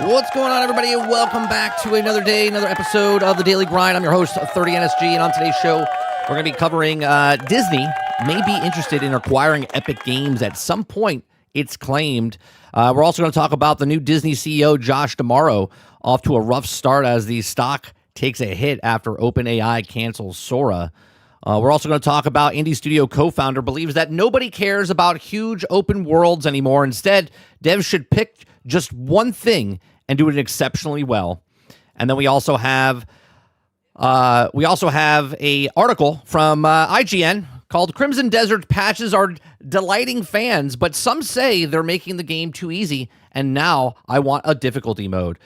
What's going on, everybody? Welcome back to another day, another episode of The Daily Grind. I'm your host, 30NSG, and on today's show, we're going to be covering Disney may be interested in acquiring Epic Games at some point, it's claimed. We're also going to talk about the new Disney CEO, Josh D'Amaro, off to a rough start as the stock takes a hit after OpenAI cancels Sora. We're also going to talk about indie studio co-founder believes that nobody cares about huge open worlds anymore. Instead, devs should pick just one thing and do it exceptionally well. And then we also have a article from IGN called Crimson Desert Patches Are Delighting Fans, but some say they're making the game too easy, and now I want a difficulty mode.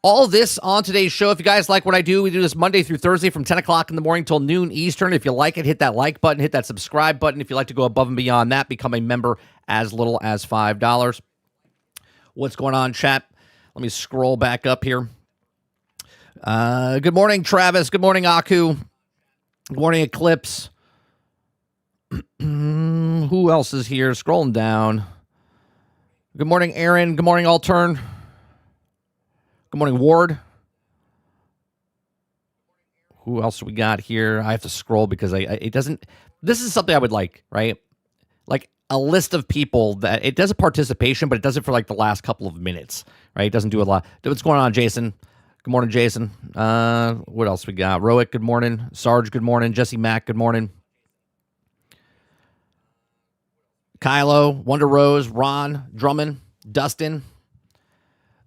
All this on today's show. If you guys like what I do, we do this Monday through Thursday from 10 o'clock in the morning till noon Eastern. If you like it, hit that like button, hit that subscribe button. If you'd like to go above and beyond that, become a member as little as $5. What's going on, chat? Let me scroll back up here. Good morning, Travis. Good morning, Aku. Good morning, Eclipse. Who else is here? Scrolling down. Good morning, Aaron. Good morning, Altern. Good morning, Ward. Who else we got here? I have to scroll because it doesn't. This is something I would like, right? Like a list of people that it does a participation, but it does it for like the last couple of minutes, right? It doesn't do a lot. What's going on, Jason? Good morning, Jason. What else we got? Roic, good morning. Sarge, good morning. Jesse Mack, good morning. Kylo, Wonder Rose, Ron, Drummond, Dustin.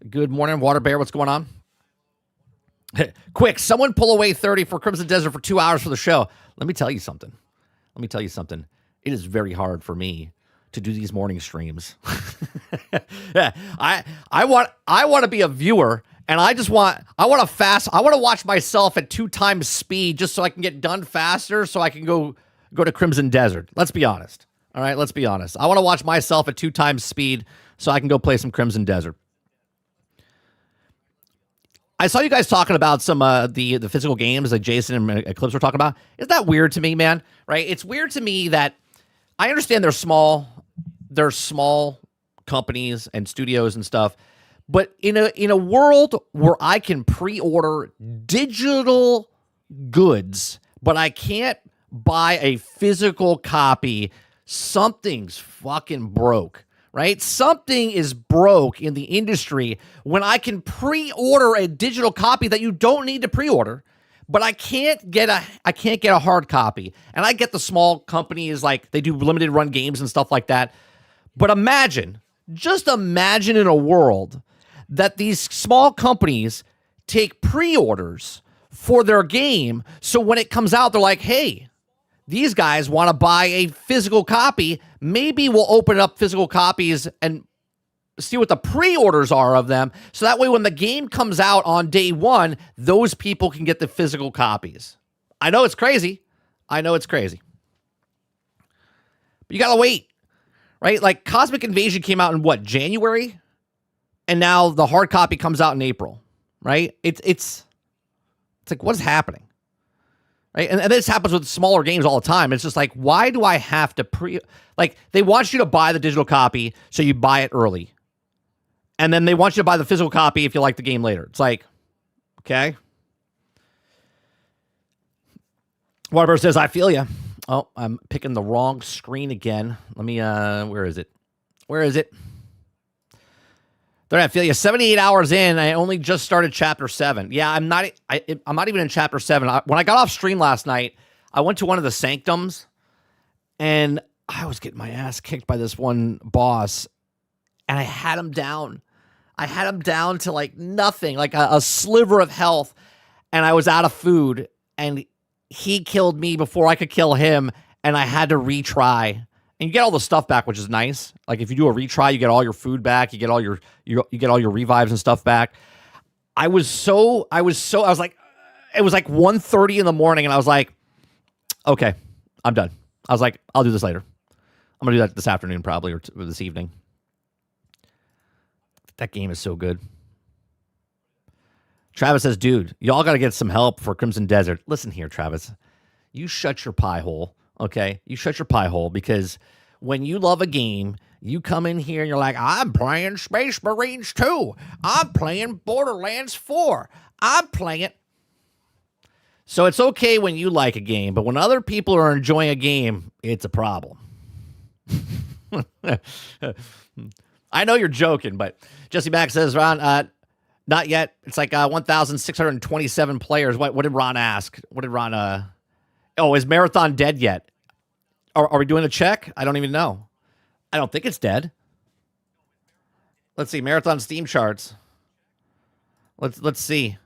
Good morning, Water Bear. What's going on? Quick, someone pull away 30 for Crimson Desert for 2 hours for the show. Let me tell you something. It is very hard for me to do these morning streams. Yeah, I want to be a viewer, and I want to watch myself at 2 times speed just so I can get done faster, so I can go to Crimson Desert. Let's be honest. All right, let's be honest. I want to watch myself at 2 times speed so I can go play some Crimson Desert. I saw you guys talking about some the physical games that Jason and Eclipse were talking about. Isn't that weird to me, man? Right? It's weird to me that I understand they're small companies and studios and stuff, but in a world where I can pre-order digital goods, but I can't buy a physical copy, something's fucking broke. Right? Something is broke in the industry when I can pre-order a digital copy that you don't need to pre-order, but I can't get a hard copy. And I get the small companies, like they do limited run games and stuff like that. But just imagine in a world that these small companies take pre-orders for their game. So when it comes out, they're like, hey, these guys want to buy a physical copy. Maybe we'll open up physical copies and see what the pre-orders are of them. So that way, when the game comes out on day one, those people can get the physical copies. I know it's crazy. But you got to wait, right? Like Cosmic Invasion came out in what, January? And now the hard copy comes out in April, right? It's like, what is happening? Right? And this happens with smaller games all the time. It's just like, why do I have to they want you to buy the digital copy, so you buy it early. And then they want you to buy the physical copy if you like the game later. It's like, okay. Waterburst says, I feel you. Oh, I'm picking the wrong screen again. Let me, where is it? There, I feel you. 78 hours in, I only just started chapter 7. Yeah, I'm not even in chapter 7. When I got off stream last night, I went to one of the sanctums, and I was getting my ass kicked by this one boss, and I had him down. I had him down to like nothing, like a sliver of health, and I was out of food, and he killed me before I could kill him, and I had to retry. And you get all the stuff back, which is nice. Like if you do a retry, you get all your food back. You get all your revives and stuff back. I was like, it was like 1:30 in the morning, and I was like, okay, I'm done. I was like, I'll do this later. I'm gonna do that this afternoon probably or this evening. That game is so good. Travis says, dude, y'all got to get some help for Crimson Desert. Listen here, Travis. You shut your pie hole, okay? You shut your pie hole, because when you love a game, You come in here and you're like, I'm playing Space Marines 2. I'm playing Borderlands 4. I'm playing it. So it's okay when you like a game, but when other people are enjoying a game, it's a problem. I know you're joking, but Jesse Mack says, Ron, not yet. It's like 1,627 players. What did Ron ask? What did Ron, is Marathon dead yet? Are we doing a check? I don't even know. I don't think it's dead. Let's see. Marathon Steam charts. Let's see.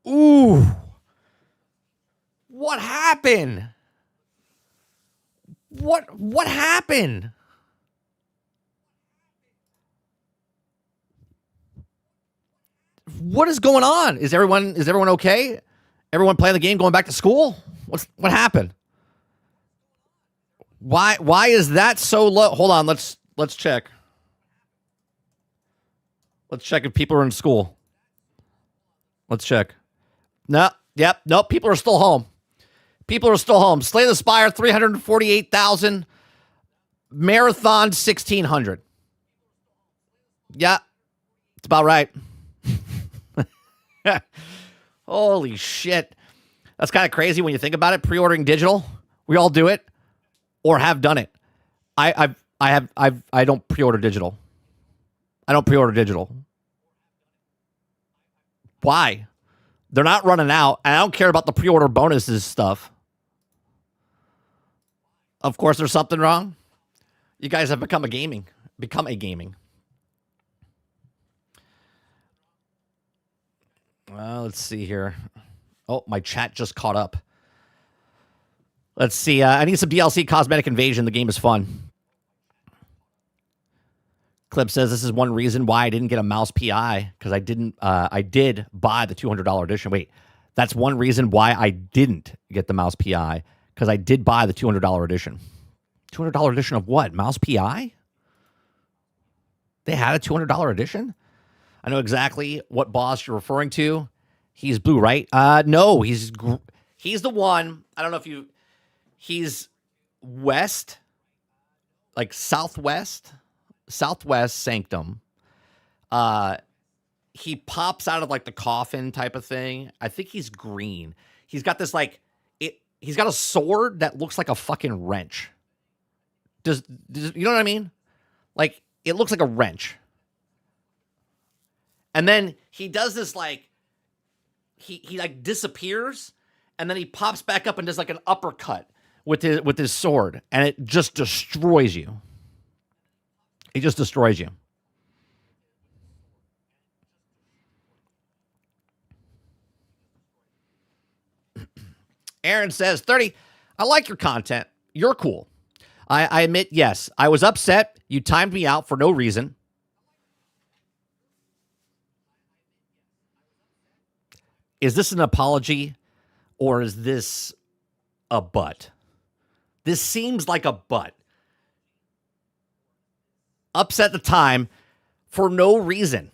Ooh. What happened? What happened? What is going on? Is everyone okay? Everyone playing the game going back to school? What happened? Why is that so low? Hold on, let's check. Let's check if people are in school. Let's check. No, yep, nope, people are still home. People are still home. Slay the Spire, 348,000. Marathon, 1,600. Yeah, it's about right. Holy shit. That's kind of crazy when you think about it. Pre-ordering digital. We all do it or have done it. I don't pre-order digital. I don't pre-order digital. Why? They're not running out. And I don't care about the pre-order bonuses stuff. Of course, there's something wrong. You guys have become a gaming. Let's see here. Oh, my chat just caught up. Let's see. I need some DLC Cosmetic Invasion. The game is fun. Clip says this is one reason why I didn't get a mouse PI, because I did buy the $200 edition. Wait, that's one reason why I didn't get the mouse PI, because I did buy the $200 edition. $200 edition of what? Mouse PI? They had a $200 edition? I know exactly what boss you're referring to. He's blue, right? No, he's the one. I don't know if he's west, like southwest sanctum. He pops out of like the coffin type of thing. I think he's green. He's got this he's got a sword that looks like a fucking wrench. Does you know what I mean? Like it looks like a wrench. And then he does this he like disappears, and then he pops back up and does like an uppercut with his sword, and it just destroys you. It just destroys you. Aaron says, 30, I like your content. You're cool. I admit, yes, I was upset. You timed me out for no reason. Is this an apology or is this a butt? This seems like a butt. Upset the time for no reason.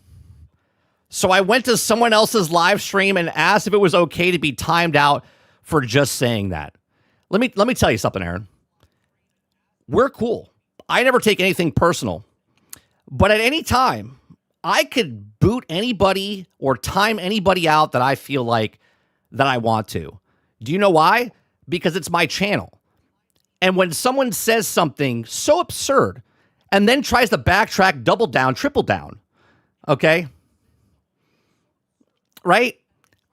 So I went to someone else's live stream and asked if it was okay to be timed out for just saying that. Let me tell you something, Aaron. We're cool. I never take anything personal. But at any time, I could boot anybody or time anybody out that I feel like that I want to. Do you know why? Because it's my channel. And when someone says something so absurd and then tries to backtrack, double down, triple down, okay? Right?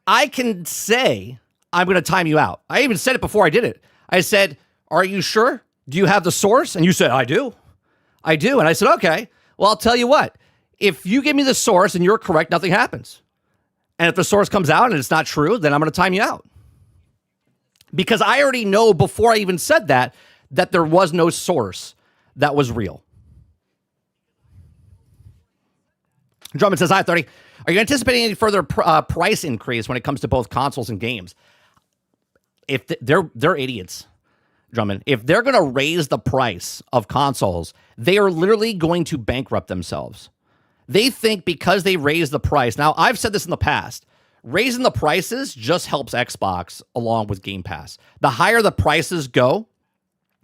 I can say, I'm going to time you out. I even said it before I did it. I said, are you sure? Do you have the source? And you said, I do. And I said, okay, well, I'll tell you what. If you give me the source and you're correct, nothing happens. And if the source comes out and it's not true, then I'm going to time you out. Because I already know before I even said that there was no source that was real. Drummond says, hi, 30. Are you anticipating any further price increase when it comes to both consoles and games? If they're idiots, Drummond. If they're going to raise the price of consoles, they are literally going to bankrupt themselves. They think because they raise the price. Now, I've said this in the past. Raising the prices just helps Xbox along with Game Pass. The higher the prices go,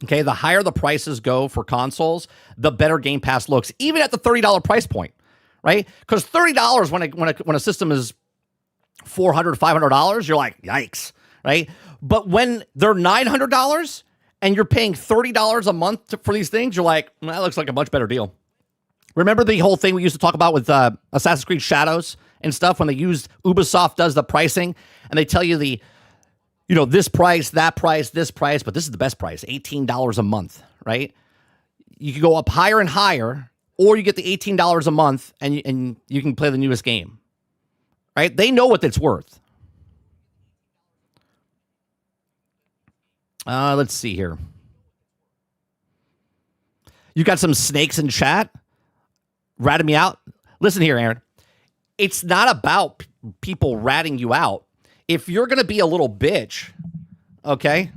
Okay, the higher the prices go for consoles, the better Game Pass looks, even at the $30 price point, right? Because $30 when a system is $400, $500, you're like, yikes, right? But when they're $900 and you're paying $30 a month for these things, you're like, that looks like a much better deal. Remember the whole thing we used to talk about with Assassin's Creed Shadows and stuff when they used Ubisoft does the pricing and they tell you this price, that price, this price, but this is the best price, $18 a month, right? You can go up higher and higher, or you get the $18 a month and you can play the newest game, right? They know what it's worth. Let's see here. You got some snakes in chat ratting me out. Listen here, Aaron. It's not about people ratting you out. If you're going to be a little bitch, okay?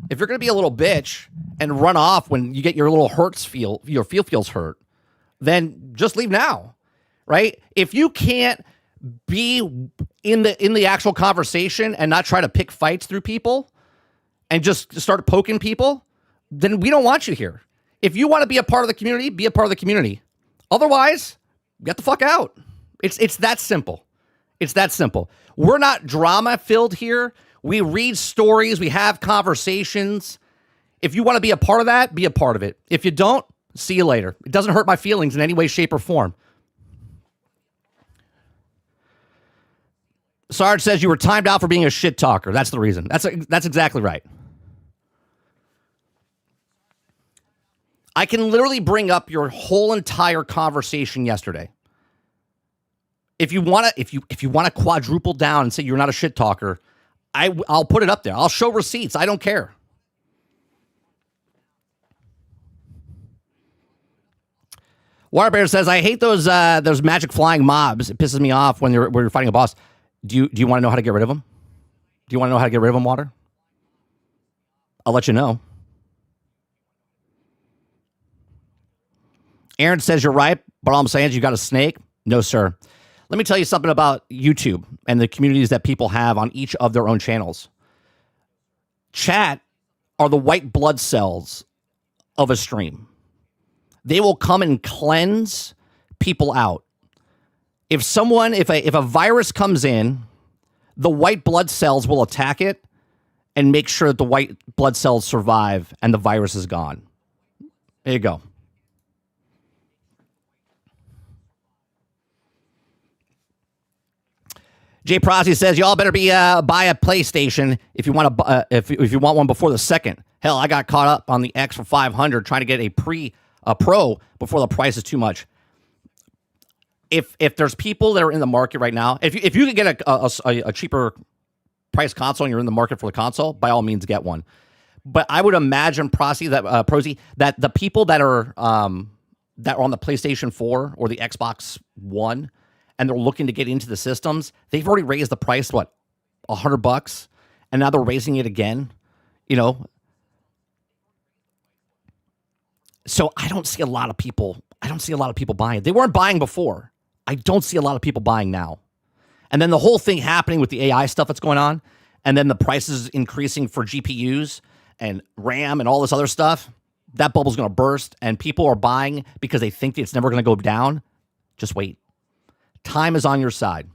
If you're going to be a little bitch and run off when you get your little your feels hurt, then just leave now, right? If you can't be in the actual conversation and not try to pick fights through people and just start poking people, then we don't want you here. If you want to be a part of the community, be a part of the community. Otherwise, get the fuck out. It's that simple. It's that simple. We're not drama-filled here. We read stories. We have conversations. If you want to be a part of that, be a part of it. If you don't, see you later. It doesn't hurt my feelings in any way, shape, or form. Sarge says you were timed out for being a shit talker. That's the reason. That's exactly right. I can literally bring up your whole entire conversation yesterday. If you want to quadruple down and say you're not a shit talker, I'll put it up there. I'll show receipts. I don't care. Waterbear says, I hate those magic flying mobs. It pisses me off when you're fighting a boss. Do you want to know how to get rid of them? Do you want to know how to get rid of them, Water? I'll let you know. Aaron says you're right, but all I'm saying is you got a snake. No, sir. Let me tell you something about YouTube and the communities that people have on each of their own channels. Chat are the white blood cells of a stream. They will come and cleanse people out. If a virus comes in, the white blood cells will attack it and make sure that the white blood cells survive and the virus is gone. There you go. Jay Prozzi says, y'all better buy a PlayStation if you want if you want one before the second. Hell, I got caught up on the X for $500 trying to get a Pro before the price is too much. If there's people that are in the market right now, if you can get a cheaper price console and you're in the market for the console, by all means get one. But I would imagine Prozzi that the people that are on the PlayStation 4 or the Xbox One and they're looking to get into the systems, they've already raised the price, $100, and now they're raising it again, So I don't see a lot of people buying. They weren't buying before. I don't see a lot of people buying now. And then the whole thing happening with the AI stuff that's going on, and then the prices increasing for GPUs and RAM and all this other stuff, that bubble's going to burst, and people are buying because they think it's never going to go down. Just wait. Time is on your side.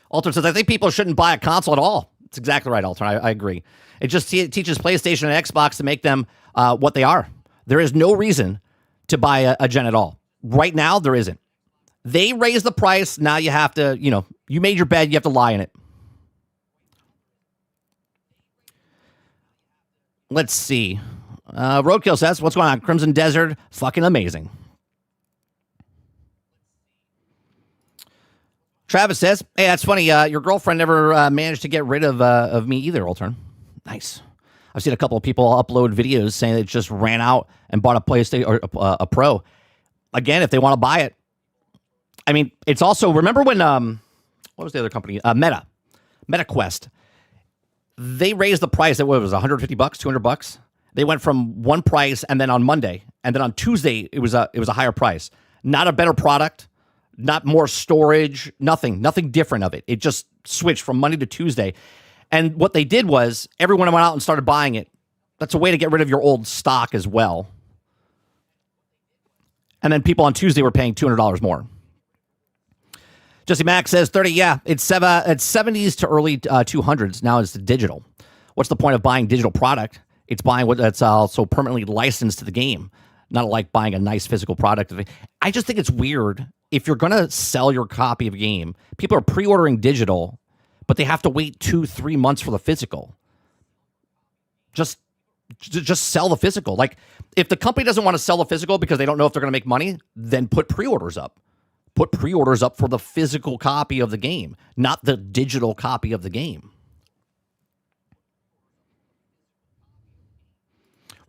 Alter says, I think people shouldn't buy a console at all. That's exactly right, Alter. I agree. It just teaches PlayStation and Xbox to make them what they are. There is no reason to buy a gen at all. Right now, there isn't. They raised the price. Now you have to, you made your bed. You have to lie in it. Let's see. Roadkill says, what's going on? Crimson Desert, fucking amazing. Travis says, hey, that's funny. Your girlfriend never managed to get rid of me either, Altern. Nice. I've seen a couple of people upload videos saying they just ran out and bought a PlayStation or a Pro. Again, if they want to buy it. I mean, it's also, remember when, what was the other company? MetaQuest. They raised the price at, what was it, $150, $200? They went from one price, and then on Monday, and then on Tuesday, it was a higher price. Not a better product, not more storage, nothing different of it. It just switched from Monday to Tuesday. And what they did was everyone went out and started buying it. That's a way to get rid of your old stock as well. And then people on Tuesday were paying $200 more. Jesse Mack says 30. Yeah, it's 70s to early 200s. Now it's digital. What's the point of buying digital product? It's buying what that's also permanently licensed to the game, not like buying a nice physical product. I just think it's weird. If you're going to sell your copy of a game, people are pre-ordering digital, but they have to wait 2-3 months for the physical. Just sell the physical. Like, if the company doesn't want to sell the physical because they don't know if they're going to make money, then put pre-orders up. Put pre-orders up for the physical copy of the game, not the digital copy of the game.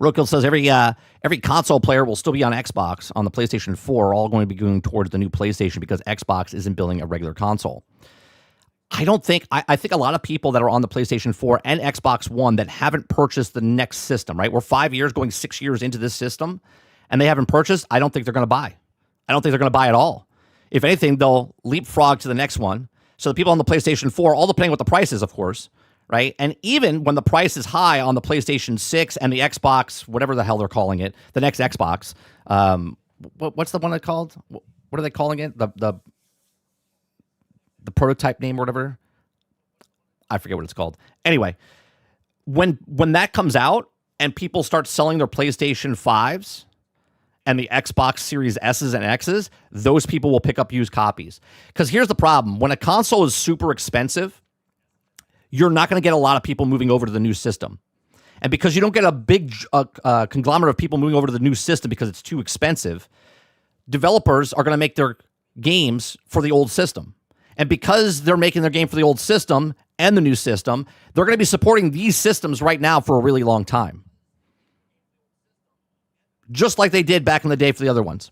Rokill says every console player will still be on Xbox. On the PlayStation 4 are all going to be going towards the new PlayStation because Xbox isn't building a regular console. I think a lot of people that are on the PlayStation 4 and Xbox One that haven't purchased the next system, right? We're 5 years, going 6 years into this system, and they haven't purchased. I don't think they're going to buy. I don't think they're going to buy at all. If anything, they'll leapfrog to the next one. So the people on the PlayStation 4, all depending what the price is, of course, right? And even when the price is high on the PlayStation 6 and the Xbox, whatever the hell they're calling it, the next Xbox, what's the one they called? What are they calling it? The prototype name or whatever? I forget what it's called. Anyway, when that comes out and people start selling their PlayStation 5s and the Xbox Series S's and X's, those people will pick up used copies. Because here's the problem. When a console is super expensive, you're not going to get a lot of people moving over to the new system. And because you don't get a big conglomerate of people moving over to the new system because it's too expensive, developers are going to make their games for the old system. And because they're making their game for the old system and the new system, they're going to be supporting these systems right now for a really long time. Just like they did back in the day for the other ones.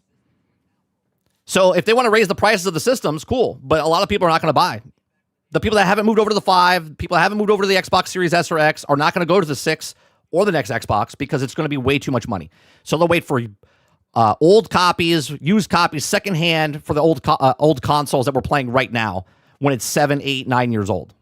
So if they want to raise the prices of the systems, cool. But a lot of people are not going to buy. The people that haven't moved over to the 5, people that haven't moved over to the Xbox Series S or X are not going to go to the 6 or the next Xbox because it's going to be way too much money. So they'll wait for old copies, used copies, secondhand for the old consoles that we're playing right now when it's 7, 8, 9 years old.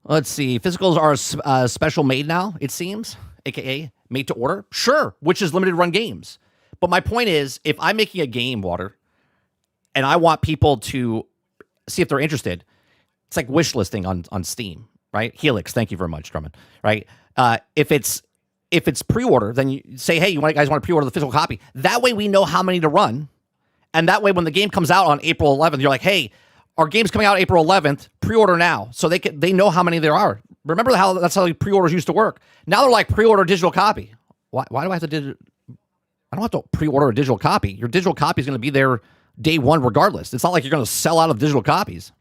Let's see. Physicals are special made now, it seems, aka made to order. Sure, which is limited run games. But my point is, if I'm making a game, Water, and I want people to see if they're interested, it's like wish listing on Steam, right? Helix, thank you very much, Drummond, right? If it's pre-order, then you say, hey, you guys want to pre-order the physical copy? That way we know how many to run. And that way when the game comes out on April 11th, you're like, hey, our game's coming out April 11th, pre-order now. So they know how many there are. Remember that's how pre-orders used to work. Now they're like pre-order digital copy. Why do I have to I don't have to pre-order a digital copy. Your digital copy is going to be there day one regardless. It's not like you're going to sell out of digital copies.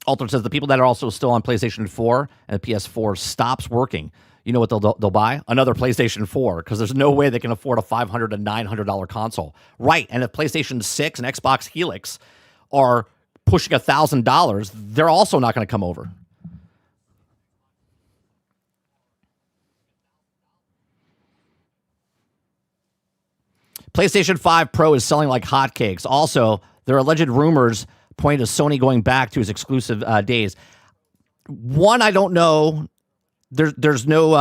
Alter says the people that are also still on PlayStation 4 and the PS4 stops working. You know what they'll buy? Another PlayStation 4, because there's no way they can afford a $500 to $900 console. Right, and if PlayStation 6 and Xbox Helix are pushing $1,000, they're also not going to come over. PlayStation 5 Pro is selling like hotcakes. Also, there are alleged rumors pointing to Sony going back to its exclusive days. One, I don't know. There's no.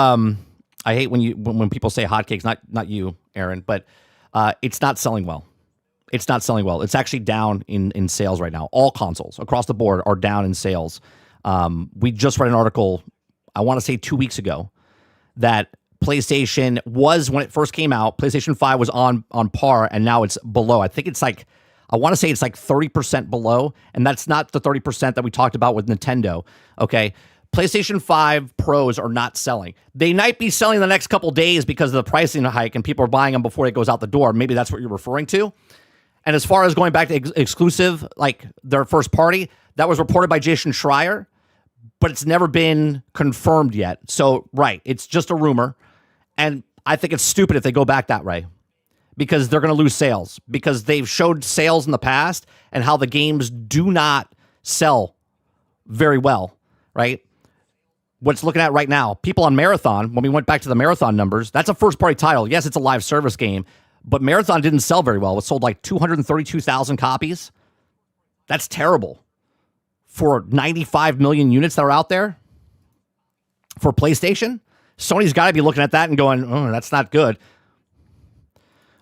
I hate when people say hotcakes. Not you, Aaron, but it's not selling well. It's not selling well. It's actually down in sales right now. All consoles across the board are down in sales. We just read an article, I want to say 2 weeks ago, that PlayStation was, when it first came out, PlayStation 5 was on par, and now it's below. I think it's like, I want to say it's like 30% below, and that's not the 30% that we talked about with Nintendo, okay? PlayStation 5 Pros are not selling. They might be selling the next couple days because of the pricing hike and people are buying them before it goes out the door. Maybe that's what you're referring to. And as far as going back to exclusive, like their first party, that was reported by Jason Schreier, but it's never been confirmed yet. So, right, it's just a rumor. And I think it's stupid if they go back that way because they're going to lose sales because they've showed sales in the past and how the games do not sell very well, right? what's looking at right now, people on Marathon, when we went back to the Marathon numbers, that's a first-party title. Yes, it's a live service game, but Marathon didn't sell very well. It sold like 232,000 copies. That's terrible for 95 million units that are out there for PlayStation. Sony's got to be looking at that and going, oh, that's not good.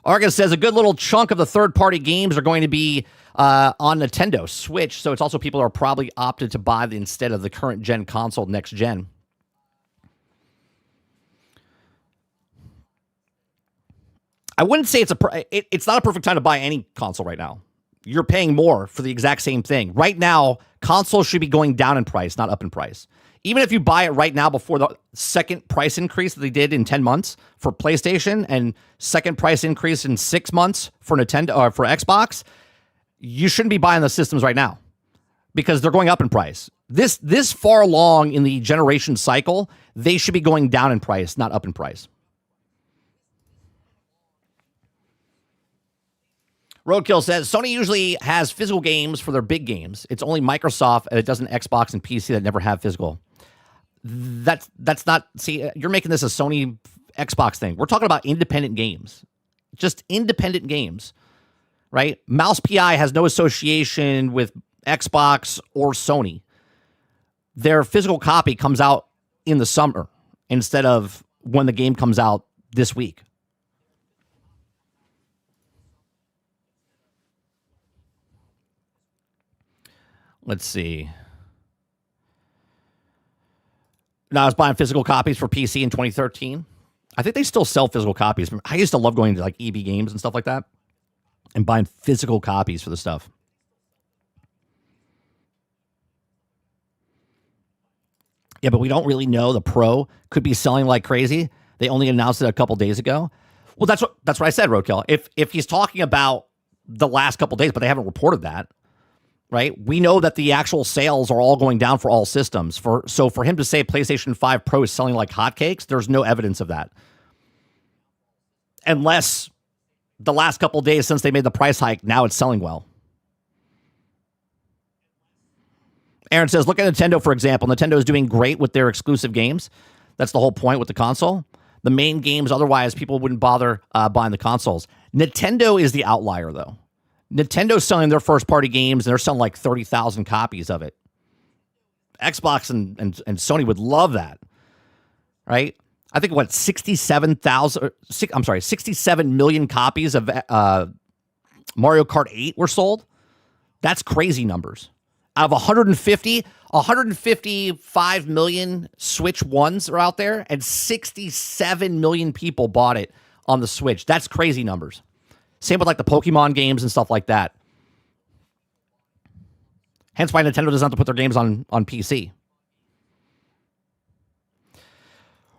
Argus says a good little chunk of the third-party games are going to be on Nintendo Switch, so it's also people who are probably opted to buy instead of the current gen console next gen. I wouldn't say it's not a perfect time to buy any console right now. You're paying more for the exact same thing. Right now, consoles should be going down in price, not up in price. Even if you buy it right now before the second price increase that they did in 10 months for PlayStation and second price increase in 6 months for Nintendo or for Xbox, you shouldn't be buying the systems right now because they're going up in price. This far along in the generation cycle, they should be going down in price, not up in price. Roadkill says, Sony usually has physical games for their big games. It's only Microsoft, and it doesn't Xbox and PC that never have physical. That's not, see, you're making this a Sony Xbox thing. We're talking about independent games. Just independent games, right? Mouse PI has no association with Xbox or Sony. Their physical copy comes out in the summer instead of when the game comes out this week. Let's see. Now, I was buying physical copies for PC in 2013. I think they still sell physical copies. I used to love going to like EB Games and stuff like that and buying physical copies for the stuff. Yeah, but we don't really know. The Pro could be selling like crazy. They only announced it a couple days ago. Well, that's what I said, Roadkill. If he's talking about the last couple days, but they haven't reported that. Right? We know that the actual sales are all going down for all systems. So for him to say PlayStation 5 Pro is selling like hotcakes, there's no evidence of that. Unless the last couple of days since they made the price hike, now it's selling well. Aaron says, look at Nintendo, for example. Nintendo is doing great with their exclusive games. That's the whole point with the console. The main games, otherwise, people wouldn't bother buying the consoles. Nintendo is the outlier, though. Nintendo's selling their first-party games, and they're selling like 30,000 copies of it. Xbox and Sony would love that, right? I think, 67 million copies of Mario Kart 8 were sold? That's crazy numbers. Out of 155 million Switch 1s are out there, and 67 million people bought it on the Switch. That's crazy numbers. Same with like the Pokemon games and stuff like that. Hence why Nintendo doesn't have to put their games on PC.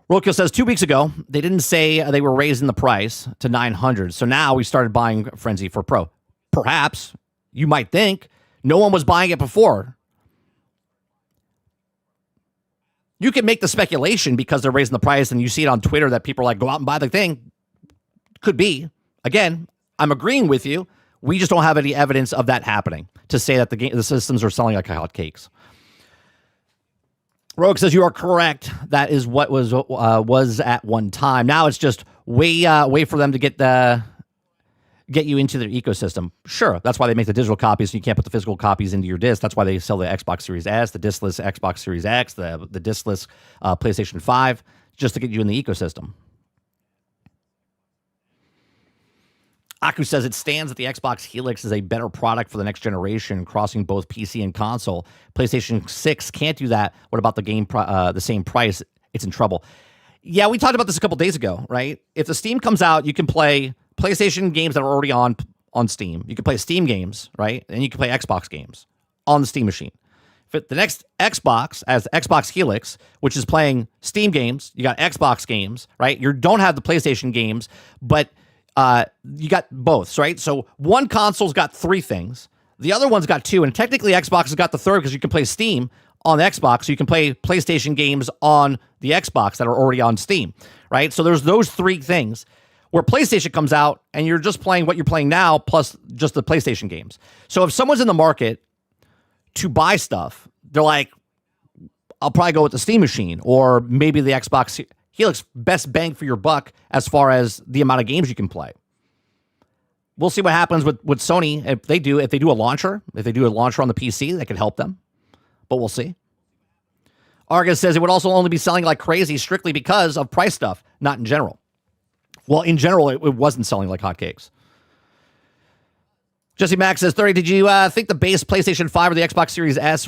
Roadkill says 2 weeks ago, they didn't say they were raising the price to $900. So now we started buying Frenzy for Pro. Perhaps, you might think, no one was buying it before. You can make the speculation because they're raising the price and you see it on Twitter that people are like, go out and buy the thing. Could be. Again, I'm agreeing with you. We just don't have any evidence of that happening to say that the systems are selling like hotcakes. Rogue says you are correct. That is what was at one time. Now it's just way for them to get you into their ecosystem. Sure, that's why they make the digital copies. So you can't put the physical copies into your disc. That's why they sell the Xbox Series S, the discless Xbox Series X, the discless PlayStation 5, just to get you in the ecosystem. Aku says it stands that the Xbox Helix is a better product for the next generation, crossing both PC and console. PlayStation 6 can't do that. What about the game? The same price? It's in trouble. Yeah, we talked about this a couple days ago, right? If the Steam comes out, you can play PlayStation games that are already on Steam. You can play Steam games, right? And you can play Xbox games on the Steam machine. If the next Xbox as Xbox Helix, which is playing Steam games, you got Xbox games, right? You don't have the PlayStation games, but you got both, right? So one console's got 3 things. The other one's got 2, and technically Xbox has got the third because you can play Steam on the Xbox, so you can play PlayStation games on the Xbox that are already on Steam, right? So there's those 3 things where PlayStation comes out and you're just playing what you're playing now plus just the PlayStation games. So if someone's in the market to buy stuff, they're like, I'll probably go with the Steam machine or maybe the Xbox Helix. Best bang for your buck as far as the amount of games you can play. We'll see what happens with Sony if they do a launcher. If they do a launcher on the PC, that could help them. But we'll see. Argus says it would also only be selling like crazy strictly because of price stuff, not in general. Well, in general, it wasn't selling like hotcakes. Jesse Max says, 30, did you think the base PlayStation 5 or the Xbox Series S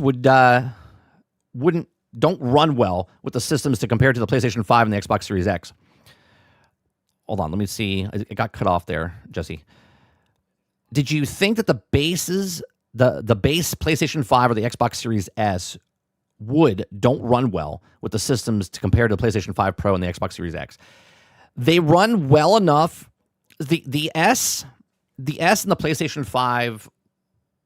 don't run well with the systems to compare to the PlayStation 5 and the Xbox Series X? Hold on, let me see. It got cut off there, Jesse. Did you think that the base PlayStation 5 or the Xbox Series S don't run well with the systems to compare to the PlayStation 5 Pro and the Xbox Series X? They run well enough. The S and the PlayStation 5,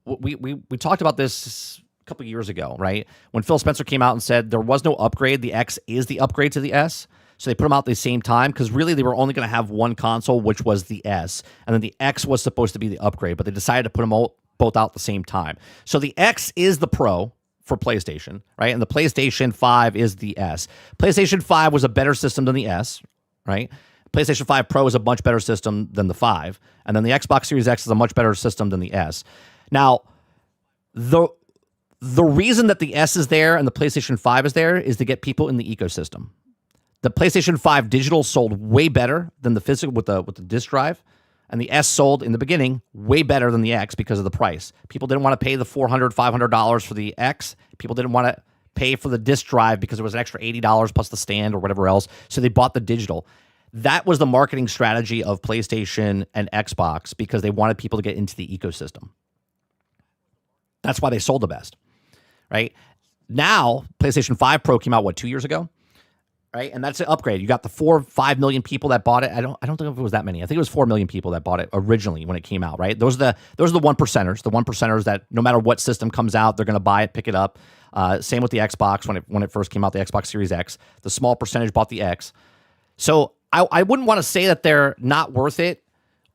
we talked about this a couple of years ago, right? When Phil Spencer came out and said there was no upgrade, the X is the upgrade to the S. So they put them out at the same time because really they were only going to have one console, which was the S. And then the X was supposed to be the upgrade, but they decided to put them both out at the same time. So the X is the Pro for PlayStation, right? And the PlayStation 5 is the S. PlayStation 5 was a better system than the S, right? PlayStation 5 Pro is a much better system than the 5. And then the Xbox Series X is a much better system than the S. Now, the reason that the S is there and the PlayStation 5 is there is to get people in the ecosystem. The PlayStation 5 digital sold way better than the physical with the disk drive, and the S sold in the beginning way better than the X because of the price. People didn't want to pay the $400, $500 for the X. People didn't want to pay for the disk drive because it was an extra $80 plus the stand or whatever else, so they bought the digital. That was the marketing strategy of PlayStation and Xbox because they wanted people to get into the ecosystem. That's why they sold the best, right? Now, PlayStation 5 Pro came out, 2 years ago? Right, and that's an upgrade. You got the 4-5 million people that bought it. I don't think it was that many. I think it was 4 million people that bought it originally when it came out. Right, those are the one percenters. The one percenters that no matter what system comes out, they're going to buy it, pick it up. Same with the Xbox when it first came out, the Xbox Series X. The small percentage bought the X. So I wouldn't want to say that they're not worth it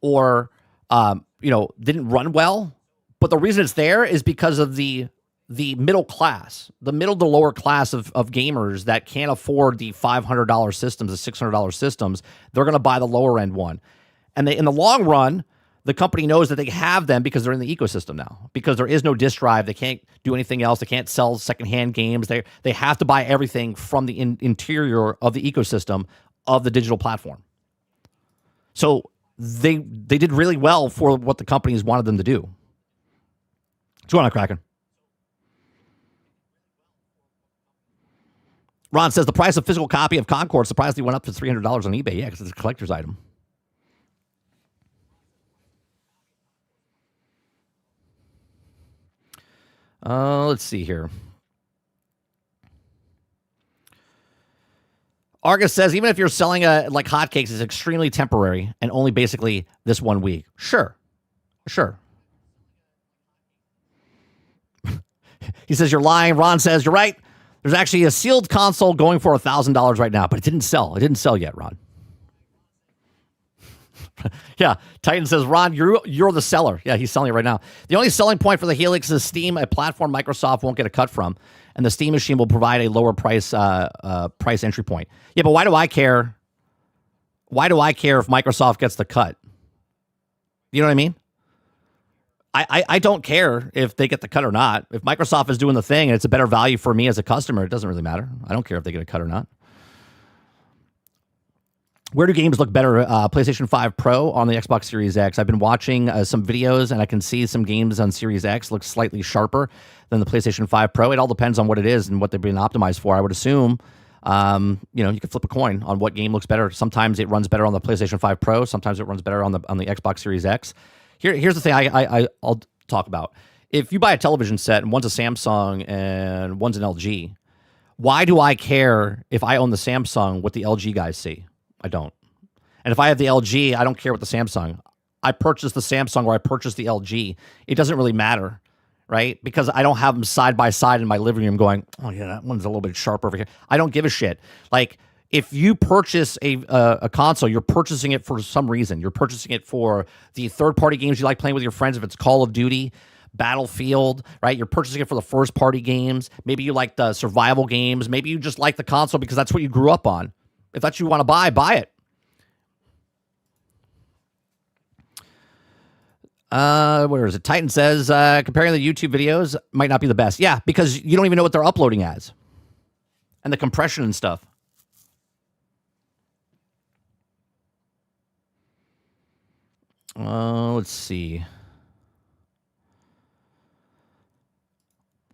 or didn't run well. But the reason it's there is because of the middle class, the middle to lower class of gamers that can't afford the $500 systems, the $600 systems. They're going to buy the lower end one. And in the long run, the company knows that they have them because they're in the ecosystem now, because there is no disk drive. They can't do anything else. They can't sell secondhand games. They have to buy everything from the interior of the ecosystem of the digital platform. So they did really well for what the companies wanted them to do. What's going on, Kraken? Ron says the price of physical copy of Concord surprisingly went up to $300 on eBay. Yeah, because it's a collector's item. Let's see here. Argus says even if you're selling like hotcakes, it's extremely temporary and only basically this 1 week. Sure. He says you're lying. Ron says you're right. There's actually a sealed console going for $1,000 right now, but it didn't sell. It didn't sell yet, Ron. Yeah, Titan says, Ron, you're the seller. Yeah, he's selling it right now. The only selling point for the Helix is Steam, a platform Microsoft won't get a cut from, and the Steam machine will provide a lower price entry point. Yeah, but why do I care? Why do I care if Microsoft gets the cut? You know what I mean? I don't care if they get the cut or not. If Microsoft is doing the thing and it's a better value for me as a customer, it doesn't really matter. I don't care if they get a cut or not. Where do games look better? PlayStation 5 Pro on the Xbox Series X. I've been watching some videos and I can see some games on Series X look slightly sharper than the PlayStation 5 Pro. It all depends on what it is and what they've been optimized for. I would assume, you can flip a coin on what game looks better. Sometimes it runs better on the PlayStation 5 Pro. Sometimes it runs better on the Xbox Series X. Here's the thing I'll talk about. If you buy a television set and one's a Samsung and one's an LG, why do I care if I own the Samsung what the LG guys see? I don't. And if I have the LG, I don't care what the Samsung. I purchased the Samsung or I purchased the LG. It doesn't really matter, right? Because I don't have them side by side in my living room going, oh yeah, that one's a little bit sharper over here. I don't give a shit. Like, if you purchase a console, you're purchasing it for some reason. You're purchasing it for the third-party games you like playing with your friends. If it's Call of Duty, Battlefield, right? You're purchasing it for the first party games. Maybe you like the survival games. Maybe you just like the console because that's what you grew up on. If that's what you want to buy it. Where is it? Titan says, comparing the YouTube videos might not be the best. Yeah, because you don't even know what they're uploading as. And the compression and stuff. Let's see.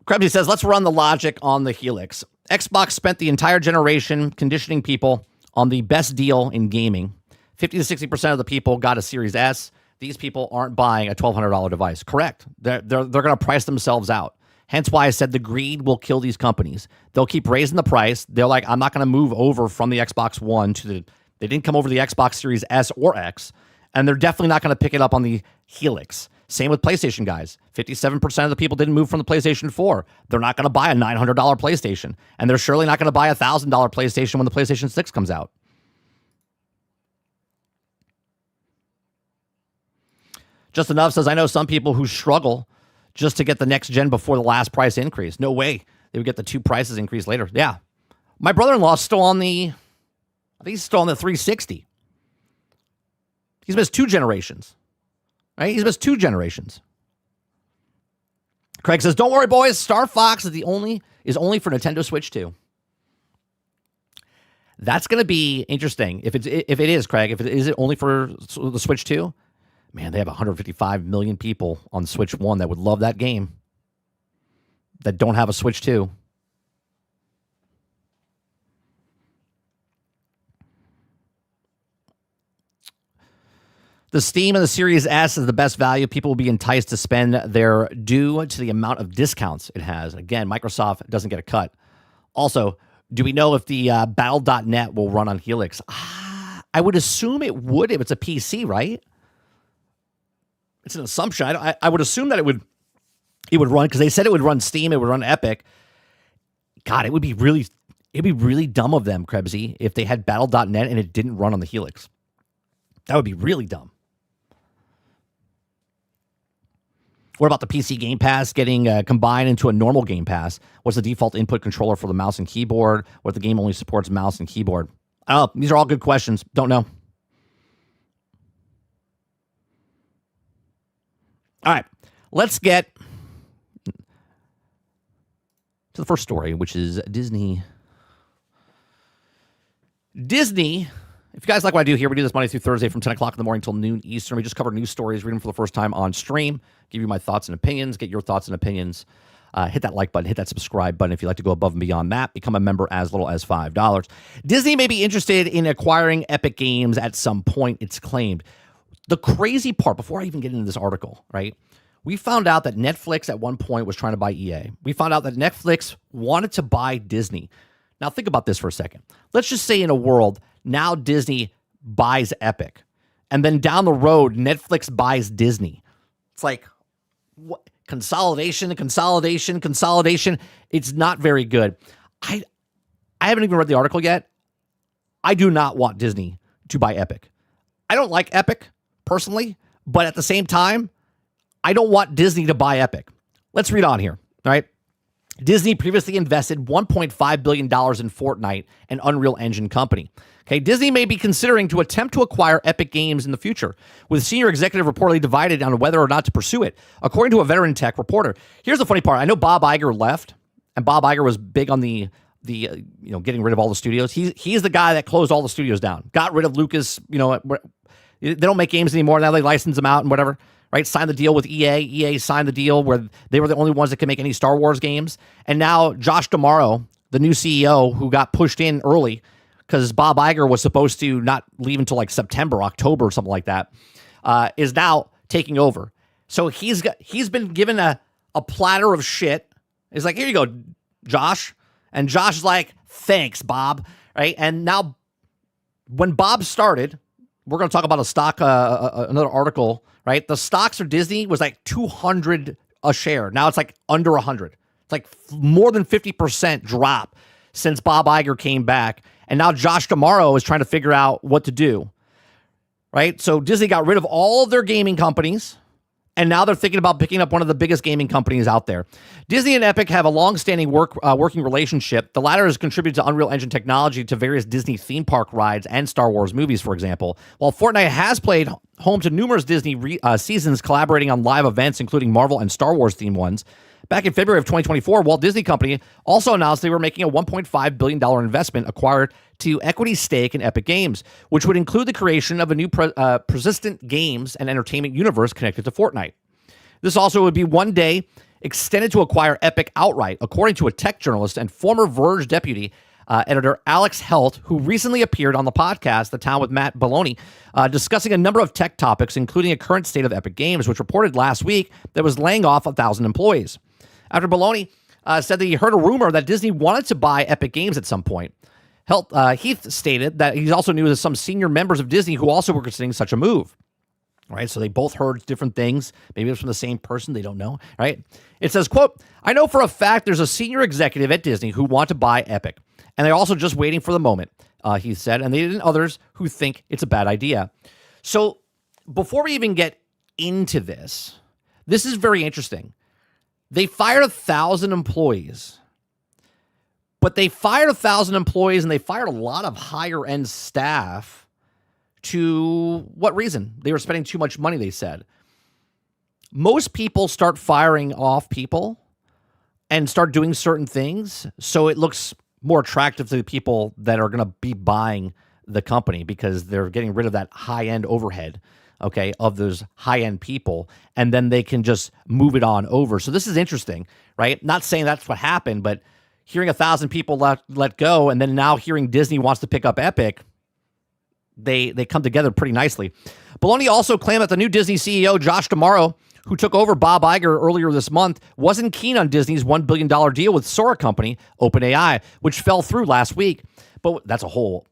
Krebsy says, let's run the logic on the Helix. Xbox spent the entire generation conditioning people on the best deal in gaming. 50 to 60% of the people got a Series S. These people aren't buying a $1,200 device. Correct. They're going to price themselves out. Hence why I said the greed will kill these companies. They'll keep raising the price. They're like, I'm not going to move over from the Xbox One to the... They didn't come over to the Xbox Series S or X. And they're definitely not going to pick it up on the Helix. Same with PlayStation guys. 57% of the people didn't move from the PlayStation 4. They're not going to buy a $900 PlayStation. And they're surely not going to buy a $1,000 PlayStation when the PlayStation 6 comes out. Just Enough says, I know some people who struggle just to get the next gen before the last price increase. No way. They would get the two prices increased later. Yeah. My brother-in-law is still on the... I think he's still on the 360. He's missed 2 generations. Right? He's missed 2 generations. Craig says, don't worry, boys. Star Fox is only for Nintendo Switch 2. That's going to be interesting. If it is, Craig, if it is only for the Switch 2, man, they have 155 million people on Switch 1 that would love that game that don't have a Switch 2. The Steam and the Series S is the best value. People will be enticed to spend their due to the amount of discounts it has. Again, Microsoft doesn't get a cut. Also, do we know if the Battle.net will run on Helix? I would assume it would if it's a PC, right? It's an assumption. I would assume that it would run, because they said it would run Steam, it would run Epic. God, it'd be really dumb of them, Krebsy, if they had Battle.net and it didn't run on the Helix. That would be really dumb. What about the PC Game Pass getting combined into a normal Game Pass? What's the default input controller for the mouse and keyboard? What if the game only supports mouse and keyboard? Oh, these are all good questions. Don't know. All right, let's get to the first story, which is Disney. If you guys like what I do here, we do this Monday through Thursday from 10 o'clock in the morning till noon Eastern. We just cover news stories, read them for the first time on stream, give you my thoughts and opinions, get your thoughts and opinions. Hit that like button, hit that subscribe button if you'd like to go above and beyond that. Become a member as little as $5. Disney may be interested in acquiring Epic Games at some point, it's claimed. The crazy part, before I even get into this article, right? We found out that Netflix at one point was trying to buy EA. We found out that Netflix wanted to buy Disney. Now think about this for a second. Let's just say in a world, now Disney buys Epic. And then down the road, Netflix buys Disney. It's like, what? Consolidation. It's not very good. I haven't even read the article yet. I do not want Disney to buy Epic. I don't like Epic personally, but at the same time, I don't want Disney to buy Epic. Let's read on here, all right? Disney previously invested $1.5 billion in Fortnite, an Unreal Engine company. Okay, Disney may be considering to attempt to acquire Epic Games in the future, with senior executive reportedly divided on whether or not to pursue it, according to a veteran tech reporter. Here's the funny part. I know Bob Iger left, and Bob Iger was big on the getting rid of all the studios. He's the guy that closed all the studios down, got rid of Lucas. They don't make games anymore. Now they license them out and whatever. Right, signed the deal with EA. EA signed the deal where they were the only ones that could make any Star Wars games. And now Josh D'Amaro, the new CEO, who got pushed in early because Bob Iger was supposed to not leave until like September, October, or something like that, is now taking over. So he's been given a platter of shit. He's like, here you go, Josh. And Josh is like, thanks, Bob. Right, and now when Bob started, we're going to talk about a stock, another article. Right, the stocks for Disney was like 200 a share. Now it's like under 100. It's like more than 50% drop since Bob Iger came back, and now Josh D'Amaro is trying to figure out what to do. Right, so Disney got rid of all of their gaming companies. And now they're thinking about picking up one of the biggest gaming companies out there. Disney and Epic have a long-standing working relationship. The latter has contributed to Unreal Engine technology to various Disney theme park rides and Star Wars movies, for example. While Fortnite has played home to numerous Disney seasons collaborating on live events, including Marvel and Star Wars-themed ones, back in February of 2024, Walt Disney Company also announced they were making a $1.5 billion investment acquired to equity stake in Epic Games, which would include the creation of a new persistent games and entertainment universe connected to Fortnite. This also would be one day extended to acquire Epic outright, according to a tech journalist and former Verge deputy editor Alex Helt, who recently appeared on the podcast The Town with Matt Belloni, discussing a number of tech topics, including a current state of Epic Games, which reported last week that was laying off 1,000 employees. After Belloni said that he heard a rumor that Disney wanted to buy Epic Games at some point. Heath stated that he also knew that some senior members of Disney who also were considering such a move. Right, so they both heard different things. Maybe it was from the same person. They don't know. Right? It says, quote, "I know for a fact there's a senior executive at Disney who want to buy Epic, and they're also just waiting for the moment," he said, and they didn't others who think it's a bad idea. So before we even get into this is very interesting. They fired 1,000 employees. But they fired 1,000 employees, and they fired a lot of higher-end staff. To what reason? They were spending too much money, they said. Most people start firing off people and start doing certain things, so it looks more attractive to the people that are going to be buying the company because they're getting rid of that high-end overhead, okay, of those high-end people, and then they can just move it on over. So this is interesting, right? Not saying that's what happened, but hearing 1,000 people let go, and then now hearing Disney wants to pick up Epic, they come together pretty nicely. Belloni also claimed that the new Disney CEO, Josh D'Amaro, who took over Bob Iger earlier this month, wasn't keen on Disney's $1 billion deal with Sora company, OpenAI, which fell through last week. But that's a whole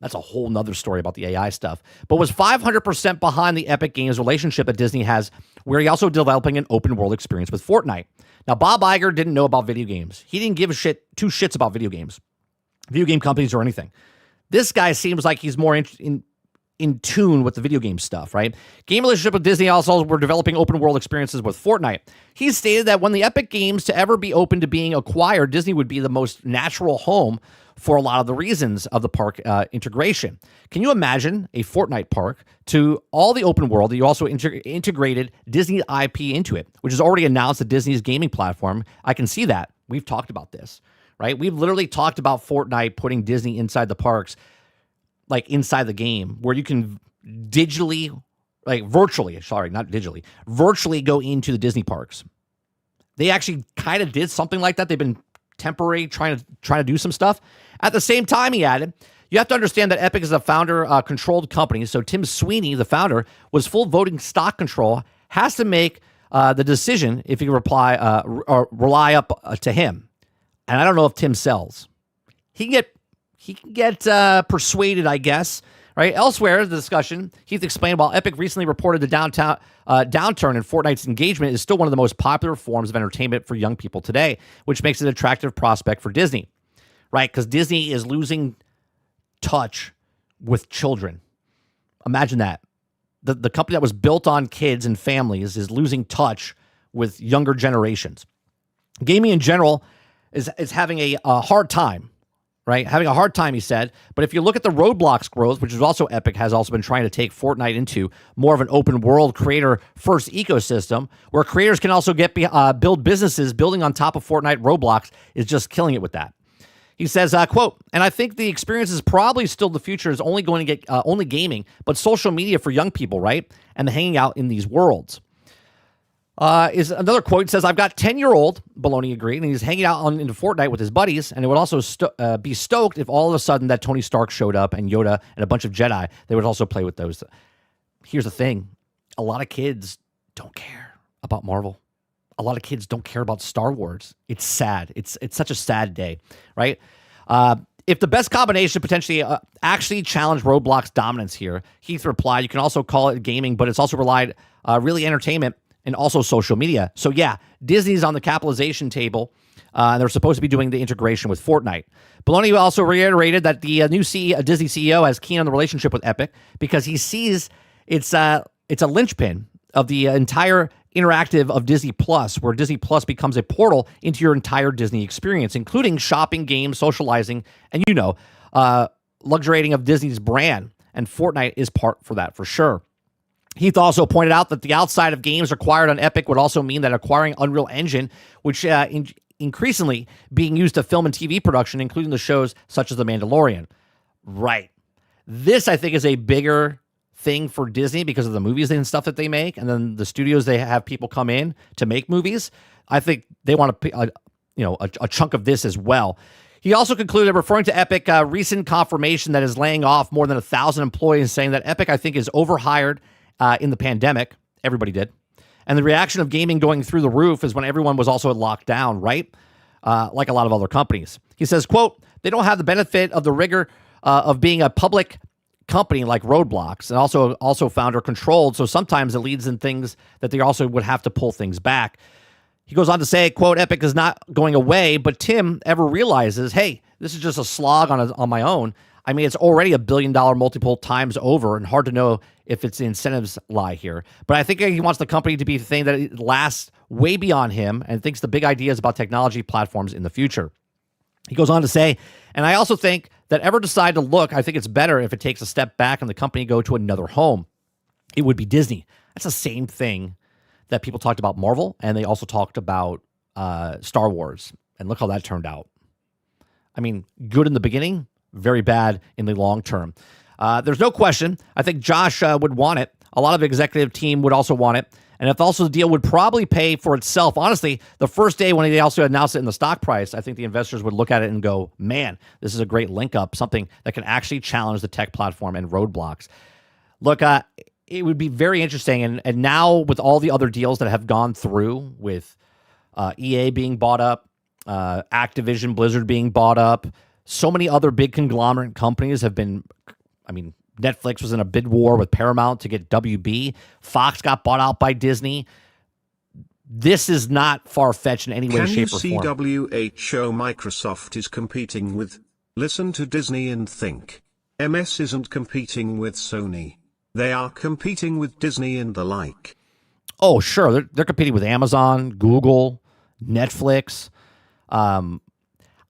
nother story about the AI stuff. But was 500% behind the Epic Games relationship that Disney has, where he also developing an open world experience with Fortnite. Now, Bob Iger didn't know about video games. He didn't give two shits about video games, video game companies or anything. This guy seems like he's more in tune with the video game stuff, right? Game relationship with Disney also were developing open world experiences with Fortnite. He stated that when the Epic Games to ever be open to being acquired, Disney would be the most natural home for a lot of the reasons of the park integration. Can you imagine a Fortnite park to all the open world? You also integrated Disney IP into it, which is already announced at Disney's gaming platform. I can see that. We've talked about this, right? We've literally talked about Fortnite putting Disney inside the parks, like inside the game, where you can virtually go into the Disney parks. They actually kind of did something like that. They've been temporary trying to do some stuff. At the same time, he added, you have to understand that Epic is a founder-controlled company, so Tim Sweeney, the founder, was full voting stock control, has to make the decision if he can rely up to him. And I don't know if Tim sells. He can get persuaded, I guess. Right. Elsewhere, the discussion, Heath explained, while Epic recently reported the downturn in Fortnite's engagement is still one of the most popular forms of entertainment for young people today, which makes it an attractive prospect for Disney. Right, because Disney is losing touch with children. Imagine that. The company that was built on kids and families is losing touch with younger generations. Gaming in general is having a hard time. Right, having a hard time, he said. But if you look at the Roblox growth, which is also Epic has also been trying to take Fortnite into more of an open world creator first ecosystem, where creators can also build businesses building on top of Fortnite. Roblox is just killing it with that. He says, quote, and I think the experience is probably still the future is only going to get only gaming, but social media for young people, right? And the hanging out in these worlds. Is another quote. It says, I've got 10-year-old, Belloni agreed, and he's hanging out into Fortnite with his buddies, and it would also be stoked if all of a sudden that Tony Stark showed up and Yoda and a bunch of Jedi, they would also play with those. Here's the thing. A lot of kids don't care about Marvel. A lot of kids don't care about Star Wars. It's sad. It's such a sad day, right? If the best combination potentially actually challenged Roblox dominance here, Heath replied, you can also call it gaming, but it's also relied really entertainment and also social media. So yeah, Disney's on the capitalization table. They're supposed to be doing the integration with Fortnite. Belloni also reiterated that the new Disney CEO is keen on the relationship with Epic because he sees it's a linchpin of the entire interactive of Disney Plus, where Disney Plus becomes a portal into your entire Disney experience, including shopping, games, socializing, and luxuriating of Disney's brand. And Fortnite is part for that for sure. Heath also pointed out that the outside of games acquired on Epic would also mean that acquiring Unreal Engine, which increasingly being used to film and TV production, including the shows such as The Mandalorian. Right. This, I think, is a bigger thing for Disney because of the movies and stuff that they make, and then the studios they have people come in to make movies. I think they want a chunk of this as well. He also concluded, referring to Epic, recent confirmation that is laying off more than 1,000 employees, saying that Epic, I think, is overhired in the pandemic. Everybody did. And the reaction of gaming going through the roof is when everyone was also locked down, right? Like a lot of other companies. He says, quote, they don't have the benefit of the rigor of being a public company like Roblox, and also founder controlled. So sometimes it leads in things that they also would have to pull things back. He goes on to say, quote, Epic is not going away, but Tim ever realizes, hey, this is just a slog on my own. I mean, it's already $1 billion multiple times over, and hard to know if its incentives lie here. But I think he wants the company to be the thing that it lasts way beyond him, and thinks the big ideas about technology platforms in the future. He goes on to say, and I also think that ever decide to look, I think it's better if it takes a step back and the company go to another home. It would be Disney. That's the same thing that people talked about Marvel, and they also talked about Star Wars. And look how that turned out. I mean, good in the beginning, very bad in the long term. There's no question. I think Josh would want it. A lot of the executive team would also want it. And if also the deal would probably pay for itself. Honestly, the first day when they also announced it in the stock price, I think the investors would look at it and go, man, this is a great link up, something that can actually challenge the tech platform and roadblocks. Look, it would be very interesting. And now with all the other deals that have gone through with EA being bought up, Activision, Blizzard being bought up, so many other big conglomerate companies have been, Netflix was in a bid war with Paramount to get WB. Fox got bought out by Disney. This is not far-fetched in any way, shape, or form. Can you see WHO Microsoft is competing with? Listen to Disney and think. MS isn't competing with Sony. They are competing with Disney and the like. Oh, sure. They're competing with Amazon, Google, Netflix. I'm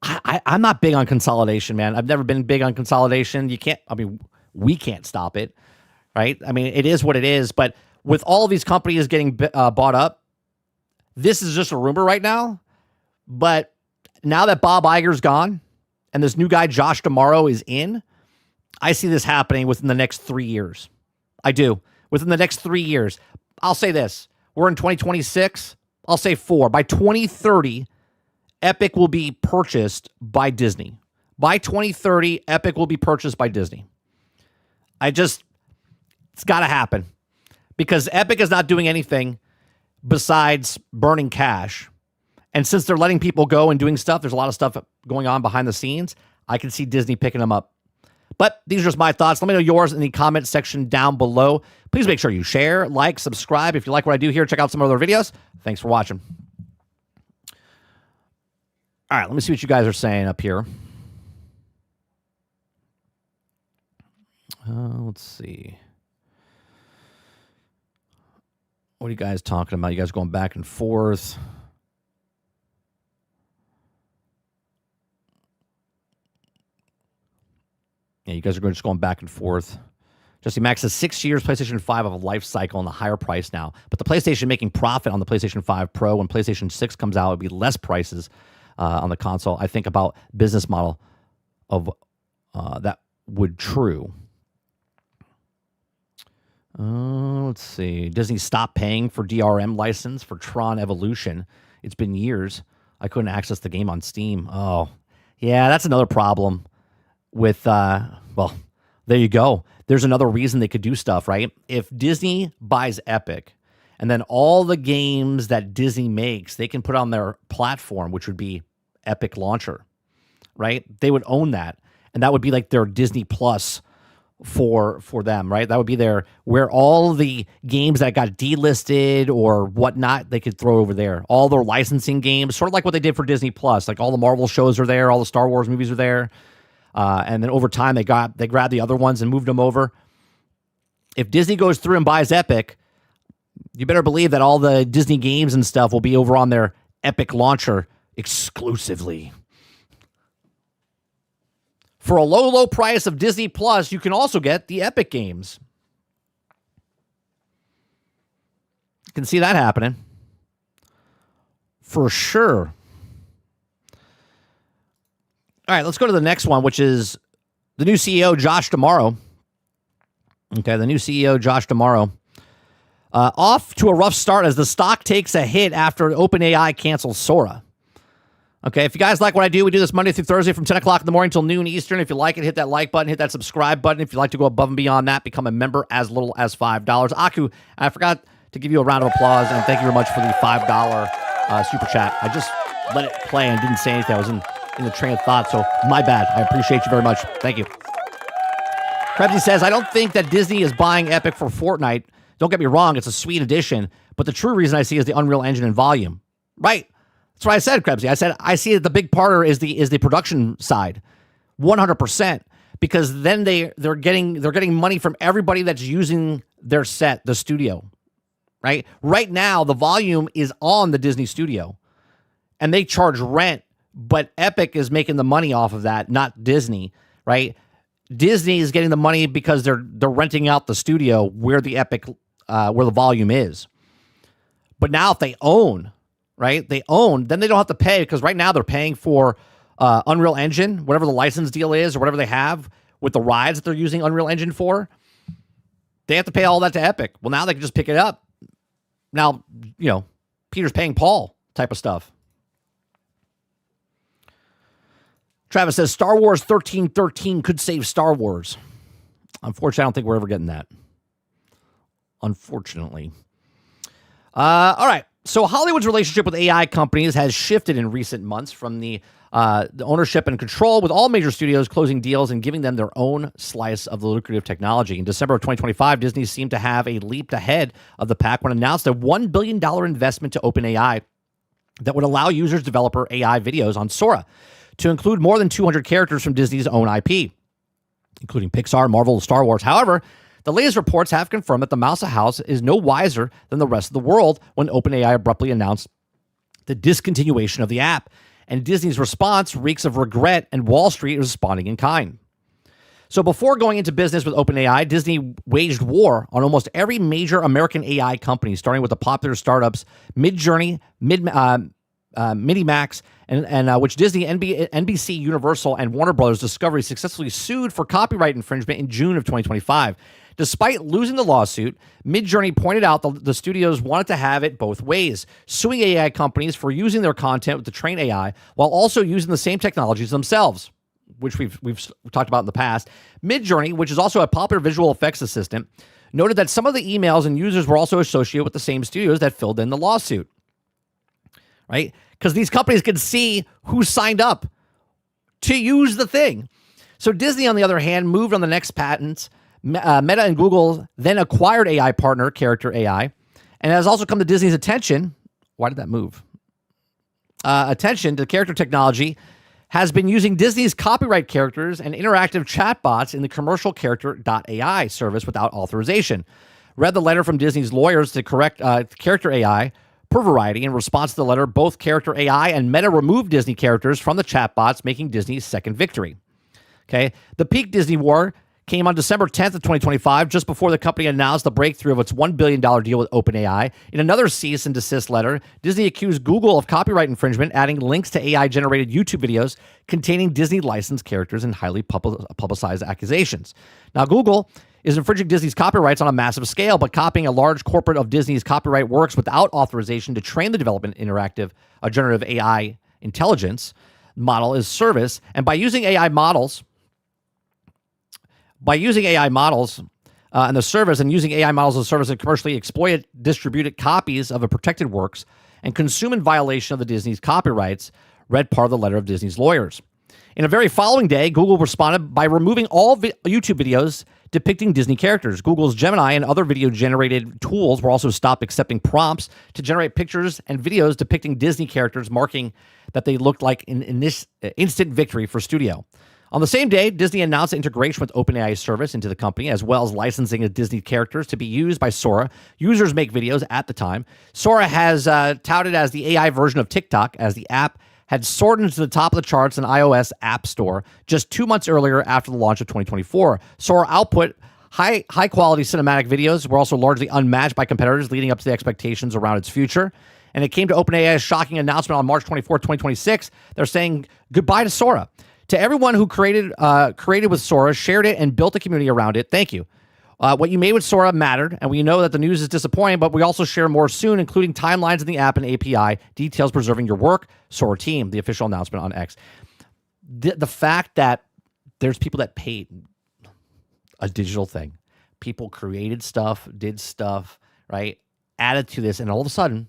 not big on consolidation, man. I've never been big on consolidation. We can't stop it, right? It is what it is. But with all of these companies getting bought up, this is just a rumor right now. But now that Bob Iger's gone and this new guy, Josh D'Amaro, is in, I see this happening within the next 3 years. I do. Within the next 3 years. I'll say this. We're in 2026. I'll say 4. By 2030, Epic will be purchased by Disney. By 2030, Epic will be purchased by Disney. It's got to happen. Because Epic is not doing anything besides burning cash. And since they're letting people go and doing stuff, there's a lot of stuff going on behind the scenes. I can see Disney picking them up. But these are just my thoughts. Let me know yours in the comment section down below. Please make sure you share, like, subscribe. If you like what I do here, check out some other videos. Thanks for watching. All right, let me see what you guys are saying up here. Let's see. What are you guys talking about? You guys going back and forth? Yeah, you guys are just going back and forth. Jesse Max says 6 years PlayStation 5 of a life cycle and the higher price now. But the PlayStation making profit on the PlayStation 5 Pro when PlayStation 6 comes out, it'll be less prices on the console. I think about business model of that would true. Let's see. Disney stopped paying for DRM license for Tron Evolution. It's been years. I couldn't access the game on Steam. Oh, yeah, that's another problem with, well, there you go. There's another reason they could do stuff, right? If Disney buys Epic and then all the games that Disney makes, they can put on their platform, which would be Epic Launcher, right? They would own that. And that would be like their Disney Plus for them, right? That would be their, where all the games that got delisted or whatnot, they could throw over there. All their licensing games, sort of like what they did for Disney Plus. Like all the Marvel shows are there, all the Star Wars movies are there. And then over time, they grabbed the other ones and moved them over. If Disney goes through and buys Epic, You better believe that all the Disney games and stuff will be over on their Epic launcher exclusively. For a low, low price of Disney Plus, you can also get the Epic games. You can see that happening. For sure. All right, let's go to the next one, which is the new CEO, Josh D'Amaro. Okay, the new CEO, Josh D'Amaro. Off to a rough start as the stock takes a hit after OpenAI cancels Sora. Okay, if you guys like what I do, we do this Monday through Thursday from 10 o'clock in the morning till noon Eastern. If you like it, hit that like button, hit that subscribe button. If you'd like to go above and beyond that, become a member as little as $5. Aku, I forgot to give you a round of applause, and thank you very much for the $5 super chat. I just let it play and didn't say anything. I was in the train of thought, so my bad. I appreciate you very much. Thank you. Krebsy says, I don't think that Disney is buying Epic for Fortnite. Don't get me wrong, it's a sweet addition, but the true reason I see is the Unreal Engine and volume. Right. That's what I said, Krebsy. I said I see that the big part is the production side, 100%, because then they're getting money from everybody that's using their set, the studio, right? Right now, the volume is on the Disney studio, and they charge rent, but Epic is making the money off of that, not Disney, right? Disney is getting the money because they're renting out the studio where the Epic where the volume is. But now if they own. Right? They own, then they don't have to pay, because right now they're paying for Unreal Engine, whatever the license deal is, or whatever they have with the rides that they're using Unreal Engine for. They have to pay all that to Epic. Well, now they can just pick it up. Now, Peter's paying Paul type of stuff. Travis says Star Wars 1313 could save Star Wars. Unfortunately, I don't think we're ever getting that. Unfortunately. All right. So Hollywood's relationship with AI companies has shifted in recent months from the ownership and control, with all major studios closing deals and giving them their own slice of the lucrative technology. In December of 2025, Disney seemed to have a leap ahead of the pack when it announced a $1 billion investment to OpenAI that would allow users to develop AI videos on Sora to include more than 200 characters from Disney's own IP, including Pixar, Marvel, and Star Wars. However, the latest reports have confirmed that the Mouse House is no wiser than the rest of the world when OpenAI abruptly announced the discontinuation of the app. And Disney's response reeks of regret, and Wall Street is responding in kind. So before going into business with OpenAI, Disney waged war on almost every major American AI company, starting with the popular startups Midjourney, Minimax, and which Disney, NBC, Universal, and Warner Brothers Discovery successfully sued for copyright infringement in June of 2025. Despite losing the lawsuit, Midjourney pointed out the studios wanted to have it both ways, suing AI companies for using their content with the trained AI while also using the same technologies themselves, which we've talked about in the past. Midjourney, which is also a popular visual effects assistant, noted that some of the emails and users were also associated with the same studios that filled in the lawsuit, right? Because these companies could see who signed up to use the thing. So Disney, on the other hand, moved on the next patents. Meta and Google then acquired AI partner Character AI, and it has also come to Disney's attention. Why did that move? Attention to character technology has been using Disney's copyright characters and interactive chatbots in the commercial Character.ai service without authorization. Read the letter from Disney's lawyers to correct Character AI per Variety. In response to the letter, both Character AI and Meta removed Disney characters from the chatbots, making Disney's second victory. Okay, the peak Disney war came on December 10th of 2025, just before the company announced the breakthrough of its $1 billion deal with OpenAI. In another cease and desist letter, Disney accused Google of copyright infringement, adding links to AI-generated YouTube videos containing Disney-licensed characters and highly publicized accusations. Now, Google is infringing Disney's copyrights on a massive scale, but copying a large corporate of Disney's copyright works without authorization to train the development interactive generative AI intelligence model is service, and by using AI models and the service, and using AI models as a service and commercially exploited distributed copies of a protected works and consume in violation of the Disney's copyrights, read part of the letter of Disney's lawyers. In a very following day, Google responded by removing all YouTube videos depicting Disney characters. Google's Gemini and other video-generated tools were also stopped accepting prompts to generate pictures and videos depicting Disney characters, marking that they looked like in this instant victory for studio. On the same day, Disney announced integration with OpenAI service into the company, as well as licensing of Disney characters to be used by Sora. Users make videos at the time. Sora has touted as the AI version of TikTok, as the app had soared into the top of the charts in iOS App Store just 2 months earlier after the launch of 2024. Sora output high quality cinematic videos were also largely unmatched by competitors, leading up to the expectations around its future. And it came to OpenAI's shocking announcement on March 24, 2026. They're saying goodbye to Sora. To everyone who created with Sora, shared it, and built a community around it, thank you. What you made with Sora mattered, and we know that the news is disappointing, but we also share more soon, including timelines in the app and API, details preserving your work, Sora team, the official announcement on X. The fact that there's people that paid a digital thing. People created stuff, did stuff, right? Added to this, and all of a sudden,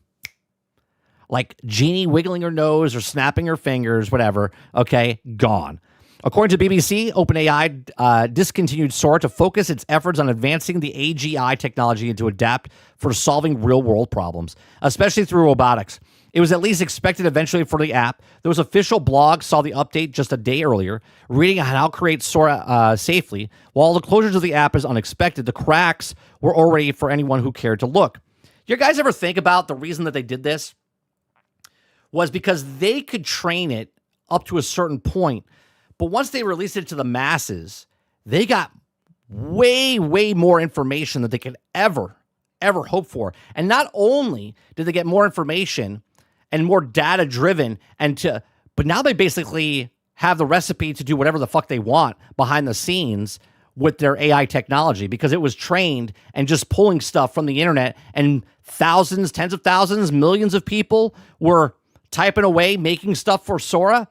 like Genie wiggling her nose or snapping her fingers, whatever, okay, gone. According to BBC, OpenAI discontinued Sora to focus its efforts on advancing the AGI technology and to adapt for solving real-world problems, especially through robotics. It was at least expected eventually for the app. Those official blog saw the update just a day earlier, reading on how to create Sora safely. While the closures of the app is unexpected, the cracks were already for anyone who cared to look. You guys ever think about the reason that they did this? Was because they could train it up to a certain point. But once they released it to the masses, they got way, way more information than they could ever hope for. And not only did they get more information and more data driven, but now they basically have the recipe to do whatever the fuck they want behind the scenes with their AI technology, because it was trained and just pulling stuff from the internet, and thousands, tens of thousands, millions of people were typing away, making stuff for Sora,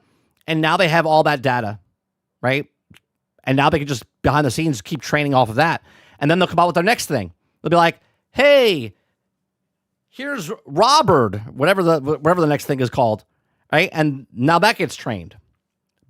and now they have all that data, right? And now they can just, behind the scenes, keep training off of that. And then they'll come out with their next thing. They'll be like, hey, here's Robert, whatever the next thing is called, right? And now that gets trained.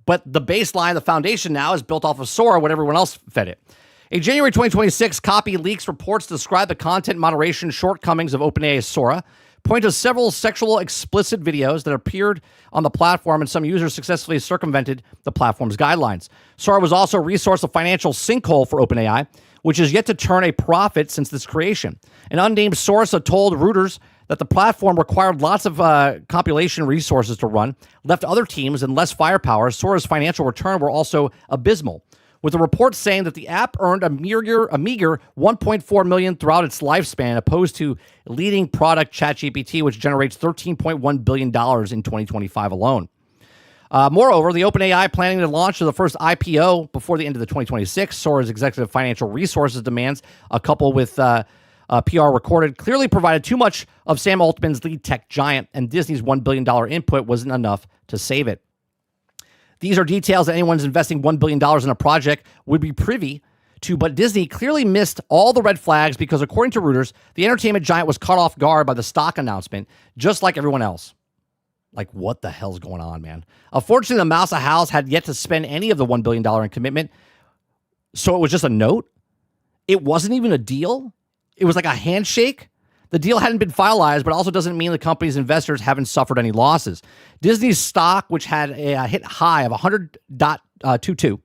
But the baseline, the foundation now is built off of Sora, what everyone else fed it. A January 2026 copy leaks reports describe the content moderation shortcomings of OpenAI Sora, point to several sexual explicit videos that appeared on the platform, and some users successfully circumvented the platform's guidelines. Sora was also a resource of financial sinkhole for OpenAI, which is yet to turn a profit since its creation. An unnamed source told Reuters that the platform required lots of compilation resources to run, left other teams and less firepower. Sora's financial return were also abysmal, with the report saying that the app earned a meager 1.4 million throughout its lifespan, opposed to leading product ChatGPT, which generates $13.1 billion in 2025 alone. Moreover, the OpenAI planning to launch the first IPO before the end of the 2026. Sora's executive financial resources demands, a couple with PR recorded, clearly provided too much of Sam Altman's lead tech giant, and Disney's $1 billion input wasn't enough to save it. These are details that anyone's investing $1 billion in a project would be privy to, but Disney clearly missed all the red flags because, according to Reuters, the entertainment giant was caught off guard by the stock announcement, just like everyone else. Like, what the hell's going on, man? Unfortunately, the Mouse House had yet to spend any of the $1 billion in commitment, so it was just a note. It wasn't even a deal. It was like a handshake. The deal hadn't been finalized, but also doesn't mean the company's investors haven't suffered any losses. Disney's stock, which had a hit high of 100.22,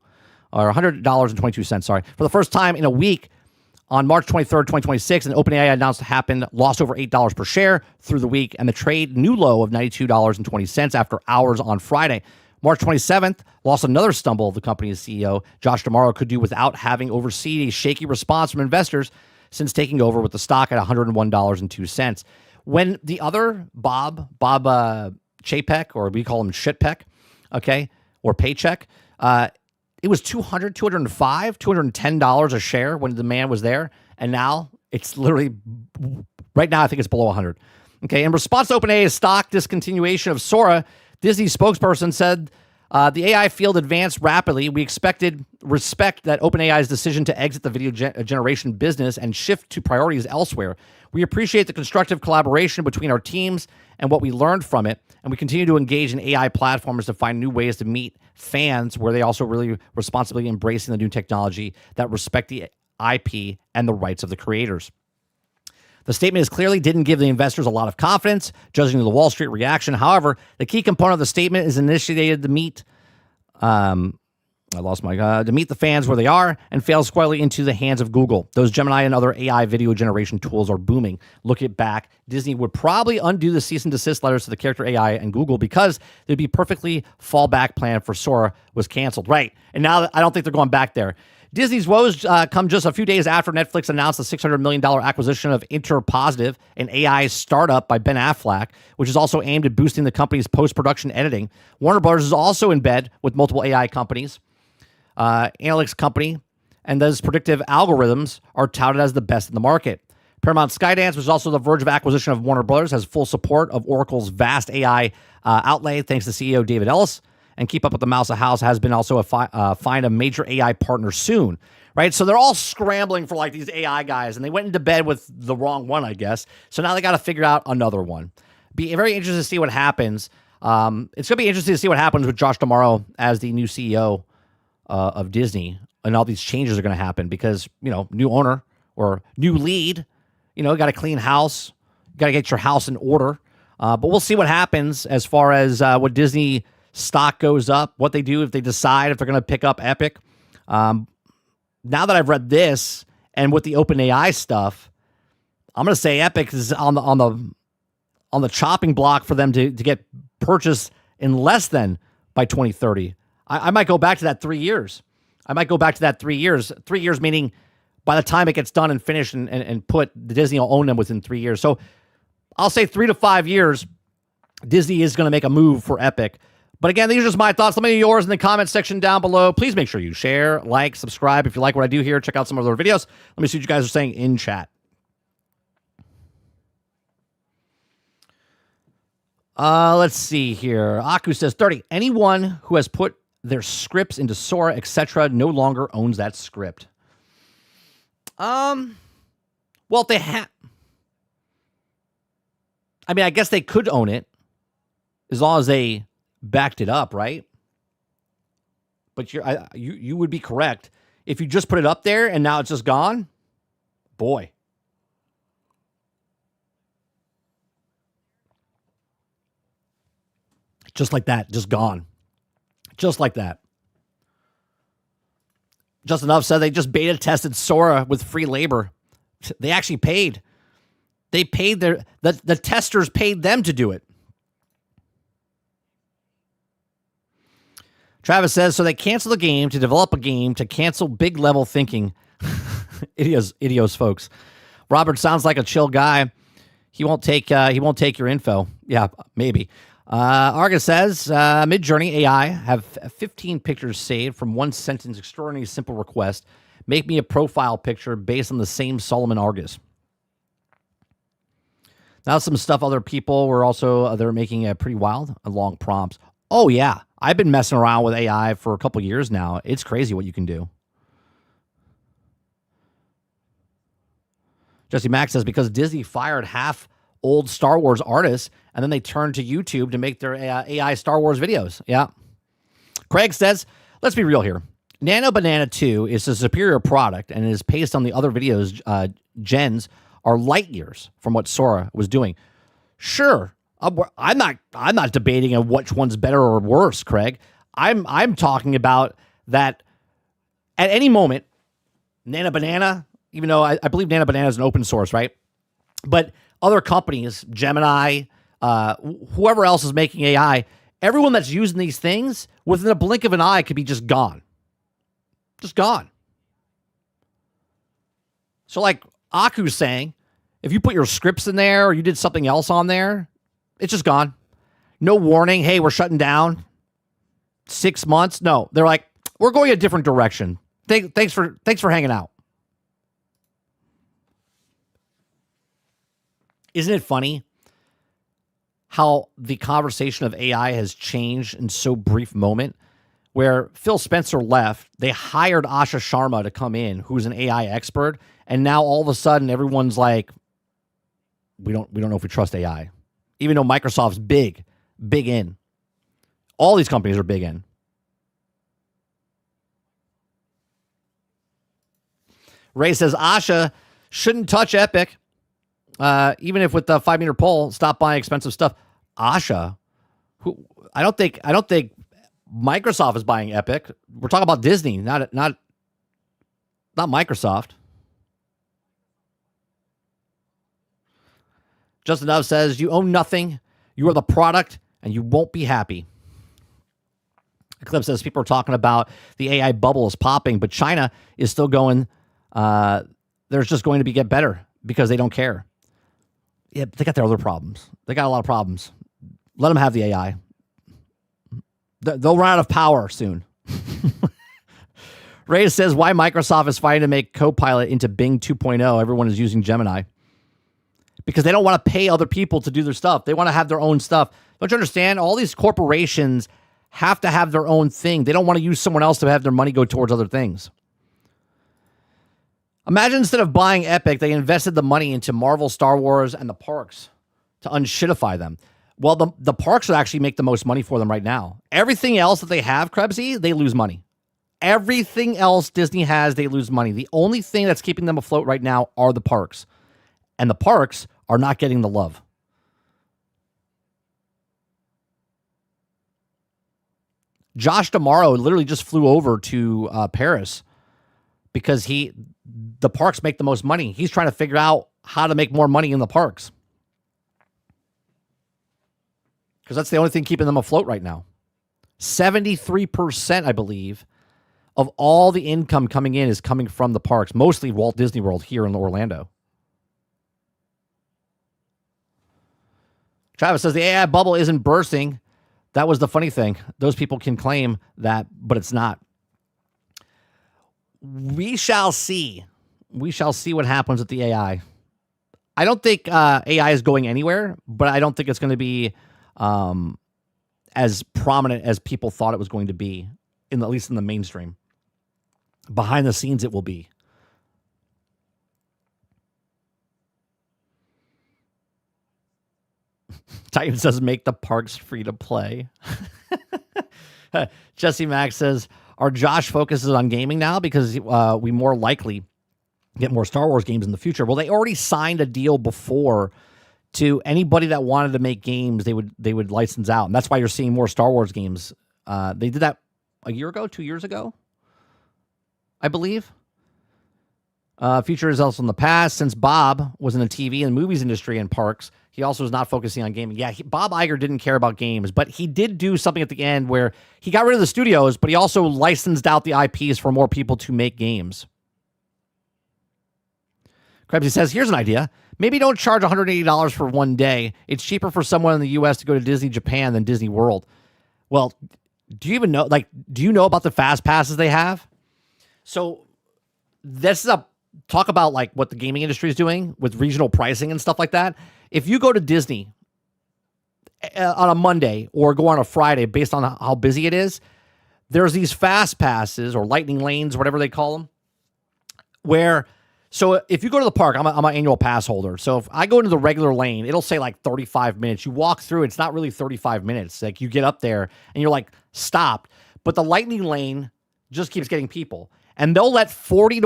or $100.22, sorry, for the first time in a week on March 23rd, 2026, and OpenAI announced happened, lost over $8 per share through the week, and the trade new low of $92.20 after hours on Friday. March 27th, lost another stumble. The company's CEO, Josh D'Amaro, could do without having overseen a shaky response from investors since taking over with the stock at $101.02. When the other Bob Chapek, or we call him Shitpeck, okay, or Paycheck, it was $200, $205, $210 a share when the man was there, and now it's literally, right now I think it's below 100. Okay, in response to OpenAI's stock discontinuation of Sora, Disney spokesperson said, the AI field advanced rapidly. We respect that OpenAI's decision to exit the video generation business and shift to priorities elsewhere. We appreciate the constructive collaboration between our teams and what we learned from it, and we continue to engage in AI platforms to find new ways to meet fans, where they also really responsibly embracing the new technology that respect the IP and the rights of the creators. The statement is clearly didn't give the investors a lot of confidence, judging the Wall Street reaction. However, the key component of the statement is initiated to meet I lost my to meet the fans where they are and fail squarely into the hands of Google. Those Gemini and other AI video generation tools are booming. Look it back. Disney would probably undo the cease and desist letters to the character AI and Google because they'd be perfectly fallback plan for Sora was canceled. Right. And now I don't think they're going back there. Disney's woes come just a few days after Netflix announced the $600 million acquisition of Interpositive, an AI startup by Ben Affleck, which is also aimed at boosting the company's post-production editing. Warner Bros. Is also in bed with multiple AI companies. Analytics company, and those predictive algorithms are touted as the best in the market. Paramount Skydance, which is also the verge of acquisition of Warner Brothers, has full support of Oracle's vast AI outlay, thanks to CEO David Ellis. And Keep Up with the Mouse House has been also find a major AI partner soon, right? So they're all scrambling for like these AI guys, and they went into bed with the wrong one, I guess. So now they got to figure out another one. Be very interested to see what happens. It's going to be interesting to see what happens with Josh D'Amaro as the new CEO of Disney, and all these changes are going to happen because, you know, new owner or new lead, you know, got a clean house, got to get your house in order. But we'll see what happens as far as what Disney stock goes up, what they do if they decide if they're going to pick up Epic. Now that I've read this and with the OpenAI stuff, I'm going to say Epic is on the chopping block for them to get purchased in less than by 2030. I might go back to that 3 years. I might go back to that 3 years. 3 years meaning by the time it gets done and finished and put, the Disney will own them within 3 years. So I'll say 3 to 5 years, Disney is going to make a move for Epic. But again, these are just my thoughts. Let me know yours in the comment section down below. Please make sure you share, like, subscribe. If you like what I do here, check out some of the other videos. Let me see what you guys are saying in chat. Let's see here. Aku says, 30. Anyone who has put their scripts into Sora, etc., no longer owns that script. Well, if they have, I mean, I guess they could own it as long as they backed it up, right? But you would be correct if you just put it up there and now it's just gone. Boy. Just like that, just gone. Just like that. Just Enough said they just beta tested Sora with free labor. They actually paid. They paid the testers paid them to do it. Travis says, so they cancel the game to develop a game to cancel big level thinking. Idios, folks. Robert sounds like a chill guy. He won't take your info. Yeah, maybe. Argus says, Midjourney AI have 15 pictures saved from one sentence, extraordinary simple request. Make me a profile picture based on the same Solomon Argus. Now some stuff other people were also, they're making pretty wild and long prompts. Oh yeah, I've been messing around with AI for a couple years now. It's crazy what you can do. Jesse Mack says, because Disney fired half old Star Wars artists, and then they turned to YouTube to make their AI Star Wars videos. Yeah. Craig says, let's be real here. Nano Banana 2 is a superior product, and it is based on the other videos. Gens are light years from what Sora was doing. Sure, I'm not debating on which one's better or worse, Craig. I'm talking about that at any moment, Nano Banana, even though I believe Nano Banana is an open source, right? But other companies, Gemini, whoever else is making AI, everyone that's using these things, within a blink of an eye, could be just gone. Just gone. So like Aku's saying, if you put your scripts in there or you did something else on there, it's just gone. No warning. Hey, we're shutting down. 6 months. No, they're like, we're going a different direction. Thanks for hanging out. Isn't it funny how the conversation of AI has changed in so brief moment? Where Phil Spencer left, they hired Asha Sharma to come in, who's an AI expert, and now all of a sudden everyone's like, we don't know if we trust AI, even though Microsoft's big in. All these companies are big in. Ray says Asha shouldn't touch Epic. Even if with the 5-meter pole, stop buying expensive stuff. Asha, who I don't think Microsoft is buying Epic. We're talking about Disney, not Microsoft. Justin Dove says, you own nothing. You are the product, and you won't be happy. Eclipse says, people are talking about the AI bubble is popping, but China is still going, there's just going to get better because they don't care. Yeah, they got their other problems. They got a lot of problems. Let them have the AI. They'll run out of power soon. Ray says, why Microsoft is fighting to make Copilot into Bing 2.0. Everyone is using Gemini. Because they don't want to pay other people to do their stuff. They want to have their own stuff. Don't you understand? All these corporations have to have their own thing. They don't want to use someone else to have their money go towards other things. Imagine instead of buying Epic, they invested the money into Marvel, Star Wars, and the parks to unshitify them. Well, the parks would actually make the most money for them right now. Everything else that they have, Krebsy, they lose money. Everything else Disney has, they lose money. The only thing that's keeping them afloat right now are the parks. And the parks are not getting the love. Josh D'Amaro literally just flew over to Paris because the parks make the most money. He's trying to figure out how to make more money in the parks. Because that's the only thing keeping them afloat right now. 73%, I believe, of all the income coming in is coming from the parks, mostly Walt Disney World here in Orlando. Travis says the AI bubble isn't bursting. That was the funny thing. Those people can claim that, but it's not. We shall see. We shall see what happens with the AI. I don't think AI is going anywhere, but I don't think it's going to be as prominent as people thought it was going to be, at least in the mainstream. Behind the scenes, it will be. Titan says, make the parks free to play. Jesse Max says, our Josh focuses on gaming now because we more likely get more Star Wars games in the future. Well, they already signed a deal before to anybody that wanted to make games, they would license out. And that's why you're seeing more Star Wars games. They did that a year ago, 2 years ago, I believe. Future is also in the past. Since Bob was in the TV and movies industry and parks, he also is not focusing on gaming. Yeah, Bob Iger didn't care about games, but he did do something at the end where he got rid of the studios, but he also licensed out the IPs for more people to make games. Krebsy says, here's an idea. Maybe don't charge $180 for one day. It's cheaper for someone in the U.S. to go to Disney Japan than Disney World. Well, do you even know, do you know about the fast passes they have? So this is talk about what the gaming industry is doing with regional pricing and stuff like that. If you go to Disney on a Monday or go on a Friday, based on how busy it is, there's these fast passes or lightning lanes, whatever they call them, so if you go to the park, I'm an annual pass holder. So if I go into the regular lane, it'll say 35 minutes. You walk through, it's not really 35 minutes. You get up there and you're stopped. But the lightning lane just keeps getting people. And they'll let 40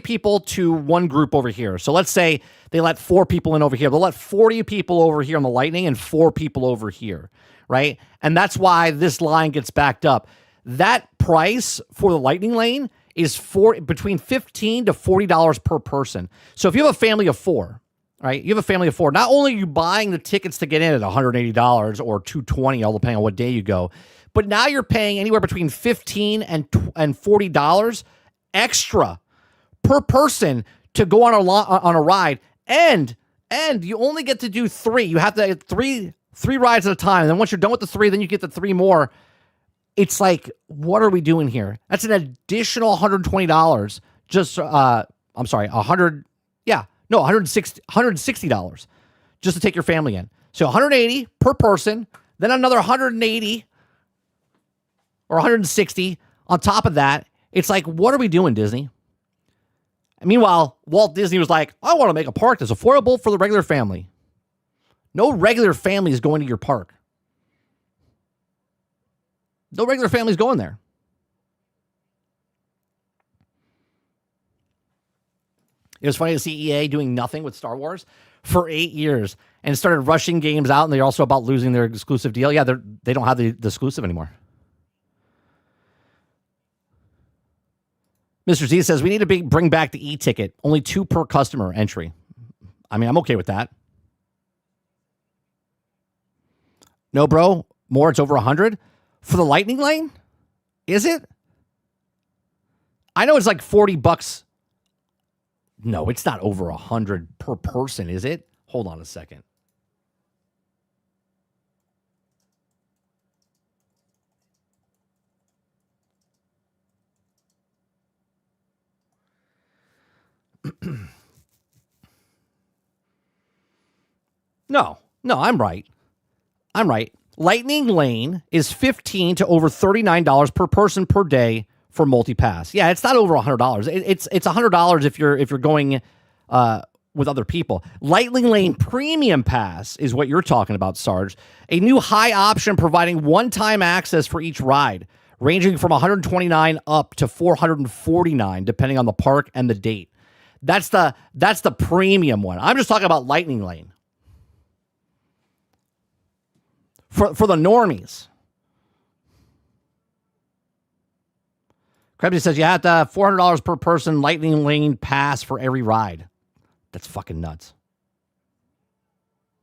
people to one group over here. So let's say they let 4 people in over here. They'll let 40 people over here on the lightning and 4 people over here, right? And that's why this line gets backed up. That price for the lightning lane is between $15 to $40 per person. So if you have a family of 4, right? You have a family of 4. Not only are you buying the tickets to get in at $180 or $220, all depending on what day you go, but now you're paying anywhere between $15 and $40 extra per person to go on a ride, and you only get to do 3. You have to get three rides at a time. And then once you're done with the 3, then you get the 3 more. It's what are we doing here? That's an additional $120. $160 just to take your family in. So $180 per person, then another $180 or $160 on top of that. It's what are we doing, Disney? And meanwhile, Walt Disney was I want to make a park that's affordable for the regular family. No regular family is going to your park. No regular family's going there. It was funny to see EA doing nothing with Star Wars for 8 years. and started rushing games out, and they're also about losing their exclusive deal. Yeah, they don't have the exclusive anymore. Mr. Z says, we need to bring back the e-ticket. Only 2 per customer entry. I mean, I'm okay with that. No, bro. More, it's over 100. For the Lightning Lane? Is it? I know it's like $40. No, it's not over 100 per person, is it? Hold on a second. No, I'm right. Lightning Lane is $15 to over $39 per person per day for multi-pass. Yeah, it's not over $100. It's $100 if you're going with other people. Lightning Lane Premium Pass is what you're talking about, Sarge. A new high option providing one-time access for each ride, ranging from $129 up to $449, depending on the park and the date. That's the premium one. I'm just talking about Lightning Lane. For the normies. Krebsy says you have to $400 per person Lightning Lane pass for every ride. That's fucking nuts.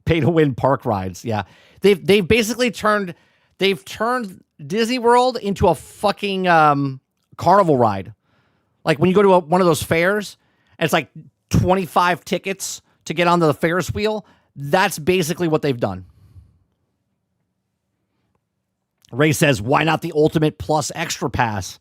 Pay to win park rides. Yeah. They've basically turned Disney World into a fucking carnival ride. Like when you go to one of those fairs, and it's like 25 tickets to get onto the Ferris wheel. That's basically what they've done. Ray says, why not the Ultimate Plus Extra Pass?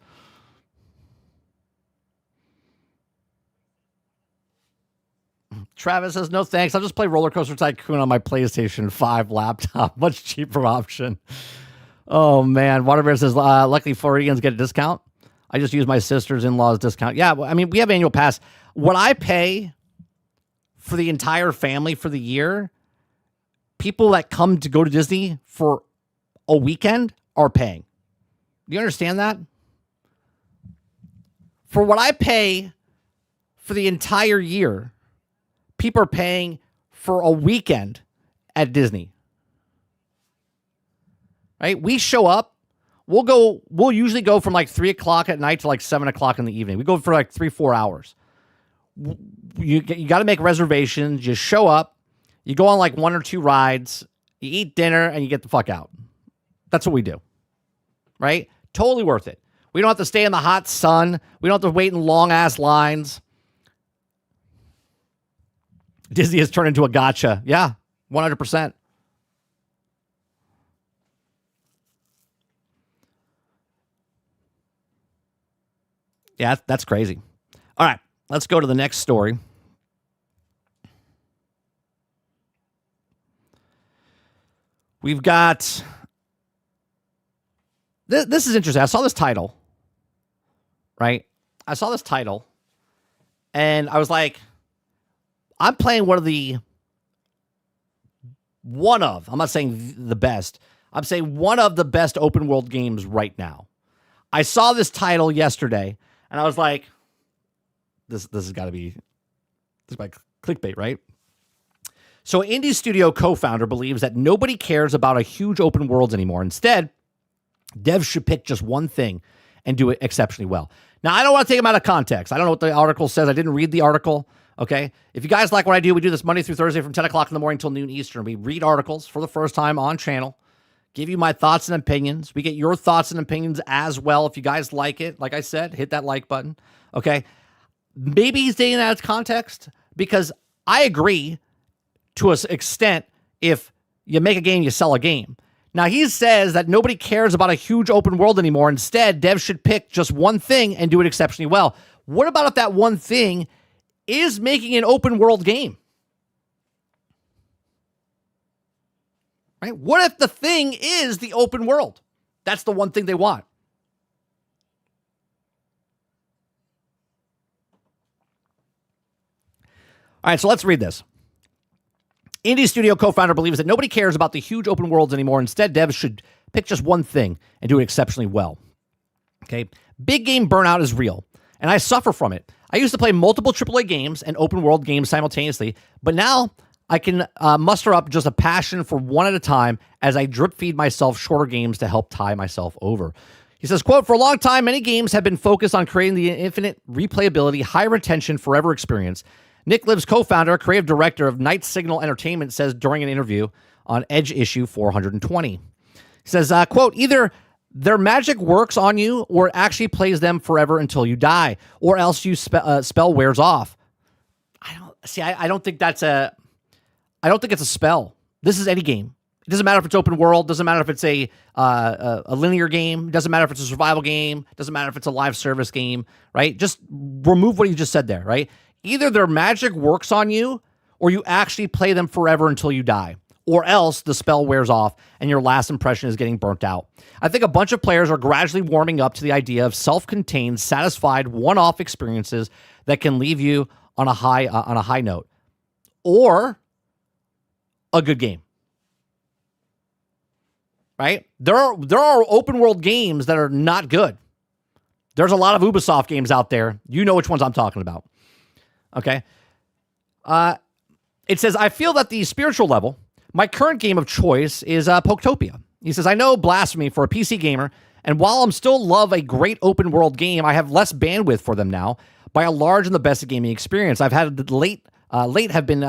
Travis says, no thanks. I'll just play Roller Coaster Tycoon on my PlayStation 5 laptop. Much cheaper option. Oh, man. Waterbear says, luckily Floridians get a discount. I just use my sister's in-laws discount. Yeah, I mean, we have annual pass. What I pay for the entire family for the year, people that come to go to Disney for a weekend are paying. Do you understand that? For what I pay for the entire year, people are paying for a weekend at Disney. Right? We show up. We'll usually go from like 3 o'clock at night to like 7 o'clock in the evening. We go for like 3-4 hours. You got to make reservations. You show up. You go on like 1 or 2 rides. You eat dinner and you get the fuck out. That's what we do. Right? Totally worth it. We don't have to stay in the hot sun. We don't have to wait in long ass lines. Disney has turned into a gotcha. Yeah, 100%. Yeah, that's crazy. All right, let's go to the next story. We've got... This is interesting. I saw this title, right? I saw this title, and I was like, I'm playing I'm not saying the best. I'm saying one of the best open world games right now. I saw this title yesterday, and I was like, this has got to be like clickbait, right? So indie studio co-founder believes that nobody cares about a huge open worlds anymore. Instead, devs should pick just one thing and do it exceptionally well. Now, I don't want to take them out of context. I don't know what the article says. I didn't read the article. Okay. If you guys like what I do, we do this Monday through Thursday from 10 o'clock in the morning till noon Eastern. We read articles for the first time on channel, give you my thoughts and opinions. We get your thoughts and opinions as well. If you guys like it, like I said, hit that like button. Okay. Maybe he's taking that out of context because I agree to an extent. If you make a game, you sell a game. Now, he says that nobody cares about a huge open world anymore. Instead, devs should pick just one thing and do it exceptionally well. What about if that one thing is making an open world game? Right? What if the thing is the open world? That's the one thing they want. All right, so let's read this. Indie studio co-founder believes that nobody cares about the huge open worlds anymore. Instead, devs should pick just one thing and do it exceptionally well. Okay? Big game burnout is real, and I suffer from it. I used to play multiple AAA games and open world games simultaneously, but now I can muster up just a passion for one at a time as I drip feed myself shorter games to help tie myself over. He says, quote, for a long time, many games have been focused on creating the infinite replayability, high retention, forever experience. Nick Liv's co-founder, creative director of Night Signal Entertainment, says during an interview on Edge issue 420. He says, quote, either their magic works on you or it actually plays them forever until you die, or else you spell wears off. I don't think it's a spell. This is any game. It doesn't matter if it's open world. Doesn't matter if it's a linear game. Doesn't matter if it's a survival game. Doesn't matter if it's a live service game, right? Just remove what you just said there, right? Either their magic works on you or you actually play them forever until you die, or else the spell wears off and your last impression is getting burnt out. I think a bunch of players are gradually warming up to the idea of self-contained, satisfied, one-off experiences that can leave you on a high note, or a good game. Right? There are open world games that are not good. There's a lot of Ubisoft games out there. You know which ones I'm talking about. Okay. It says, I feel that the spiritual level, my current game of choice is Poketopia. He says, I know blasphemy for a PC gamer, and while I'm still love a great open world game, I have less bandwidth for them now by a large and the best gaming experience. I've had late have been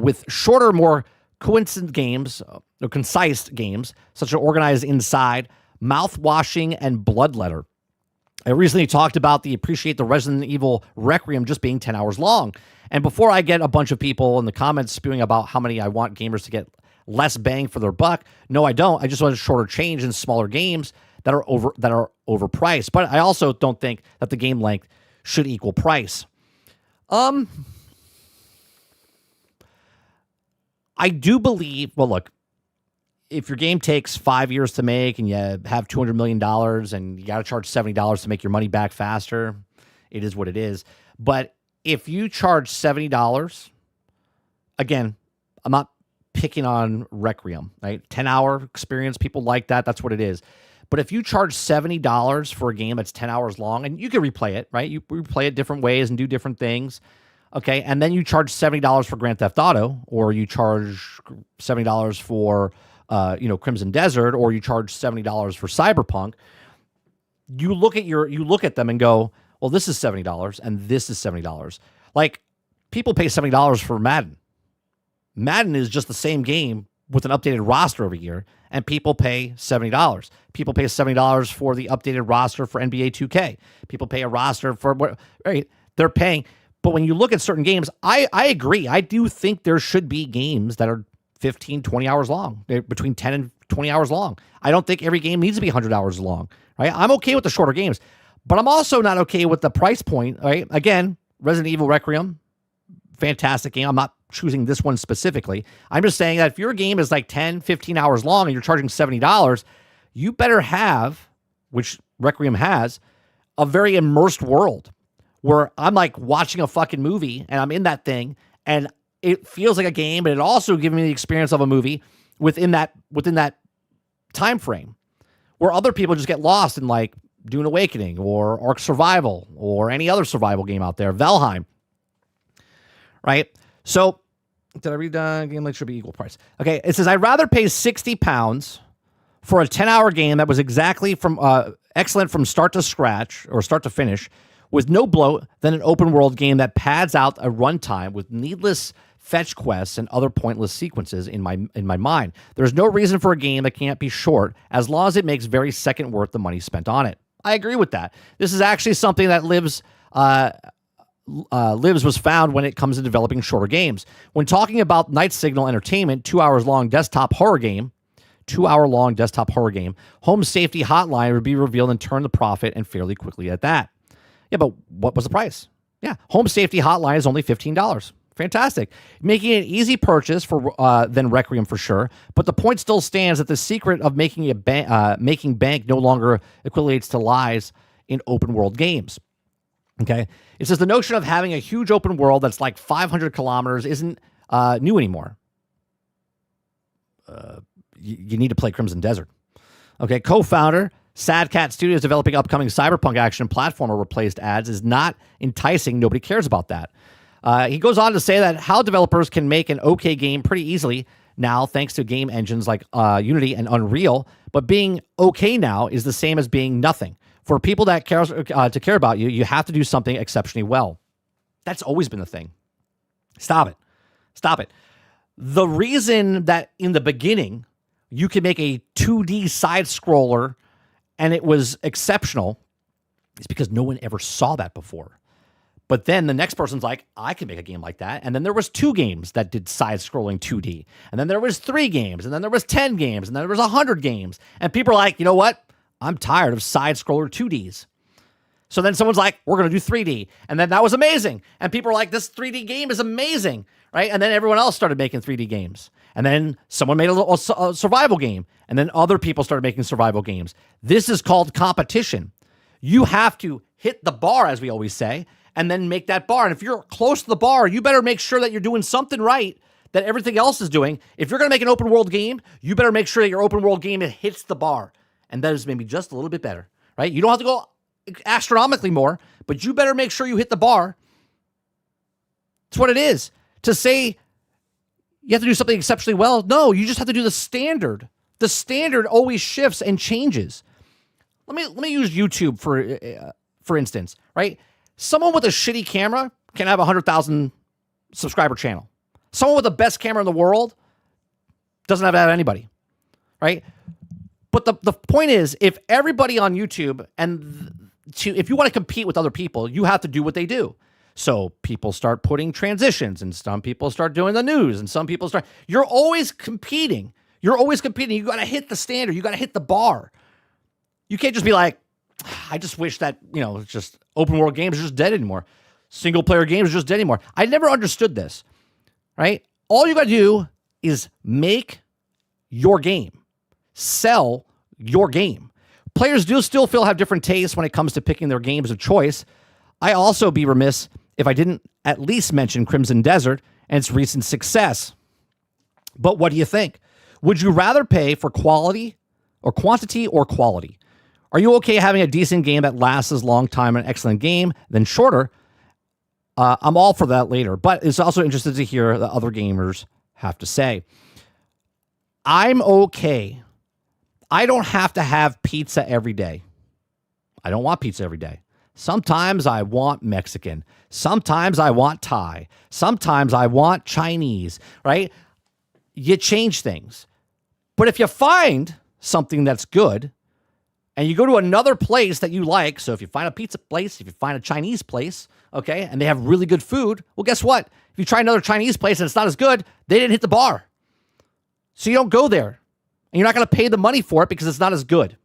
with shorter, more coincident games or concise games, such as Organized Inside, Mouthwashing, and Bloodletter. I recently talked about Appreciate the Resident Evil Requiem just being 10 hours long. And before I get a bunch of people in the comments spewing about how many I want gamers to get less bang for their buck, no, I don't. I just want a shorter change in smaller games that are overpriced. But I also don't think that the game length should equal price. I do believe, well, look, if your game takes 5 years to make and you have $200 million and you got to charge $70 to make your money back faster, it is what it is. But if you charge $70, again, I'm not picking on Requiem, right? 10-hour experience, people like that. That's what it is. But if you charge $70 for a game that's 10 hours long, and you can replay it, right? You replay it different ways and do different things. Okay, and then you charge $70 for Grand Theft Auto, or you charge $70 for Crimson Desert, or you charge $70 for Cyberpunk. You look at them and go, well, this is $70 and this is $70. Like, people pay $70 for Madden. Madden is just the same game with an updated roster every year, and people pay $70. People pay $70 for the updated roster for NBA 2K. People pay a roster for what, right? They're paying. But when you look at certain games, I agree. I do think there should be games that are 15, 20 hours long. They're between 10 and 20 hours long. I don't think every game needs to be 100 hours long, right? I'm okay with the shorter games, but I'm also not okay with the price point, right? Again, Resident Evil Requiem, fantastic game. I'm not choosing this one specifically. I'm just saying that if your game is like 10, 15 hours long and you're charging $70, you better have, which Requiem has, a very immersed world where I'm like watching a fucking movie and I'm in that thing and it feels like a game, but it also gives me the experience of a movie within that time frame, where other people just get lost in like Dune Awakening or Ark Survival or any other survival game out there, Valheim, right? So did I read game length should be equal price? Okay, it says I'd rather pay £60 for a 10-hour game that was exactly from excellent from start to scratch or start to finish with no bloat than an open world game that pads out a runtime with needless fetch quests and other pointless sequences in my mind. There's no reason for a game that can't be short as long as it makes very second worth the money spent on it. I agree with that. This is actually something that Livs was found when it comes to developing shorter games. When talking about Night Signal Entertainment, 2 hours long desktop horror game, Home Safety Hotline would be revealed and turn the profit and fairly quickly at that. Yeah, but what was the price? Yeah, Home Safety Hotline is only $15. Fantastic. Making it an easy purchase for than Requiem for sure, but the point still stands that the secret of making bank no longer equates to lies in open world games. Okay? It says the notion of having a huge open world that's like 500 kilometers isn't new anymore. You need to play Crimson Desert. Okay, co-founder Sad Cat Studios developing upcoming cyberpunk action platformer replaced ads is not enticing. Nobody cares about that. He goes on to say that how developers can make an okay game pretty easily now, thanks to game engines like Unity and Unreal. But being okay now is the same as being nothing. For people that care about you, you have to do something exceptionally well. That's always been the thing. Stop it. The reason that in the beginning you could make a 2D side scroller and it was exceptional is because no one ever saw that before. But then the next person's like, I can make a game like that. And then there was 2 games that did side-scrolling 2D. And then there was 3 games. And then there was 10 games. And then there was 100 games. And people are like, you know what? I'm tired of side-scroller 2Ds. So then someone's like, we're going to do 3D. And then that was amazing. And people are like, this 3D game is amazing, right? And then everyone else started making 3D games. And then someone made a survival game. And then other people started making survival games. This is called competition. You have to hit the bar, as we always say, and then make that bar. And if you're close to the bar, you better make sure that you're doing something right that everything else is doing. If you're going to make an open world game, you better make sure that your open world game hits the bar. And that is maybe just a little bit better, right? You don't have to go astronomically more, but you better make sure you hit the bar. That's what it is. To say you have to do something exceptionally well, no, you just have to do the standard. The standard always shifts and changes. Let me use YouTube for instance, right? Someone with a shitty camera can have a 100,000 subscriber channel. Someone with the best camera in the world doesn't have to have anybody, right? But the point is, if everybody on YouTube if you want to compete with other people, you have to do what they do. So people start putting transitions, and some people start doing the news, and some people start. You're always competing. You got to hit the standard. You got to hit the bar. You can't just be like, I just wish that, it's just open world games are just dead anymore. Single player games are just dead anymore. I never understood this, right? All you got to do is make your game, sell your game. Players do still have different tastes when it comes to picking their games of choice. I also be remiss if I didn't at least mention Crimson Desert and its recent success. But what do you think? Would you rather pay for quality or quantity or quality? Are you okay having a decent game that lasts as long time an excellent game than shorter? I'm all for that later, but it's also interesting to hear the other gamers have to say. I'm okay. I don't have to have pizza every day. I don't want pizza every day. Sometimes I want Mexican. Sometimes I want Thai. Sometimes I want Chinese, right? You change things. But if you find something that's good and you go to another place that you like, so if you find a pizza place, if you find a Chinese place, okay, and they have really good food, well, guess what? If you try another Chinese place and it's not as good, they didn't hit the bar. So you don't go there. And you're not going to pay the money for it because it's not as good.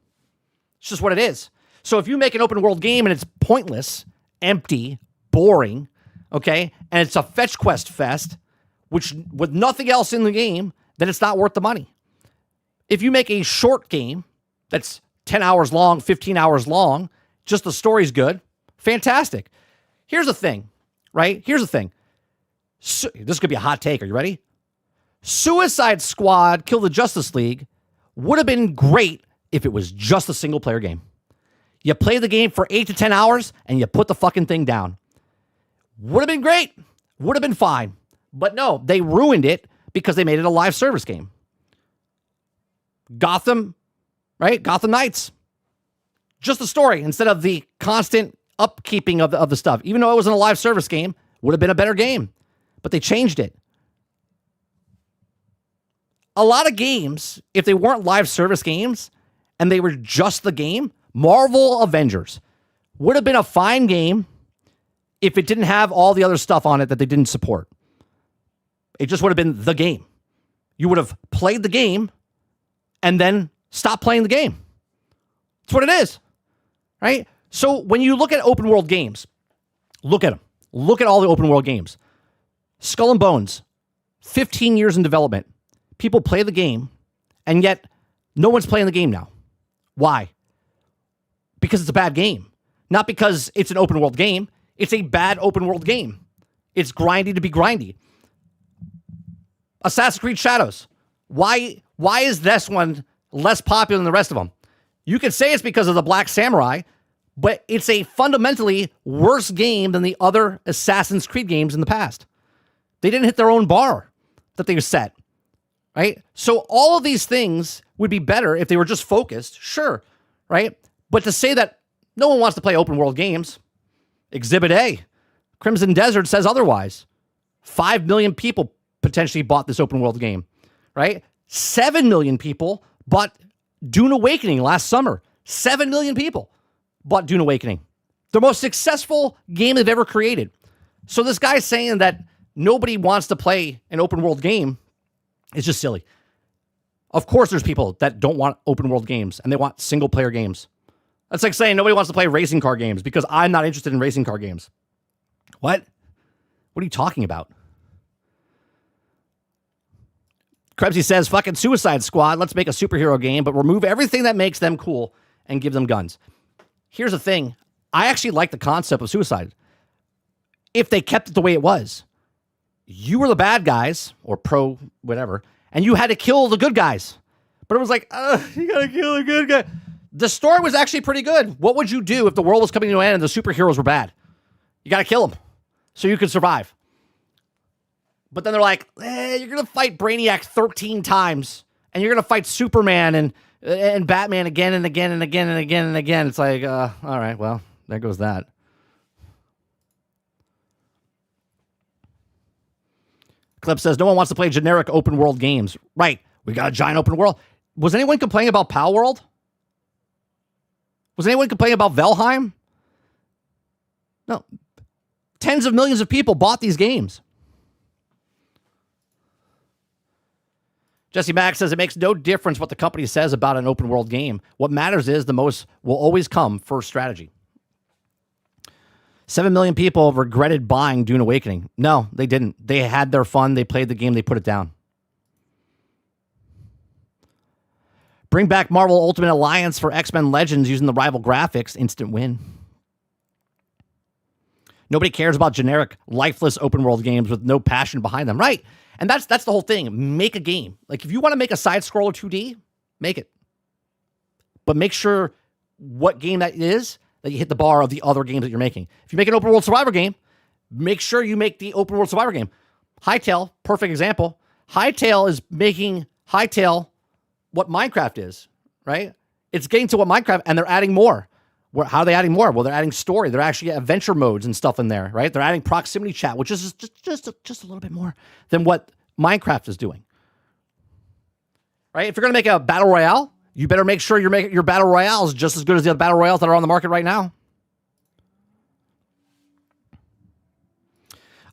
It's just what it is. So if you make an open world game and it's pointless, empty, boring, okay, and it's a fetch quest fest, which with nothing else in the game, then it's not worth the money. If you make a short game that's 10 hours long, 15 hours long, just the story's good, fantastic. Here's the thing, right? So, this could be a hot take. Are you ready? Suicide Squad Kill the Justice League would have been great if it was just a single player game. You play the game for 8 to 10 hours and you put the fucking thing down. Would have been great. Would have been fine. But no, they ruined it because they made it a live service game. Gotham, right? Gotham Knights. Just the story instead of the constant upkeeping of the stuff. Even though it wasn't a live service game, would have been a better game. But they changed it. A lot of games, if they weren't live service games and they were just the game, Marvel Avengers would have been a fine game if it didn't have all the other stuff on it that they didn't support. It just would have been the game. You would have played the game and then stopped playing the game. That's what it is, right? So when you look at open world games, look at them. Look at all the open world games. Skull and Bones, 15 years in development. People play the game, and yet no one's playing the game now. Why? Because it's a bad game. Not because it's an open world game. It's a bad open world game. It's grindy to be grindy. Assassin's Creed Shadows. Why is this one less popular than the rest of them? You could say it's because of the Black Samurai, But it's a fundamentally worse game than the other Assassin's Creed games in the past. They didn't hit their own bar that they set, right? So all of these things would be better if they were just focused, sure, right? But to say that no one wants to play open world games, Exhibit A, Crimson Desert says otherwise. 5 million people potentially bought this open world game, right? 7 million people bought Dune Awakening last summer. 7 million people bought Dune Awakening. The most successful game they've ever created. So this guy saying that nobody wants to play an open world game is just silly. Of course there's people that don't want open world games and they want single player games. That's like saying nobody wants to play racing car games because I'm not interested in racing car games. What? What are you talking about? Krebsy says, fucking Suicide Squad, let's make a superhero game, but remove everything that makes them cool and give them guns. Here's the thing. I actually like the concept of Suicide. If they kept it the way it was. You were the bad guys, or pro whatever, and you had to kill the good guys. But it was like, you gotta kill the good guy. The story was actually pretty good. What would you do if the world was coming to an end and the superheroes were bad? You gotta kill them so you could survive. But then they're like, you're going to fight Brainiac 13 times, and you're going to fight Superman and Batman again and again and again and again and again. It's like, all right, well, there goes that. Clip says, no one wants to play generic open world games. Right, we got a giant open world. Was anyone complaining about Pal World? Was anyone complaining about Valheim? No. Tens of millions of people bought these games. Jesse Mack says it makes no difference what the company says about an open world game. What matters is the most will always come first strategy. 7 million people regretted buying Dune Awakening. No, they didn't. They had their fun. They played the game. They put it down. Bring back Marvel Ultimate Alliance for X-Men Legends using the rival graphics. Instant win. Nobody cares about generic, lifeless open world games with no passion behind them. Right. And that's the whole thing. Make a game. Like if you want to make a side scroller 2D, make it. But make sure what game that is that you hit the bar of the other games that you're making. If you make an open world survivor game, make sure you make the open world survivor game. Hytale, perfect example. Hytale is making Hytale what Minecraft is, right? It's getting to what Minecraft, and they're adding more. How are they adding more? Well, they're adding story. They're actually adventure modes and stuff in there, right? They're adding proximity chat, which is just a little bit more than what Minecraft is doing, right? If you're going to make a battle royale, you better make sure your battle royale is just as good as the other battle royales that are on the market right now.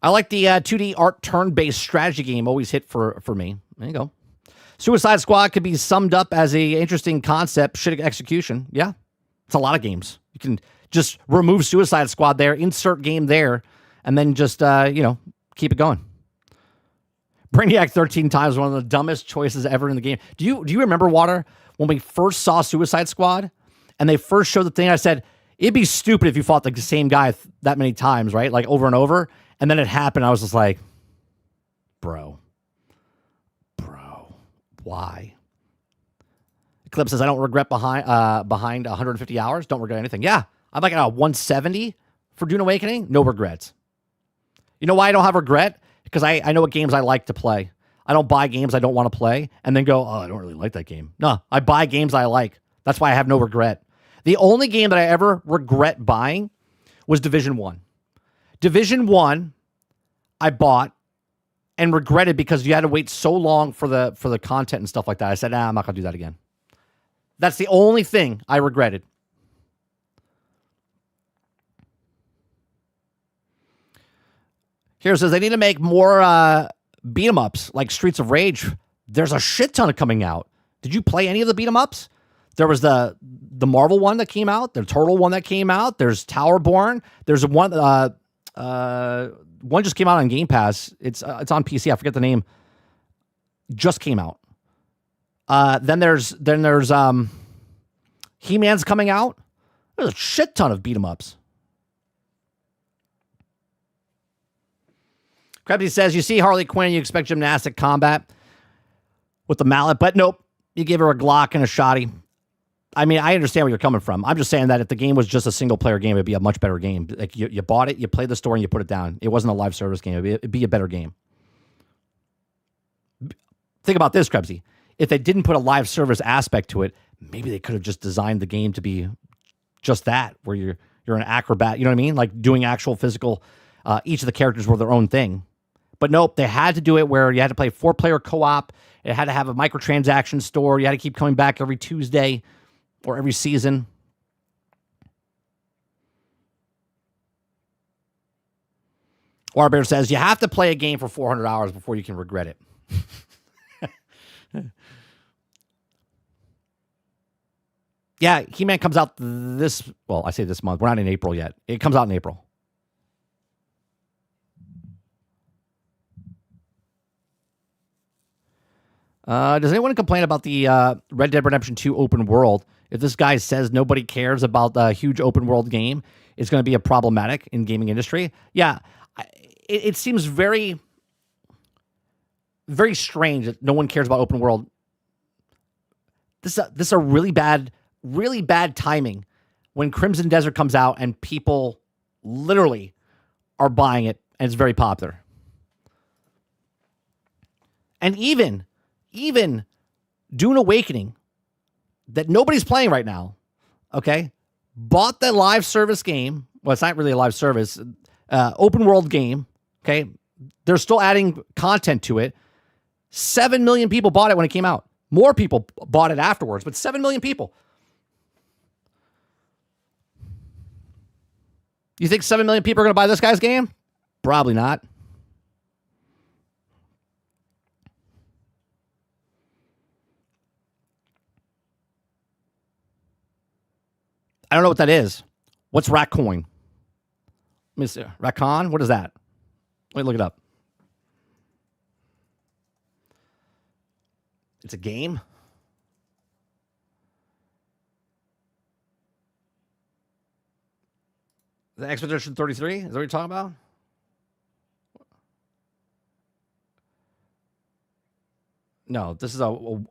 I like the 2D art turn-based strategy game. Always hit for me. There you go. Suicide Squad could be summed up as a interesting concept, shit execution. Yeah. It's a lot of games. You can just remove Suicide Squad there, insert game there, and then just, keep it going. Brainiac 13 times, one of the dumbest choices ever in the game. Do you remember, Water, when we first saw Suicide Squad and they first showed the thing? I said, it'd be stupid if you fought the same guy that many times, right? Like over and over. And then it happened. I was just like, bro, why? Clip says, I don't regret behind 150 hours. Don't regret anything. Yeah, I'm like at 170 for Dune Awakening. No regrets. You know why I don't have regret? Because I know what games I like to play. I don't buy games I don't want to play and then go, I don't really like that game. No, I buy games I like. That's why I have no regret. The only game that I ever regret buying was Division 1. Division 1 I bought and regretted because you had to wait so long for the content and stuff like that. I said, I'm not going to do that again. That's the only thing I regretted. Here it says they need to make more beat 'em ups like Streets of Rage. There's a shit ton of coming out. Did you play any of the beat 'em ups? There was the Marvel one that came out, the Turtle one that came out. There's Towerborn. There's one just came out on Game Pass. It's on PC. I forget the name. Just came out. Then there's He-Man's coming out. There's a shit ton of beat 'em ups. Krebsy says, you see Harley Quinn, you expect gymnastic combat with the mallet, but nope. You give her a Glock and a shotty. I mean, I understand where you're coming from. I'm just saying that if the game was just a single player game, it'd be a much better game. Like you bought it, you played the story, and you put it down. It wasn't a live service game. It'd be a better game. Think about this, Krebsy. If they didn't put a live service aspect to it, maybe they could have just designed the game to be just that, where you're an acrobat. You know what I mean? Like doing actual physical. Each of the characters were their own thing. But nope, they had to do it where you had to play 4-player co-op. It had to have a microtransaction store. You had to keep coming back every Tuesday or every season. Warbear says, you have to play a game for 400 hours before you can regret it. Yeah, He-Man comes out I say this month. We're not in April yet. It comes out in April. Does anyone complain about the Red Dead Redemption 2 open world? If this guy says nobody cares about the huge open world game, it's going to be a problematic in gaming industry. Yeah, it seems very, very strange that no one cares about open world. This is a really bad timing when Crimson Desert comes out and people literally are buying it and it's very popular. And even Dune Awakening, that nobody's playing right now, okay, bought the live service game. Well, it's not really a live service, open world game, okay? They're still adding content to it. 7 million people bought it when it came out. More people bought it afterwards, but 7 million people. You think 7 million people are going to buy this guy's game? Probably not. I don't know what that is. What's Raccoon? Let me see. Raccoon? What is that? Let me look it up. It's a game? The Expedition 33? Is that what you're talking about? No, this is no,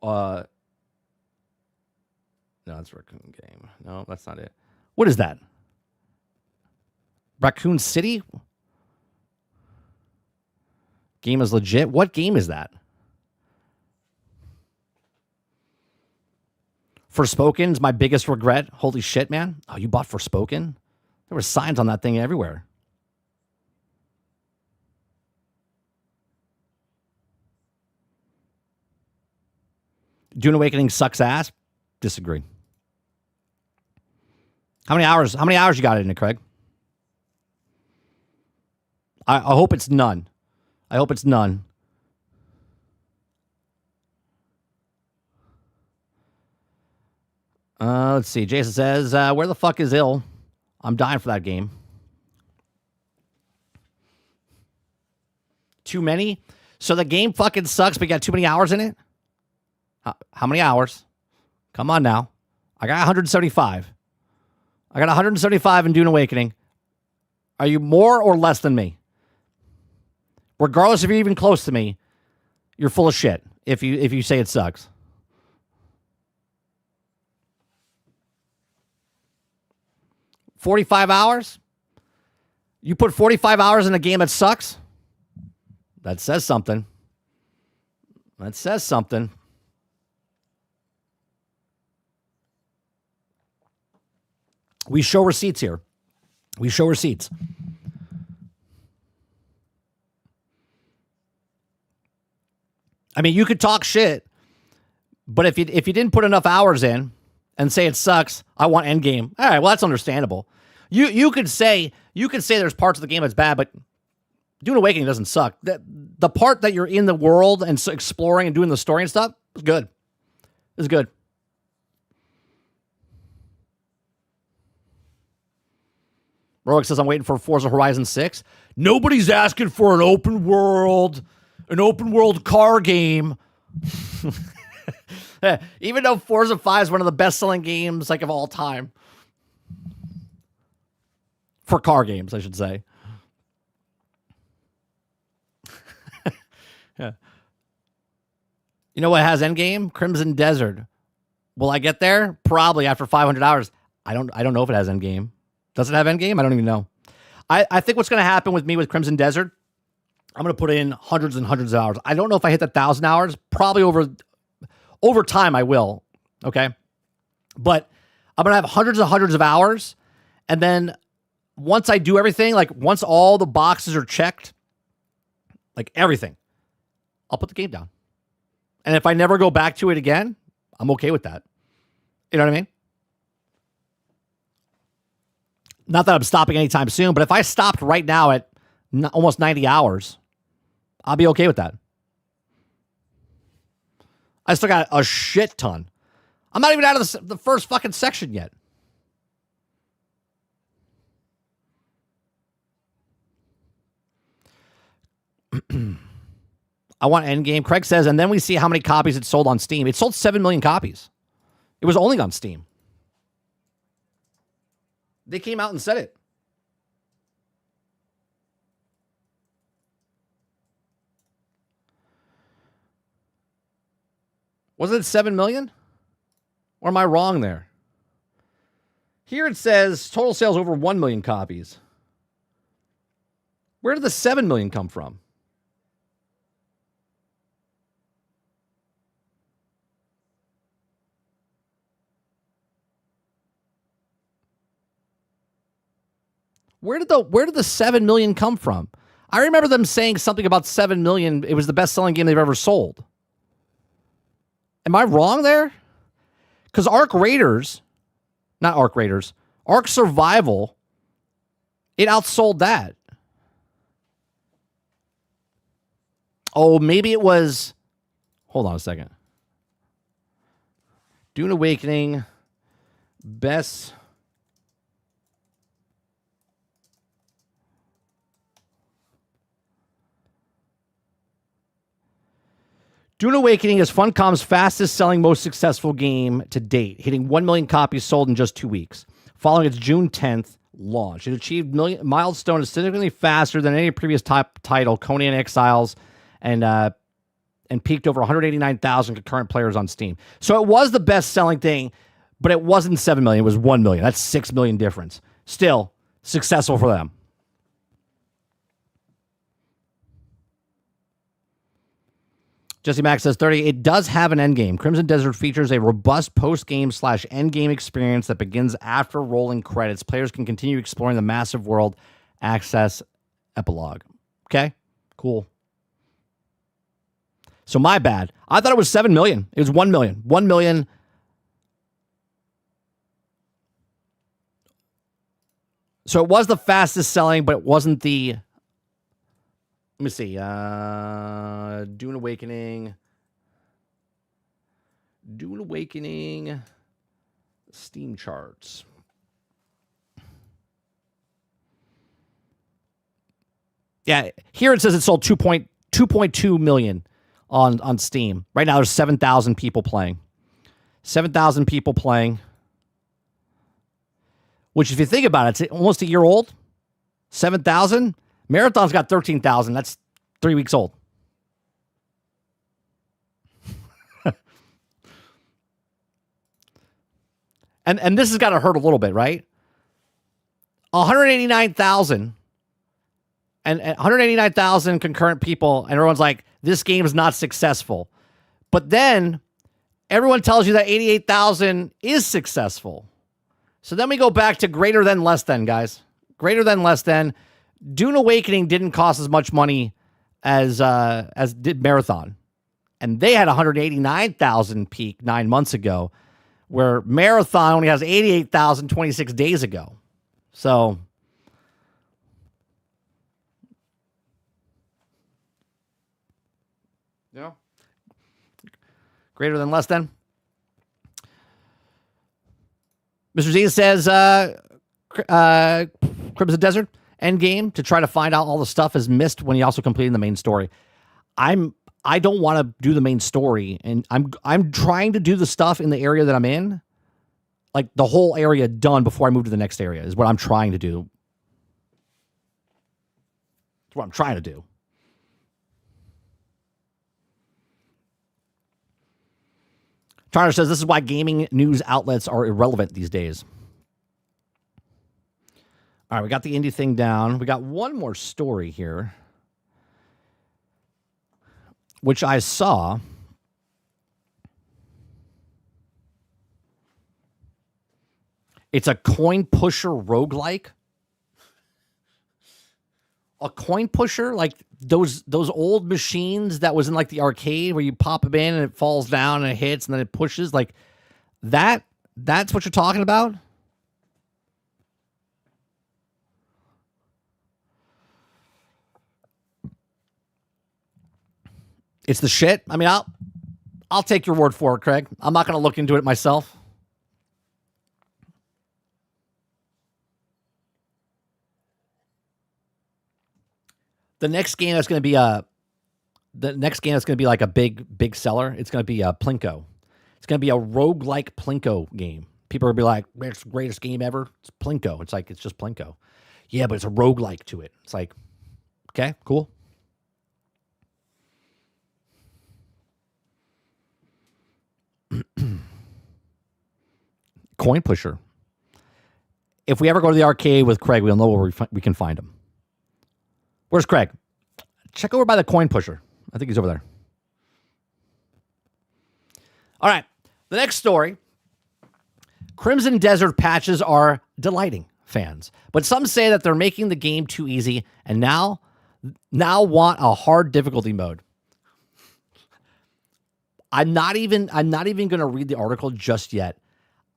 that's Raccoon game. No, that's not it. What is that? Raccoon City? Game is legit? What game is that? Forspoken's my biggest regret. Holy shit, man. Oh, you bought Forspoken? There were signs on that thing everywhere. Dune Awakening sucks ass? Disagree. How many hours you got in it, Craig? I hope it's none. I hope it's none. Let's see. Jason says, where the fuck is Ill? I'm dying for that game. Too many? So the game fucking sucks, but you got too many hours in it? How many hours? Come on now. I got 175. I got 175 in Dune Awakening. Are you more or less than me? Regardless if you're even close to me, you're full of shit if you say it sucks. $45 hours? You put 45 hours in a game that sucks? That says something. That says something. We show receipts here. We show receipts. I mean, you could talk shit, but if you didn't put enough hours in and say it sucks, I want endgame. All right, well, that's understandable. You could say there's parts of the game that's bad, but Dune Awakening doesn't suck. The part that you're in the world and exploring and doing the story and stuff is good. It's good. Roic says, I'm waiting for Forza Horizon 6. Nobody's asking for an open world car game. Even though Forza 5 is one of the best-selling games of all time. For car games, I should say. Yeah. You know what has Endgame? Crimson Desert. Will I get there? Probably after 500 hours. I don't know if it has endgame. Does it have endgame? I don't even know. I think what's going to happen with me with Crimson Desert, I'm going to put in hundreds and hundreds of hours. I don't know if I hit the 1,000 hours. Probably over time I will. Okay. But I'm going to have hundreds and hundreds of hours. And then once I do everything, like once all the boxes are checked, like everything, I'll put the game down. And if I never go back to it again, I'm okay with that. You know what I mean? Not that I'm stopping anytime soon, but if I stopped right now at almost 90 hours, I'll be okay with that. I still got a shit ton. I'm not even out of the first fucking section yet. I want endgame. Craig says, and then we see how many copies it sold on Steam. It sold 7 million copies. It was only on Steam. They came out and said it. Wasn't it 7 million? Or am I wrong there? Here it says total sales over 1 million copies. Where did the 7 million come from? Where did the 7 million come from? I remember them saying something about 7 million. It was the best-selling game they've ever sold. Am I wrong there? Because Ark Survival, it outsold that. Oh, maybe it was. Hold on a second. Dune Awakening, best. Dune Awakening is Funcom's fastest selling, most successful game to date, hitting 1 million copies sold in just 2 weeks. Following its June 10th launch, it achieved milestone significantly faster than any previous top title, Conan Exiles, and peaked over 189,000 concurrent players on Steam. So it was the best selling thing, but it wasn't 7 million, it was 1 million. That's 6 million difference. Still successful for them. Jesse Max says 30. It does have an endgame. Crimson Desert features a robust post-game / endgame experience that begins after rolling credits. Players can continue exploring the massive world. Access epilogue. Okay, cool. So my bad. I thought it was 7 million. It was 1 million. 1 million. So it was the fastest selling, but it wasn't the. Let me see. Dune Awakening. Steam charts. Yeah, here it says it sold 2.2 million on Steam. Right now there's 7,000 people playing. 7,000 people playing. Which, if you think about it, it's almost a year old. 7,000. Marathon's got 13,000. That's 3 weeks old. and this has got to hurt a little bit, right? 189,000 and 189,000 concurrent people, and everyone's like, this game is not successful. But then everyone tells you that 88,000 is successful. So then we go back to greater than, less than, guys. Greater than, less than. Dune Awakening didn't cost as much money as did Marathon. And they had 189,000 peak 9 months ago, where Marathon only has 88,000 26 days ago. So yeah. Greater than, less than. Mr. Z says Crimson Desert endgame to try to find out all the stuff is missed when you also completing the main story. I don't want to do the main story, and I'm trying to do the stuff in the area that I'm in, like the whole area done before I move to the next area is what I'm trying to do. That's what I'm trying to do. Turner says this is why gaming news outlets are irrelevant these days. All right, we got the indie thing down. We got one more story here, which I saw. It's a coin pusher roguelike. A coin pusher, like those old machines that was in like the arcade where you pop them in and it falls down and it hits and then it pushes, like that. That's what you're talking about. It's the shit. I mean, I'll take your word for it, Craig. I'm not going to look into it myself. The next game that's going to be like a big seller. It's going to be a Plinko. It's going to be a roguelike Plinko game. People will be like, it's the greatest game ever. It's Plinko. It's like, it's just Plinko. Yeah, but it's a roguelike to it. It's like, okay, cool. Coin pusher. If we ever go to the arcade with Craig, we'll know where we can find him. Where's Craig? Check over by the coin pusher. I think he's over there. All right. The next story. Crimson Desert patches are delighting fans, but some say that they're making the game too easy and now want a hard difficulty mode. I'm not even going to read the article just yet.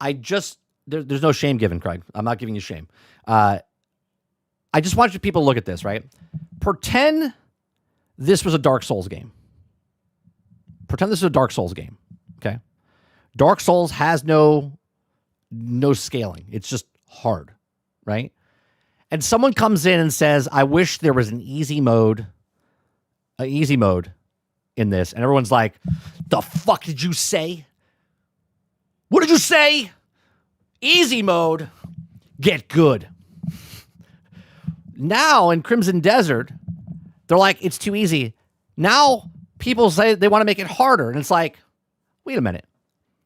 There's no shame given, Craig. I'm not giving you shame. I just want you people to look at this, right? Pretend this was a Dark Souls game. Pretend this is a Dark Souls game, okay? Dark Souls has no scaling. It's just hard, right? And someone comes in and says, I wish there was an easy mode in this. And everyone's like, the fuck did you say? What did you say? Easy mode. Get good. Now in Crimson Desert, they're like, it's too easy. Now people say they want to make it harder. And it's like, wait a minute.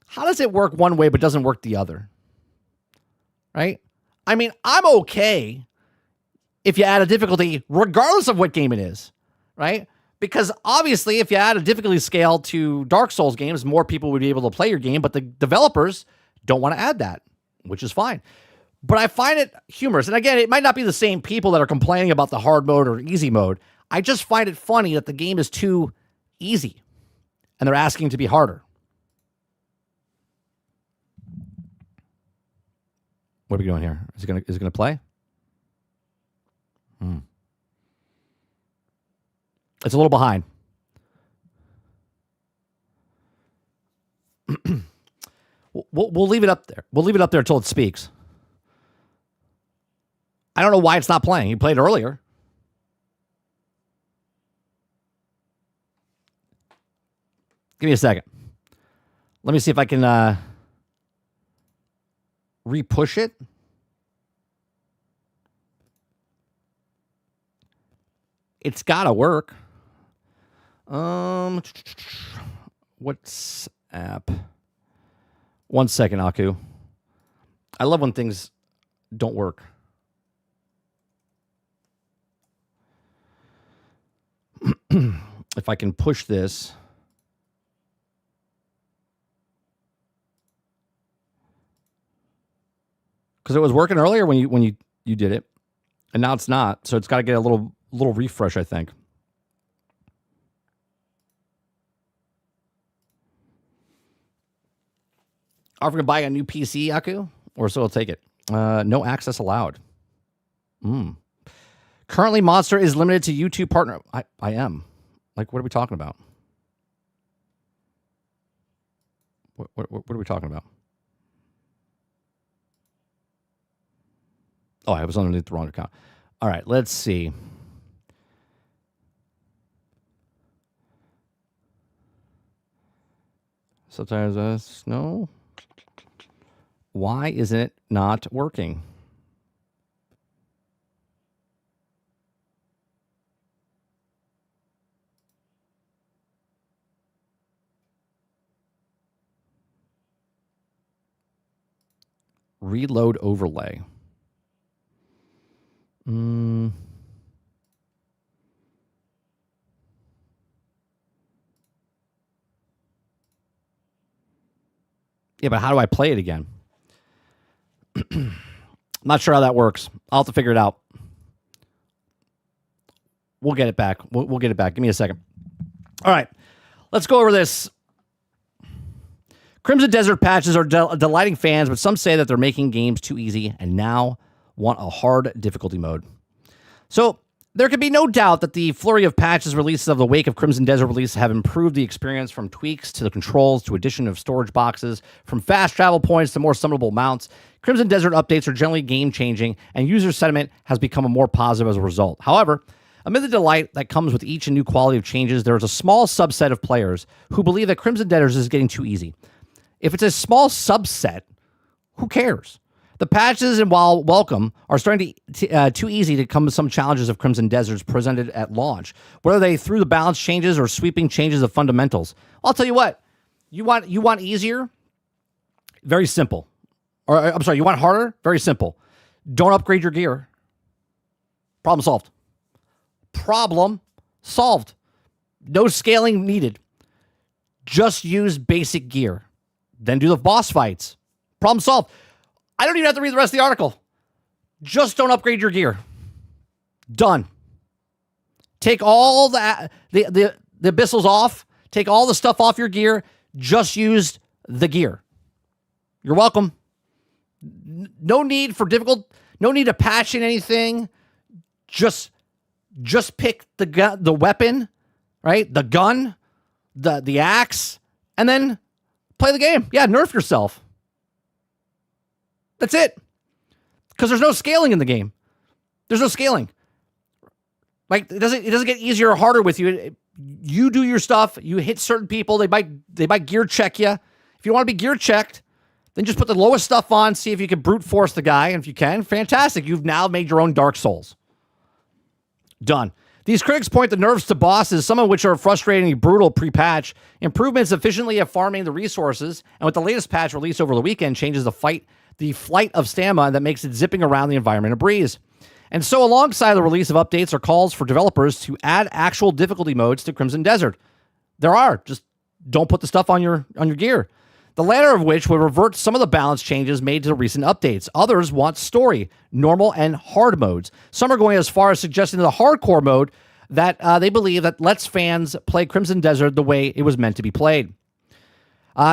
How does it work one way but doesn't work the other? Right? I mean, I'm okay if you add a difficulty regardless of what game it is. Right? Because obviously if you add a difficulty scale to Dark Souls games, more people would be able to play your game, but the developers don't want to add that, which is fine. But I find it humorous. And again, it might not be the same people that are complaining about the hard mode or easy mode. I just find it funny that the game is too easy and they're asking to be harder. What are we doing here? Is it gonna play? It's a little behind. We'll leave it up there. We'll leave it up there until it speaks. I don't know why it's not playing. You played earlier. Give me a second. Let me see if I can re-push it. It's got to work. What's app? 1 second, Aku. I love when things don't work. If I can push this. Because it was working earlier when you did it, and now it's not. So it's got to get a little refresh, I think. Are we going to buy a new PC, Aku? Or so I'll take it. No access allowed. Currently, Monster is limited to YouTube partner. I am. Like, what are we talking about? What are we talking about? Oh, I was underneath the wrong account. All right, let's see. Sometimes no. Why isn't it not working? Reload overlay. Yeah, but how do I play it again? I'm not sure how that works. I'll have to figure it out. We'll get it back. We'll get it back. Give me a second. All right. Let's go over this. Crimson Desert patches are delighting fans, but some say that they're making games too easy and now want a hard difficulty mode. So there can be no doubt that the flurry of patches releases of the wake of Crimson Desert release have improved the experience, from tweaks to the controls to addition of storage boxes, from fast travel points to more summonable mounts. Crimson Desert updates are generally game-changing, and user sentiment has become more positive as a result. However, amid the delight that comes with each and new quality of changes, there is a small subset of players who believe that Crimson Desert is getting too easy. If it's a small subset, who cares? The patches, and while welcome, are starting to too easy to come with some challenges of Crimson Deserts presented at launch, whether they through the balance changes or sweeping changes of fundamentals. I'll tell you what, you want easier? Very simple. Or I'm sorry, you want harder? Very simple. Don't upgrade your gear. Problem solved. Problem solved. No scaling needed. Just use basic gear. Then do the boss fights. Problem solved. I don't even have to read the rest of the article. Just don't upgrade your gear. Done. Take all the abyssals off. Take all the stuff off your gear. Just use the gear. You're welcome. No need for difficult. No need to patch in anything. Just pick the weapon, right? The gun, the axe, and then play the game. Yeah, nerf yourself. That's it. Because there's no scaling in the game. There's no scaling. Like it doesn't get easier or harder with you. You do your stuff. You hit certain people. They might gear check you. If you want to be gear checked, then just put the lowest stuff on. See if you can brute force the guy. And if you can, fantastic. You've now made your own Dark Souls. Done. These critics point the nerfs to bosses, some of which are frustratingly brutal pre-patch. Improvements efficiently at farming the resources, and with the latest patch released over the weekend, changes the flight of stamina that makes it zipping around the environment a breeze. And so alongside the release of updates are calls for developers to add actual difficulty modes to Crimson Desert. There are. Just don't put the stuff on your gear. The latter of which would revert some of the balance changes made to the recent updates. Others want story, normal, and hard modes. Some are going as far as suggesting the hardcore mode that they believe that lets fans play Crimson Desert the way it was meant to be played.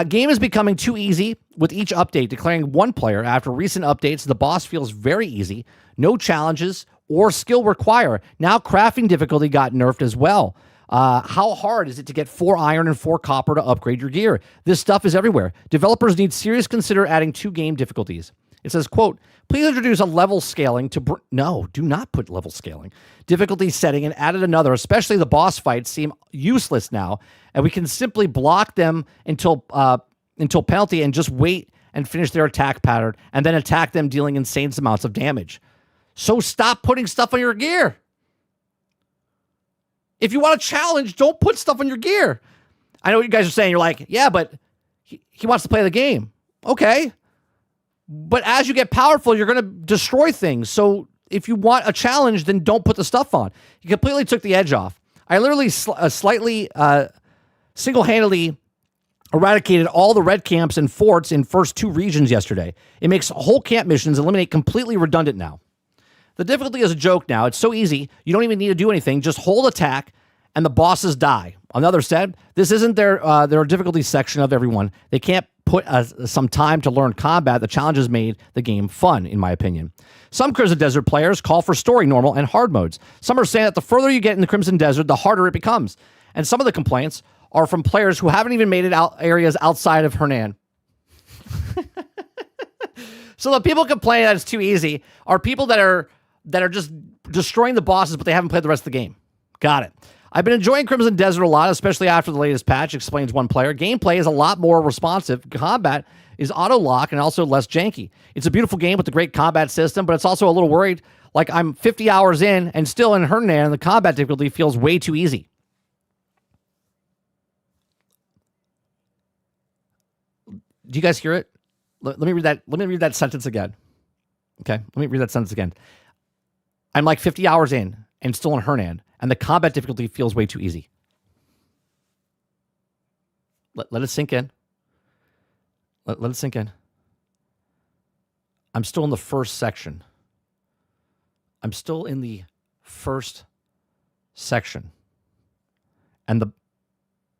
Game is becoming too easy with each update, declaring one player after recent updates the boss feels very easy, no challenges or skill required. Now crafting difficulty got nerfed as well. How hard is it to get 4 iron and 4 copper to upgrade your gear? This stuff is everywhere. Developers need serious consider adding 2 game difficulties. It says, quote, please introduce a level scaling to... No, do not put level scaling. Difficulty setting and added another, especially the boss fights seem useless now, and we can simply block them until penalty and just wait and finish their attack pattern and then attack them dealing insane amounts of damage. So stop putting stuff on your gear. If you want a challenge, don't put stuff on your gear. I know what you guys are saying. You're like, yeah, but he wants to play the game. Okay. But as you get powerful, you're going to destroy things. So if you want a challenge, then don't put the stuff on. You completely took the edge off. I literally slightly single-handedly eradicated all the red camps and forts in first 2 regions yesterday. It makes whole camp missions eliminate completely redundant now. The difficulty is a joke now. It's so easy, you don't even need to do anything. Just hold attack, and the bosses die. Another said, this isn't their difficulty section of everyone. They can't put some time to learn combat. The challenges made the game fun, in my opinion. Some Crimson Desert players call for story, normal, and hard modes. Some are saying that the further you get in the Crimson Desert, the harder it becomes. And some of the complaints are from players who haven't even made it out areas outside of Hernan. So the people complaining that it's too easy are people that are just destroying the bosses, but they haven't played the rest of the game. Got it. I've been enjoying Crimson Desert a lot, especially after the latest patch, explains one player. Gameplay is a lot more responsive. Combat is auto-lock and also less janky. It's a beautiful game with a great combat system, but it's also a little worried. Like I'm 50 hours in and still in Hernan, and the combat difficulty feels way too easy. Do you guys hear it? Let me read that. Let me read that sentence again. Okay, let me read that sentence again. I'm like 50 hours in and still in Hernan, and the combat difficulty feels way too easy. Let it sink in. Let it sink in. I'm still in the first section. I'm still in the first section. And the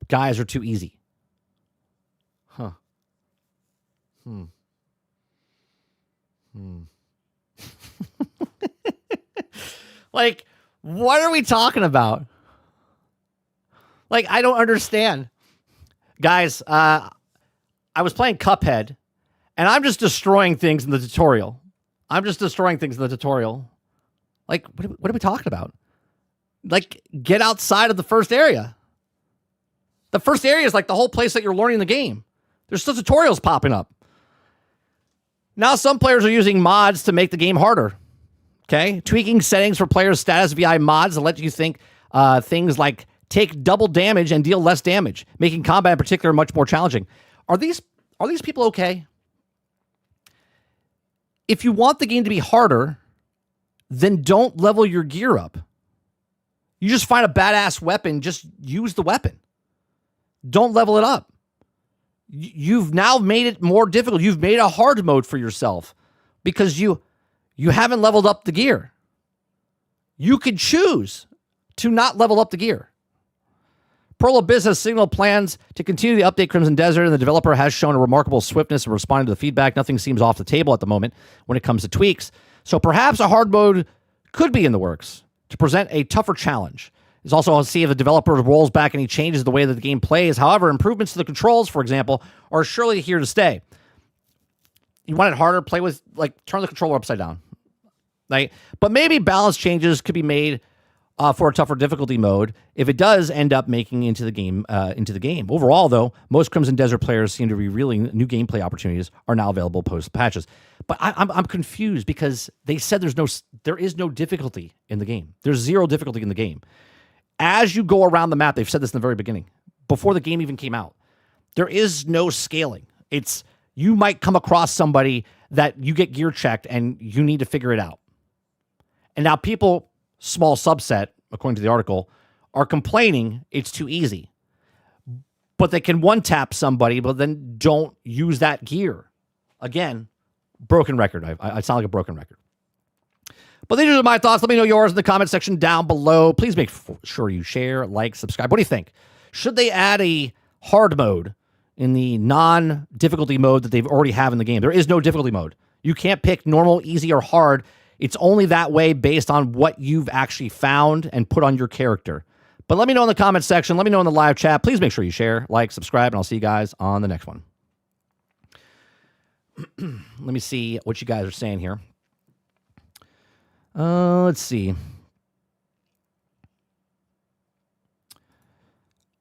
guys are too easy. Huh. Like, what are we talking about? Like, I don't understand. Guys, I was playing Cuphead, and I'm just destroying things in the tutorial. Like, what are we talking about? Like, get outside of the first area. The first area is like the whole place that you're learning the game. There's still tutorials popping up. Now some players are using mods to make the game harder. Okay? Tweaking settings for players' status via mods to let you think things like take double damage and deal less damage, making combat in particular much more challenging. Are these people okay? If you want the game to be harder, then don't level your gear up. You just find a badass weapon, just use the weapon. Don't level it up. You've now made it more difficult. You've made a hard mode for yourself because you haven't leveled up the gear. You could choose to not level up the gear. Pearl Abyss has signaled plans to continue the update Crimson Desert, and the developer has shown a remarkable swiftness in responding to the feedback. Nothing seems off the table at the moment when it comes to tweaks. So perhaps a hard mode could be in the works to present a tougher challenge. It's also to see if the developer rolls back any changes to the way that the game plays. However, improvements to the controls, for example, are surely here to stay. You want it harder? Play with, like, turn the controller upside down. Like, but maybe balance changes could be made for a tougher difficulty mode if it does end up making into the game. Overall, though, most Crimson Desert players seem to be revealing new gameplay opportunities are now available post patches. But I'm confused because they said there is no difficulty in the game. There's zero difficulty in the game. As you go around the map, they've said this in the very beginning, before the game even came out, there is no scaling. It's, you might come across somebody that you get gear checked and you need to figure it out. And now people, small subset, according to the article, are complaining it's too easy. But they can one-tap somebody, but then don't use that gear. Again, broken record. I sound like a broken record. But these are my thoughts. Let me know yours in the comment section down below. Please make sure you share, like, subscribe. What do you think? Should they add a hard mode in the non-difficulty mode that they've already have in the game? There is no difficulty mode. You can't pick normal, easy, or hard. It's only that way based on what you've actually found and put on your character. But let me know in the comment section. Let me know in the live chat. Please make sure you share, like, subscribe, and I'll see you guys on the next one. Let me see what you guys are saying here. Let's see.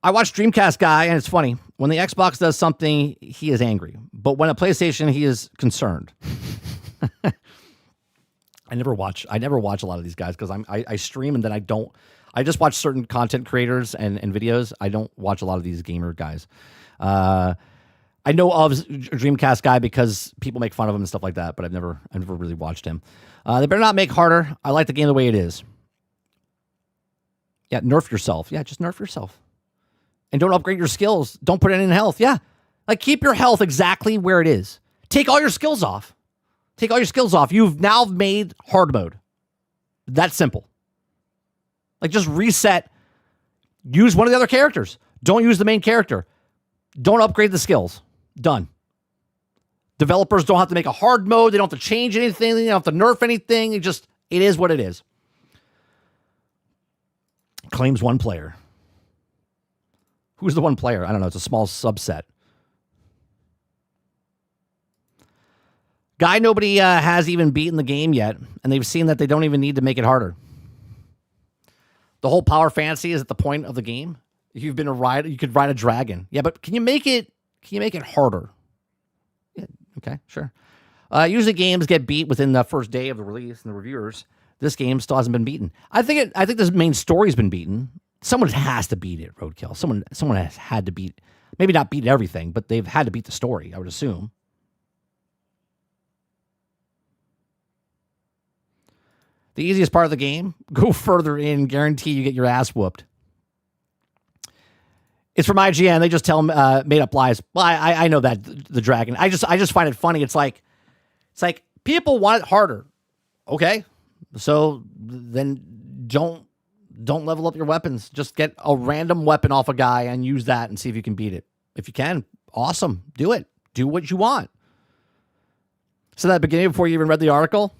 I watched Dreamcast guy, and it's funny. When the Xbox does something, he is angry. But when a PlayStation, he is concerned. I never watch a lot of these guys because I stream and then I just watch certain content creators and videos. I don't watch a lot of these gamer guys. I know of Dreamcast guy because people make fun of him and stuff like that, but I've never really watched him. They better not make harder. I like the game the way it is. Yeah, nerf yourself. Yeah, just nerf yourself. And don't upgrade your skills. Don't put it in health. Yeah. Like, keep your health exactly where it is. Take all your skills off. You've now made hard mode. That's simple. Like, just reset. Use one of the other characters. Don't use the main character. Don't upgrade the skills. Done. Developers don't have to make a hard mode. They don't have to change anything. They don't have to nerf anything. It is what it is. Claims one player. Who's the one player? I don't know. It's a small subset. Guy nobody has even beaten the game yet, and they've seen that they don't even need to make it harder. The whole power fantasy is at the point of the game. If you've been a rider, you could ride a dragon. Yeah, but can you make it harder? Yeah, okay, sure. Usually games get beat within the first day of the release, and the reviewers, this game still hasn't been beaten. I think this main story's been beaten. Someone has to beat it, Roadkill. Someone has had to beat, maybe not beat everything, but they've had to beat the story, I would assume. The easiest part of the game, go further in, guarantee you get your ass whooped. It's from IGN. They just tell made up lies. Well, I know that the dragon. I just find it funny. It's like people want it harder. Okay, so then don't level up your weapons. Just get a random weapon off a guy and use that and see if you can beat it. If you can, awesome. Do it. Do what you want. So that beginning before you even read the article.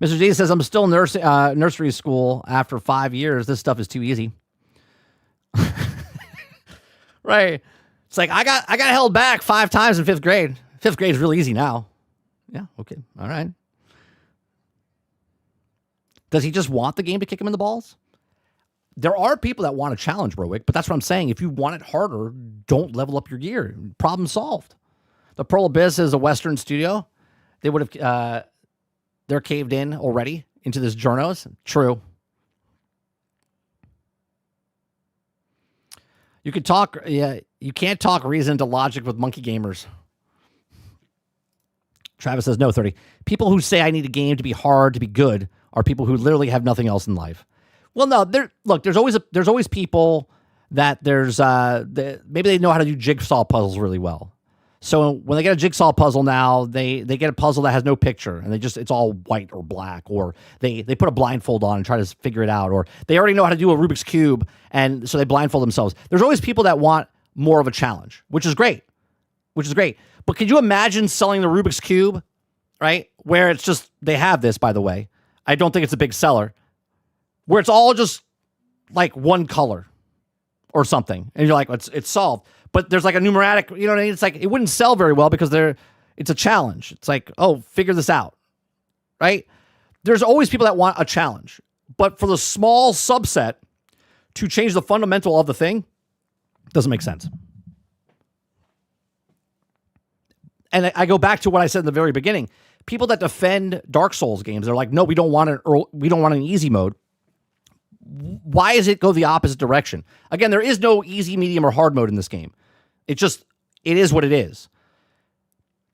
Mr. G says, I'm still nursery school after 5 years. This stuff is too easy. Right. It's like, I got held back 5 times in 5th grade. 5th grade is real easy now. Yeah. Okay. All right. Does he just want the game to kick him in the balls? There are people that want a challenge, Rowick, but that's what I'm saying. If you want it harder, don't level up your gear. Problem solved. The Pearl Abyss is a Western studio. They would have, they're caved in already into this journos. True. You could talk, yeah, you can't talk reason to logic with monkey gamers. Travis says, no, 30. People who say I need a game to be hard to be good are people who literally have nothing else in life. Well, no, there's always people that maybe they know how to do jigsaw puzzles really well. So when they get a jigsaw puzzle now, they get a puzzle that has no picture and it's all white or black, or they put a blindfold on and try to figure it out, or they already know how to do a Rubik's Cube and so they blindfold themselves. There's always people that want more of a challenge, which is great. But could you imagine selling the Rubik's Cube, right? Where it's just, they have this, by the way. I don't think it's a big seller. Where it's all just like one color or something. And you're like, it's solved. But there's like a numeric, you know what I mean? It's like, it wouldn't sell very well because it's a challenge. It's like, oh, figure this out, right? There's always people that want a challenge. But for the small subset to change the fundamental of the thing, doesn't make sense. And I go back to what I said in the very beginning. People that defend Dark Souls games, they're like, no, we don't want an easy mode. Why does it go the opposite direction? Again, there is no easy, medium, or hard mode in this game. It is what it is.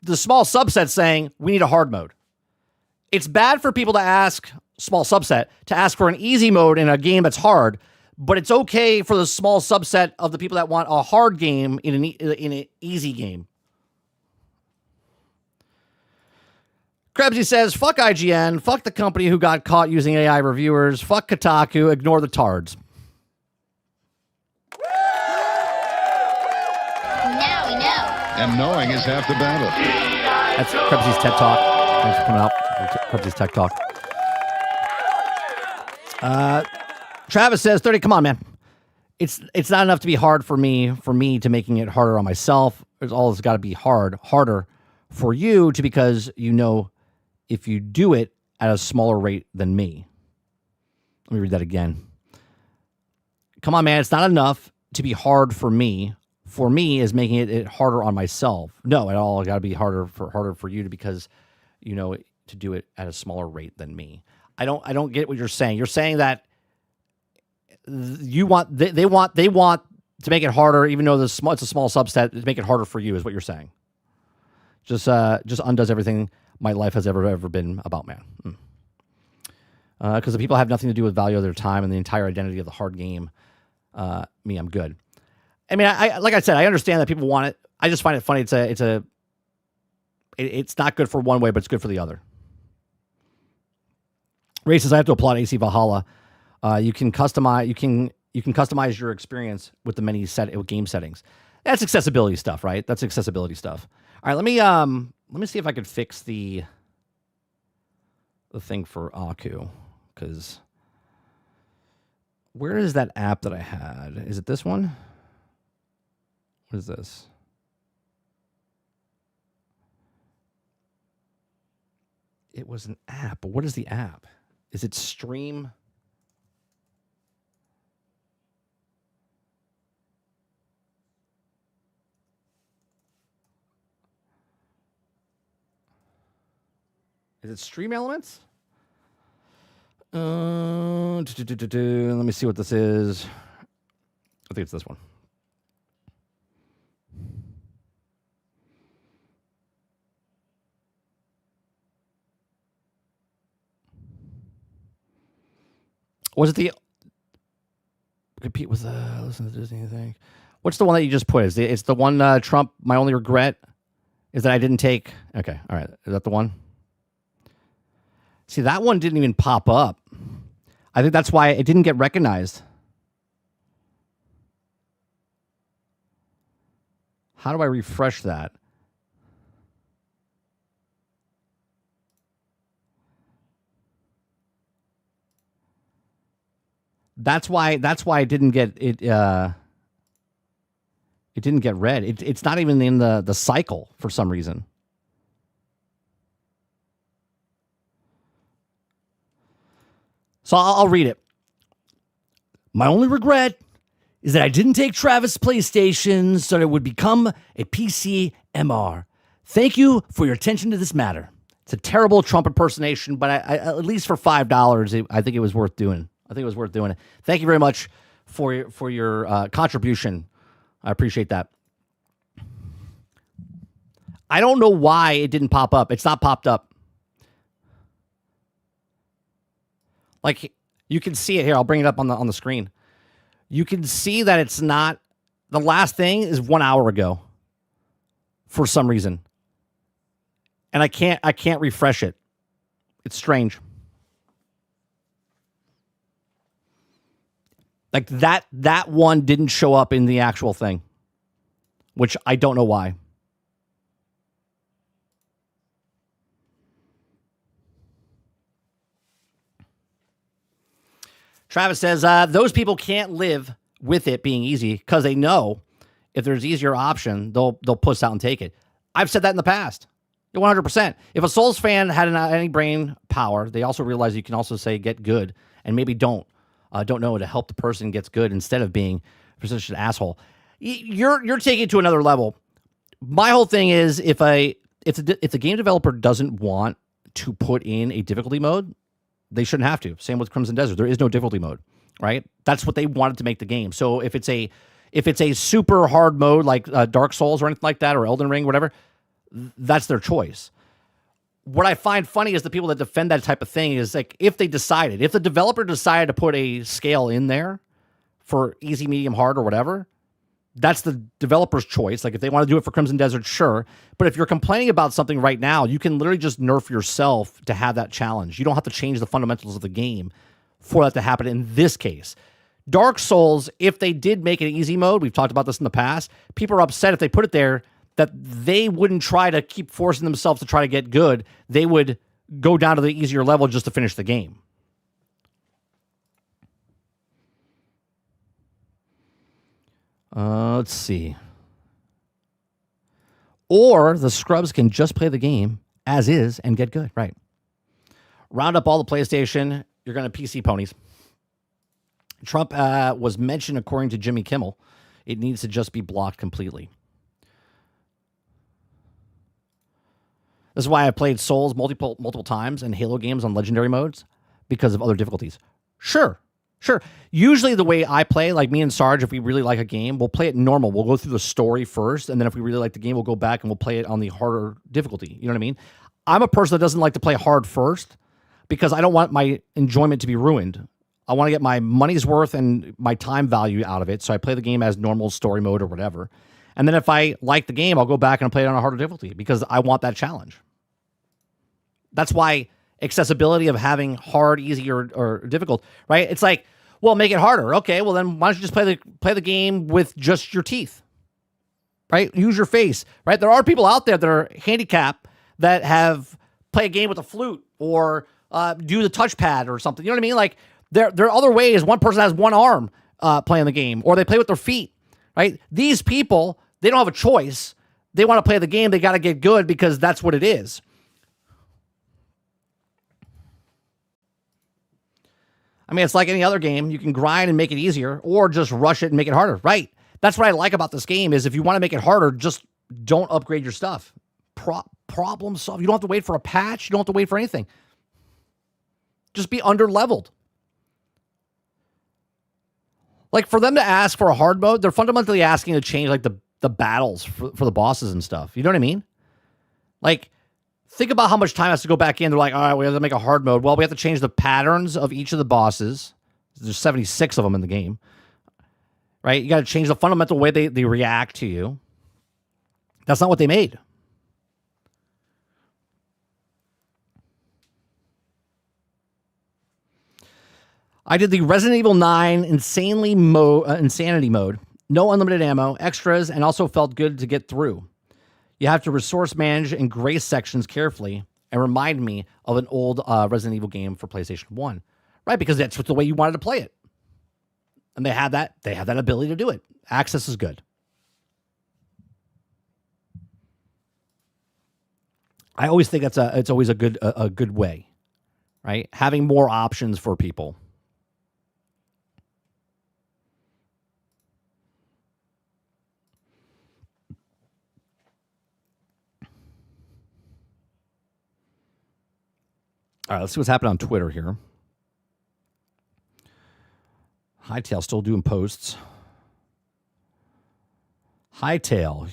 The small subset saying we need a hard mode. It's bad for people to ask, small subset, to ask for an easy mode in a game that's hard, but it's okay for the small subset of the people that want a hard game in an easy game. Krebsy says, fuck IGN, fuck the company who got caught using AI reviewers, fuck Kotaku, ignore the tards. Now we know. And knowing is half the battle. That's Krebsy's TED Talk. Thanks for coming out. Krebsy's Tech Talk. Travis says, 30, come on, man. It's not enough to be hard for me to making it harder on myself. It's got to be harder for you because you know if you do it at a smaller rate than me. Let me read that again. Come on, man. It's not enough to be hard for me. For me is making it harder on myself. No, at all. It got to be harder for you because you know to do it at a smaller rate than me. I don't get what you're saying. You're saying that they want to make it harder, even though it's a small subset, to make it harder for you is what you're saying. Just undoes everything my life has ever been about, man. Because the people have nothing to do with value of their time and the entire identity of the hard game. Me, I'm good. I mean, like I said, I understand that people want it. I just find it funny. It's not good for one way, but it's good for the other. Ray says, I have to applaud AC Valhalla. You can customize your experience with the many game settings. That's accessibility stuff, right? That's accessibility stuff. All right, let me see if I could fix the thing for Aku, because where is that app that I had? Is it this one? What is this? It was an app, but what is the app? Is it Stream? Is it Stream Elements? Let me see what this is. I think it's this one. Was it the compete with listen to the Disney thing? What's the one that you just put? It's the one Trump. My only regret is that I didn't take. Okay, all right. Is that the one? See, that one didn't even pop up. I think that's why it didn't get recognized. How do I refresh that? That's why it didn't get it. It didn't get read. It's not even in the cycle for some reason. So I'll read it. My only regret is that I didn't take Travis' PlayStation so that it would become a PC MR. Thank you for your attention to this matter. It's a terrible Trump impersonation, but I at least for $5, I think it was worth doing. I think it was worth doing it. Thank you very much for your contribution. I appreciate that. I don't know why it didn't pop up. It's not popped up. Like, you can see it here. I'll bring it up on the screen. You can see that it's not. The last thing is 1 hour ago for some reason. And I can't refresh it. It's strange. Like that one didn't show up in the actual thing, which I don't know why. Travis says, those people can't live with it being easy because they know if there's an easier option, they'll puss out and take it. I've said that in the past. 100%. If a Souls fan had any brain power, they also realize you can also say get good and maybe don't know to help the person gets good instead of being such an asshole. You're taking it to another level. My whole thing is if the game developer doesn't want to put in a difficulty mode, they shouldn't have to. Same with Crimson Desert. There is no difficulty mode, right? That's what they wanted to make the game. So if it's a super hard mode like Dark Souls or anything like that, or Elden Ring, whatever, that's their choice. What I find funny is the people that defend that type of thing is like if the developer decided to put a scale in there for easy, medium, hard, or whatever, that's the developer's choice. Like if they want to do it for Crimson Desert, sure. But if you're complaining about something right now, you can literally just nerf yourself to have that challenge. You don't have to change the fundamentals of the game for that to happen in this case. Dark Souls, if they did make an easy mode, we've talked about this in the past, people are upset if they put it there that they wouldn't try to keep forcing themselves to try to get good. They would go down to the easier level just to finish the game. Let's see. Or the scrubs can just play the game as is and get good. Right. Round up all the PlayStation. You're going to PC ponies. Trump was mentioned, according to Jimmy Kimmel. It needs to just be blocked completely. This is why I played Souls multiple times and Halo games on legendary modes because of other difficulties. Sure. Usually the way I play, like me and Sarge, if we really like a game, we'll play it normal. We'll go through the story first, and then if we really like the game, we'll go back and we'll play it on the harder difficulty. You know what I mean? I'm a person that doesn't like to play hard first because I don't want my enjoyment to be ruined. I want to get my money's worth and my time value out of it, so I play the game as normal story mode or whatever. And then if I like the game, I'll go back and play it on a harder difficulty because I want that challenge. That's why accessibility of having hard, easy, or difficult, right? It's like, well, make it harder. Okay, well then why don't you just play the game with just your teeth, right? Use your face, right? There are people out there that are handicapped that have play a game with a flute or do the touchpad or something. You know what I mean? Like there are other ways. One person has one arm playing the game, or they play with their feet, right? These people, they don't have a choice. They want to play the game. They got to get good because that's what it is. I mean, it's like any other game. You can grind and make it easier or just rush it and make it harder, right? That's what I like about this game is if you want to make it harder, just don't upgrade your stuff. Problem solved. You don't have to wait for a patch. You don't have to wait for anything. Just be under-leveled. Like, for them to ask for a hard mode, they're fundamentally asking to change, like, the battles for the bosses and stuff. You know what I mean? Like, think about how much time has to go back in. They're like, all right, we have to make a hard mode. Well, we have to change the patterns of each of the bosses. There's 76 of them in the game, right? You got to change the fundamental way they react to you. That's not what they made. I did the Resident Evil 9 insanity mode. No unlimited ammo, extras, and also felt good to get through. You have to resource manage and grace sections carefully and remind me of an old Resident Evil game for PlayStation 1. Right, because that's the way you wanted to play it. And they have that ability to do it. Access is good. I always think it's always a good way, right? Having more options for people. All right, let's see what's happening on Twitter here. Hightail still doing posts. Hightail.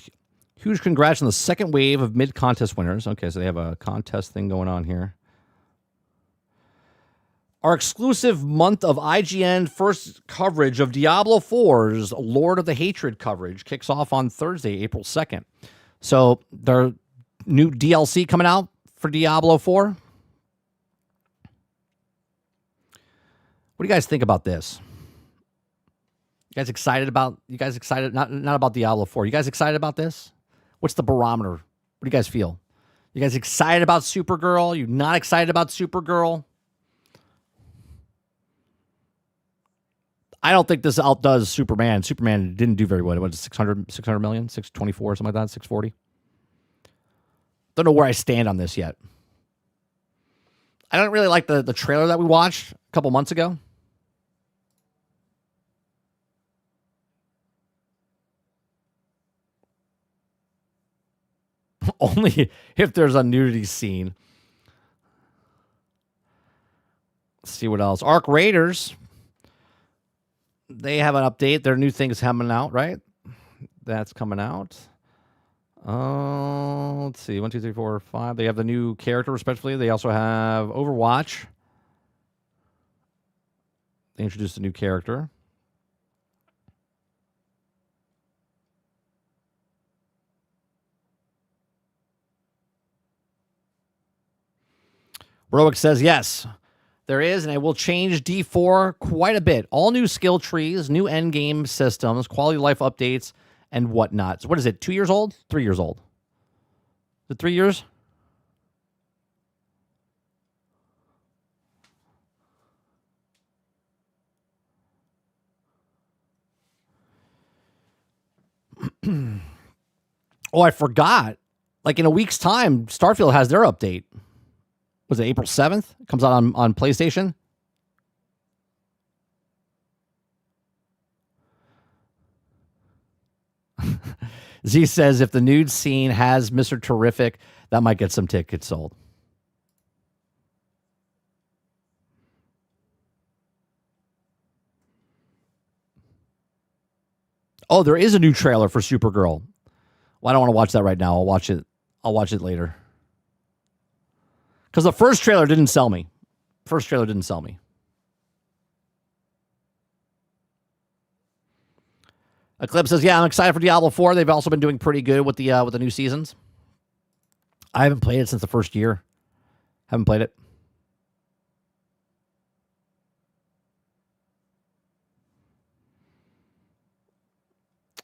Huge congrats on the second wave of mid-contest winners. Okay, so they have a contest thing going on here. Our exclusive month of IGN first coverage of Diablo 4's Lord of the Hatred coverage kicks off on Thursday, April 2nd. So their new DLC coming out for Diablo 4. What do you guys think about this? You guys excited? Not about Diablo 4. You guys excited about this? What's the barometer? What do you guys feel? You guys excited about Supergirl? You not excited about Supergirl? I don't think this outdoes Superman. Superman didn't do very well. It went to 600 million, 624, something like that, 640. Don't know where I stand on this yet. I don't really like the trailer that we watched a couple months ago. Only if there's a nudity scene. Let's see what else. Arc Raiders. They have an update. Their new thing is coming out, right? That's coming out. Let's see. 1, 2, 3, 4, 5. They have the new character, respectively. They also have Overwatch. They introduced a new character. Roic says, yes, there is, and it will change D4 quite a bit. All new skill trees, new endgame systems, quality of life updates, and whatnot. So what is it, 2 years old? 3 years old? Is it 3 years? Oh, I forgot. Like in a week's time, Starfield has their update. Was it April 7th? It comes out on PlayStation. Z says if the nude scene has Mr. Terrific, that might get some tickets sold. Oh, there is a new trailer for Supergirl. Well, I don't want to watch that right now. I'll watch it later. Because the first trailer didn't sell me. Eclipse says, yeah, I'm excited for Diablo 4. They've also been doing pretty good with the new seasons. I haven't played it since the first year. Haven't played it.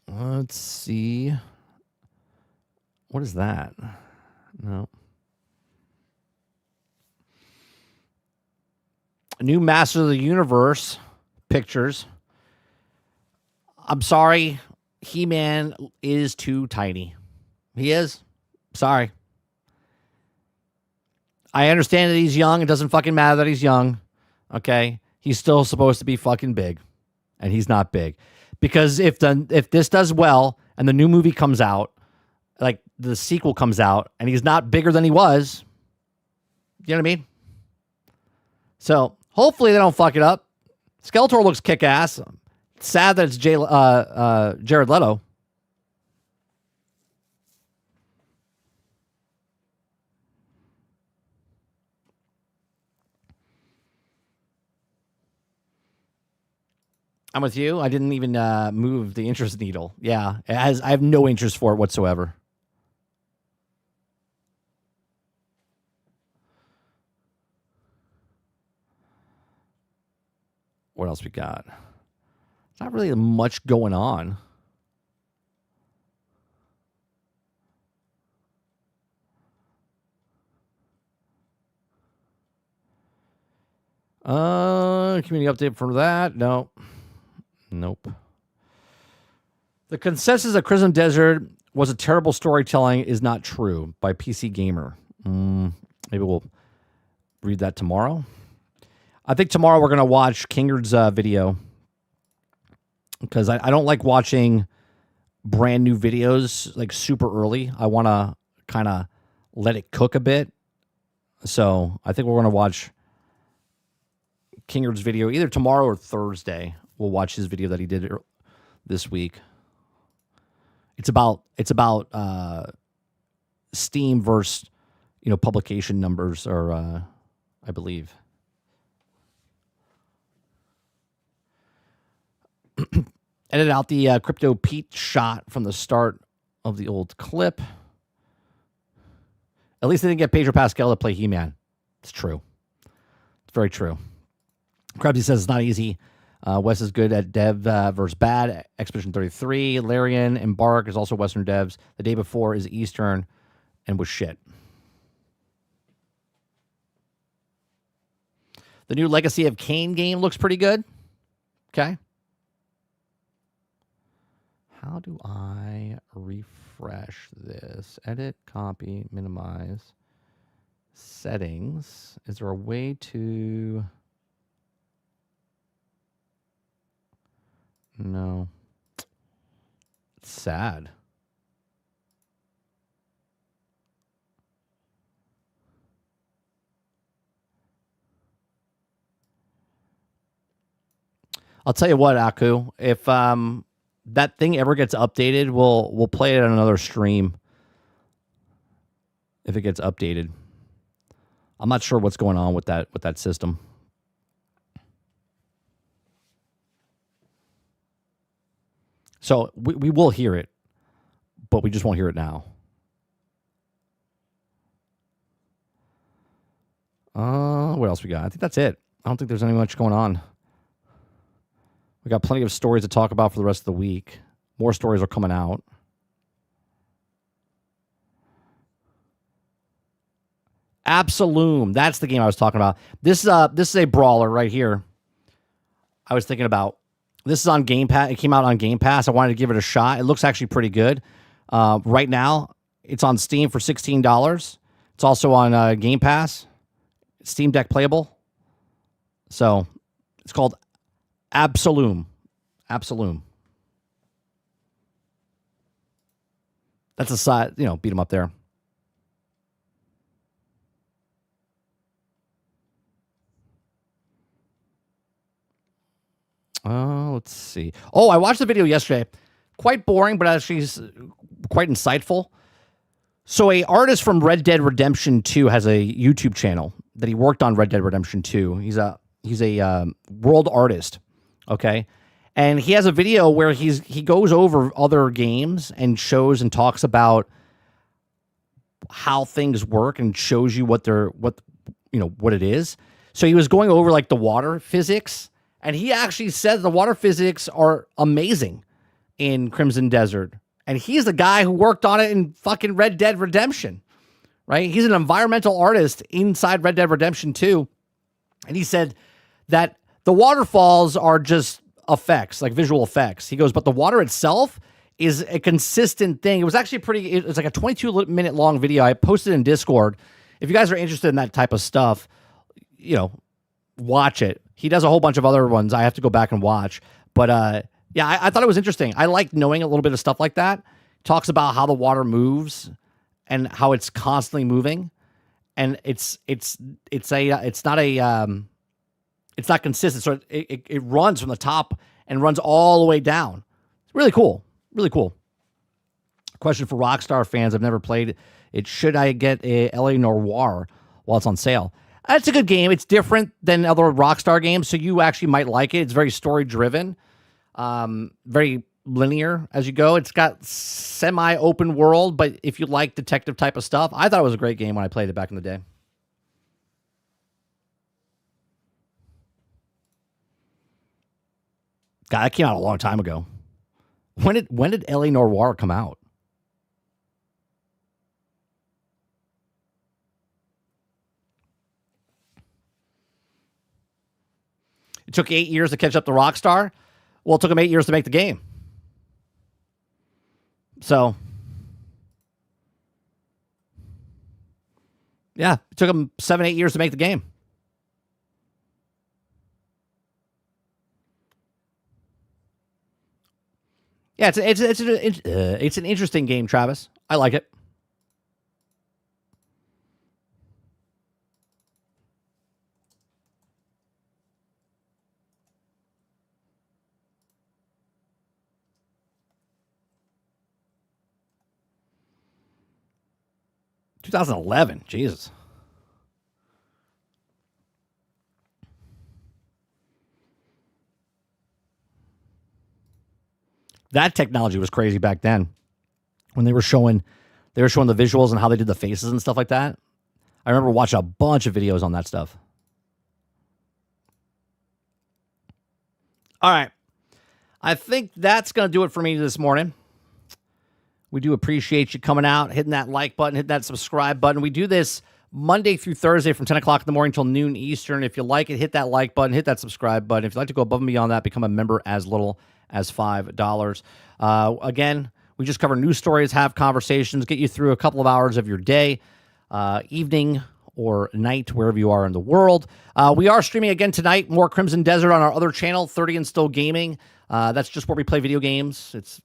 Let's see. What is that? No. New Masters of the Universe pictures. I'm sorry. He-Man is too tiny. He is. Sorry. I understand that he's young. It doesn't fucking matter that he's young. Okay? He's still supposed to be fucking big. And he's not big. Because if this does well and the new movie comes out, like the sequel comes out, and he's not bigger than he was, you know what I mean? So hopefully they don't fuck it up. Skeletor looks kick-ass. Sad that it's Jared Leto. I'm with you. I didn't even move the interest needle. Yeah, I have no interest for it whatsoever. What else we got? Not really much going on. Community update for that? No. Nope. The consensus that Crimson Desert was a terrible storytelling is not true by PC Gamer. Maybe we'll read that tomorrow. I think tomorrow we're going to watch Kingard's video because I don't like watching brand new videos like super early. I want to kind of let it cook a bit. So I think we're going to watch Kingard's video either tomorrow or Thursday. We'll watch his video that he did this week. It's about Steam versus publication numbers, or I believe. Edit out the Crypto Pete shot from the start of the old clip. At least they didn't get Pedro Pascal to play He-Man. It's true. It's very true. Krebsy says it's not easy. Wes is good at dev versus bad. Expedition 33. Larian Embark is also Western devs. The day before is Eastern and was shit. The new Legacy of Kain game looks pretty good. Okay. How do I refresh this? Edit, copy, minimize. Settings. Is there a way to... No. It's sad. I'll tell you what, Aku. If that thing ever gets updated, we'll play it on another stream. If it gets updated. I'm not sure what's going on with that system. So we will hear it, but we just won't hear it now. What else we got? I think that's it. I don't think there's any much going on. We got plenty of stories to talk about for the rest of the week. More stories are coming out. Absolum. That's the game I was talking about. This is a brawler right here. I was thinking about. This is on Game Pass. It came out on Game Pass. I wanted to give it a shot. It looks actually pretty good. Right now, it's on Steam for $16. It's also on Game Pass. Steam Deck playable. So it's called Absolum. Absolum. That's a side, beat 'em up there. Let's see. Oh, I watched the video yesterday. Quite boring, but actually quite insightful. So a artist from Red Dead Redemption 2 has a YouTube channel that he worked on Red Dead Redemption 2. He's a world artist, okay? And he has a video where he goes over other games and shows and talks about how things work and shows you what it is. So he was going over like the water physics. And he actually said the water physics are amazing in Crimson Desert. And he's the guy who worked on it in fucking Red Dead Redemption, right? He's an environmental artist inside Red Dead Redemption 2. And he said that the waterfalls are just effects, like visual effects. He goes, but the water itself is a consistent thing. It was actually it's like a 22-minute long video. I posted in Discord. If you guys are interested in that type of stuff, watch it. He does a whole bunch of other ones. I have to go back and watch. But yeah, I thought it was interesting. I like knowing a little bit of stuff like that. Talks about how the water moves and how it's constantly moving. And it's not consistent. So it runs from the top and runs all the way down. It's really cool. Really cool. Question for Rockstar fans. I've never played it. Should I get a LA Noire while it's on sale? It's a good game. It's different than other Rockstar games, so you actually might like it. It's very story-driven. Very linear as you go. It's got semi-open world, but if you like detective type of stuff, I thought it was a great game when I played it back in the day. God, that came out a long time ago. When did L.A. Noire come out? It took 8 years to catch up to Rockstar. Well, it took them 8 years to make the game. So, yeah, it took them 7-8 years to make the game. Yeah, it's an interesting game, Travis. I like it. $2011, Jesus. That technology was crazy back then when they were showing the visuals and how they did the faces and stuff like that. I remember watching a bunch of videos on that stuff. All right. I think that's going to do it for me this morning. We do appreciate you coming out, hitting that like button, hitting that subscribe button. We do this Monday through Thursday from 10 o'clock in the morning till noon Eastern. If you like it, hit that like button, hit that subscribe button. If you'd like to go above and beyond that, become a member as little as $5. Again, we just cover news stories, have conversations, get you through a couple of hours of your day, evening or night, wherever you are in the world. We are streaming again tonight, more Crimson Desert on our other channel, 30 and Still Gaming. That's just where we play video games. It's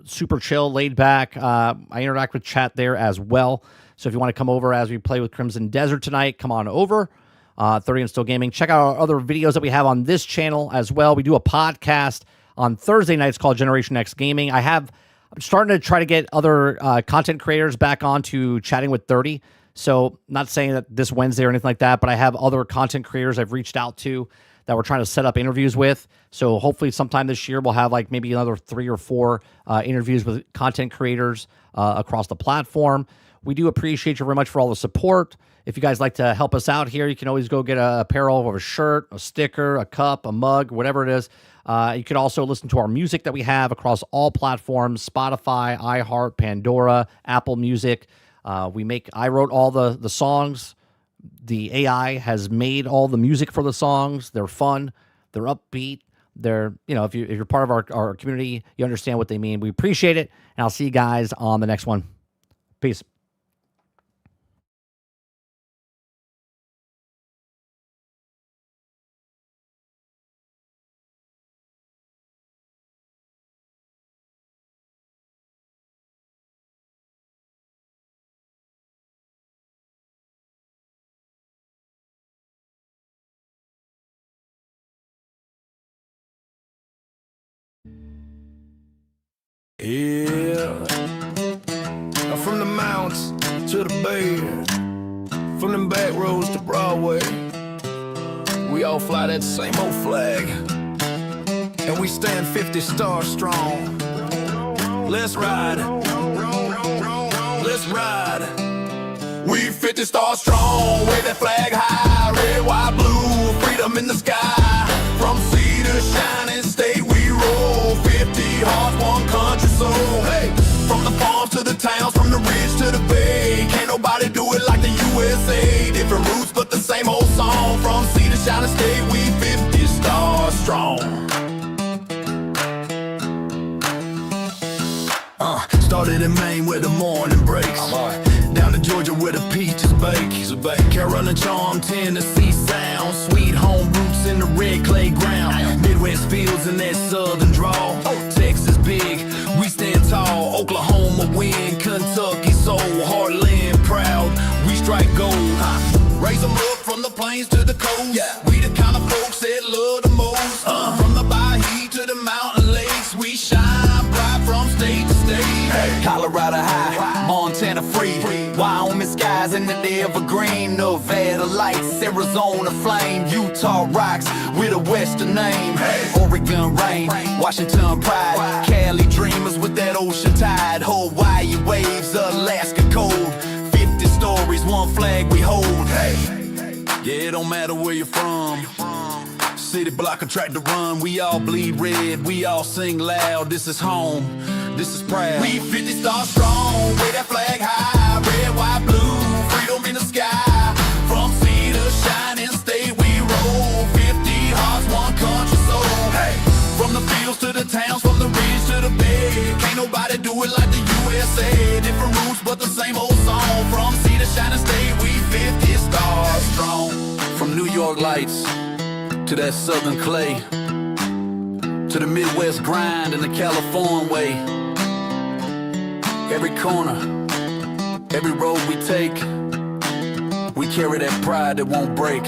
super chill, laid back. I interact with chat there as well. So if you want to come over as we play with Crimson Desert tonight, come on over. 30 and Still Gaming. Check out our other videos that we have on this channel as well. We do a podcast on Thursday nights called Generation X Gaming. I'm starting to try to get other content creators back onto chatting with 30. So not saying that this Wednesday or anything like that, but I have other content creators I've reached out to that we're trying to set up interviews with. So hopefully sometime this year we'll have like maybe another 3 or 4 interviews with content creators across the platform. We do appreciate you very much for all the support. If you guys like to help us out here, you can always go get a apparel or a shirt, a sticker, a cup, a mug, whatever it is. You can also listen to our music that we have across all platforms: Spotify, iHeart, Pandora, Apple Music. I wrote all the songs. The AI has made all the music for the songs. They're fun. They're upbeat. They're, if you're part of our community, you understand what they mean. We appreciate it. And I'll see you guys on the next one. Peace. Yeah, from the mountains to the bay, from them back roads to Broadway, we all fly that same old flag, and we stand 50 stars strong. Let's ride, let's ride. We 50 stars strong, wave that flag high, red, white, blue, freedom in the sky. From sea to shining state we roll, 50 hearts, one country soul. Hey, from the farms to the towns, from the ridge to the bay, can't nobody do it like the USA. Different roots but the same old song. From sea to shining state we 50 stars strong. Started in Maine where the morning breaks, down to Georgia where the peaches bake. Carolina charm, Tennessee sound, sweet home roots in the red clay ground. Midwest fields in that southern drawl. Texas big, we stand tall. Oklahoma win, Kentucky soul. Heartland proud, we strike gold. Raise them up from the plains to the coast. We the kind of folks that love the most. From the Bayou to the mountain lakes, we shine bright from state to state. Colorado high, Montana free, Wyoming skies in the dead evergreen, Nevada lights, Arizona flame, Utah rocks with a western name. Oregon rain, Washington pride, Cali dreamers with that ocean tide, Hawaii waves, Alaska cold, 50 stories, one flag we hold. Yeah, it don't matter where you're from, city block or track to run, we all bleed red, we all sing loud, this is home, this is proud. We 50 stars strong, wave that flag high, red, white, blue, freedom in the sky. From sea to shining state we roll, 50 hearts, one country soul. Hey, from the fields to the towns, from the ridge to the bay, can't nobody do it like the USA. Different roots but the same old song, from sea to shining state we 50 stars strong. From New York lights to that southern clay, to the Midwest grind and the California way. Every corner, every road we take, we carry that pride that won't break.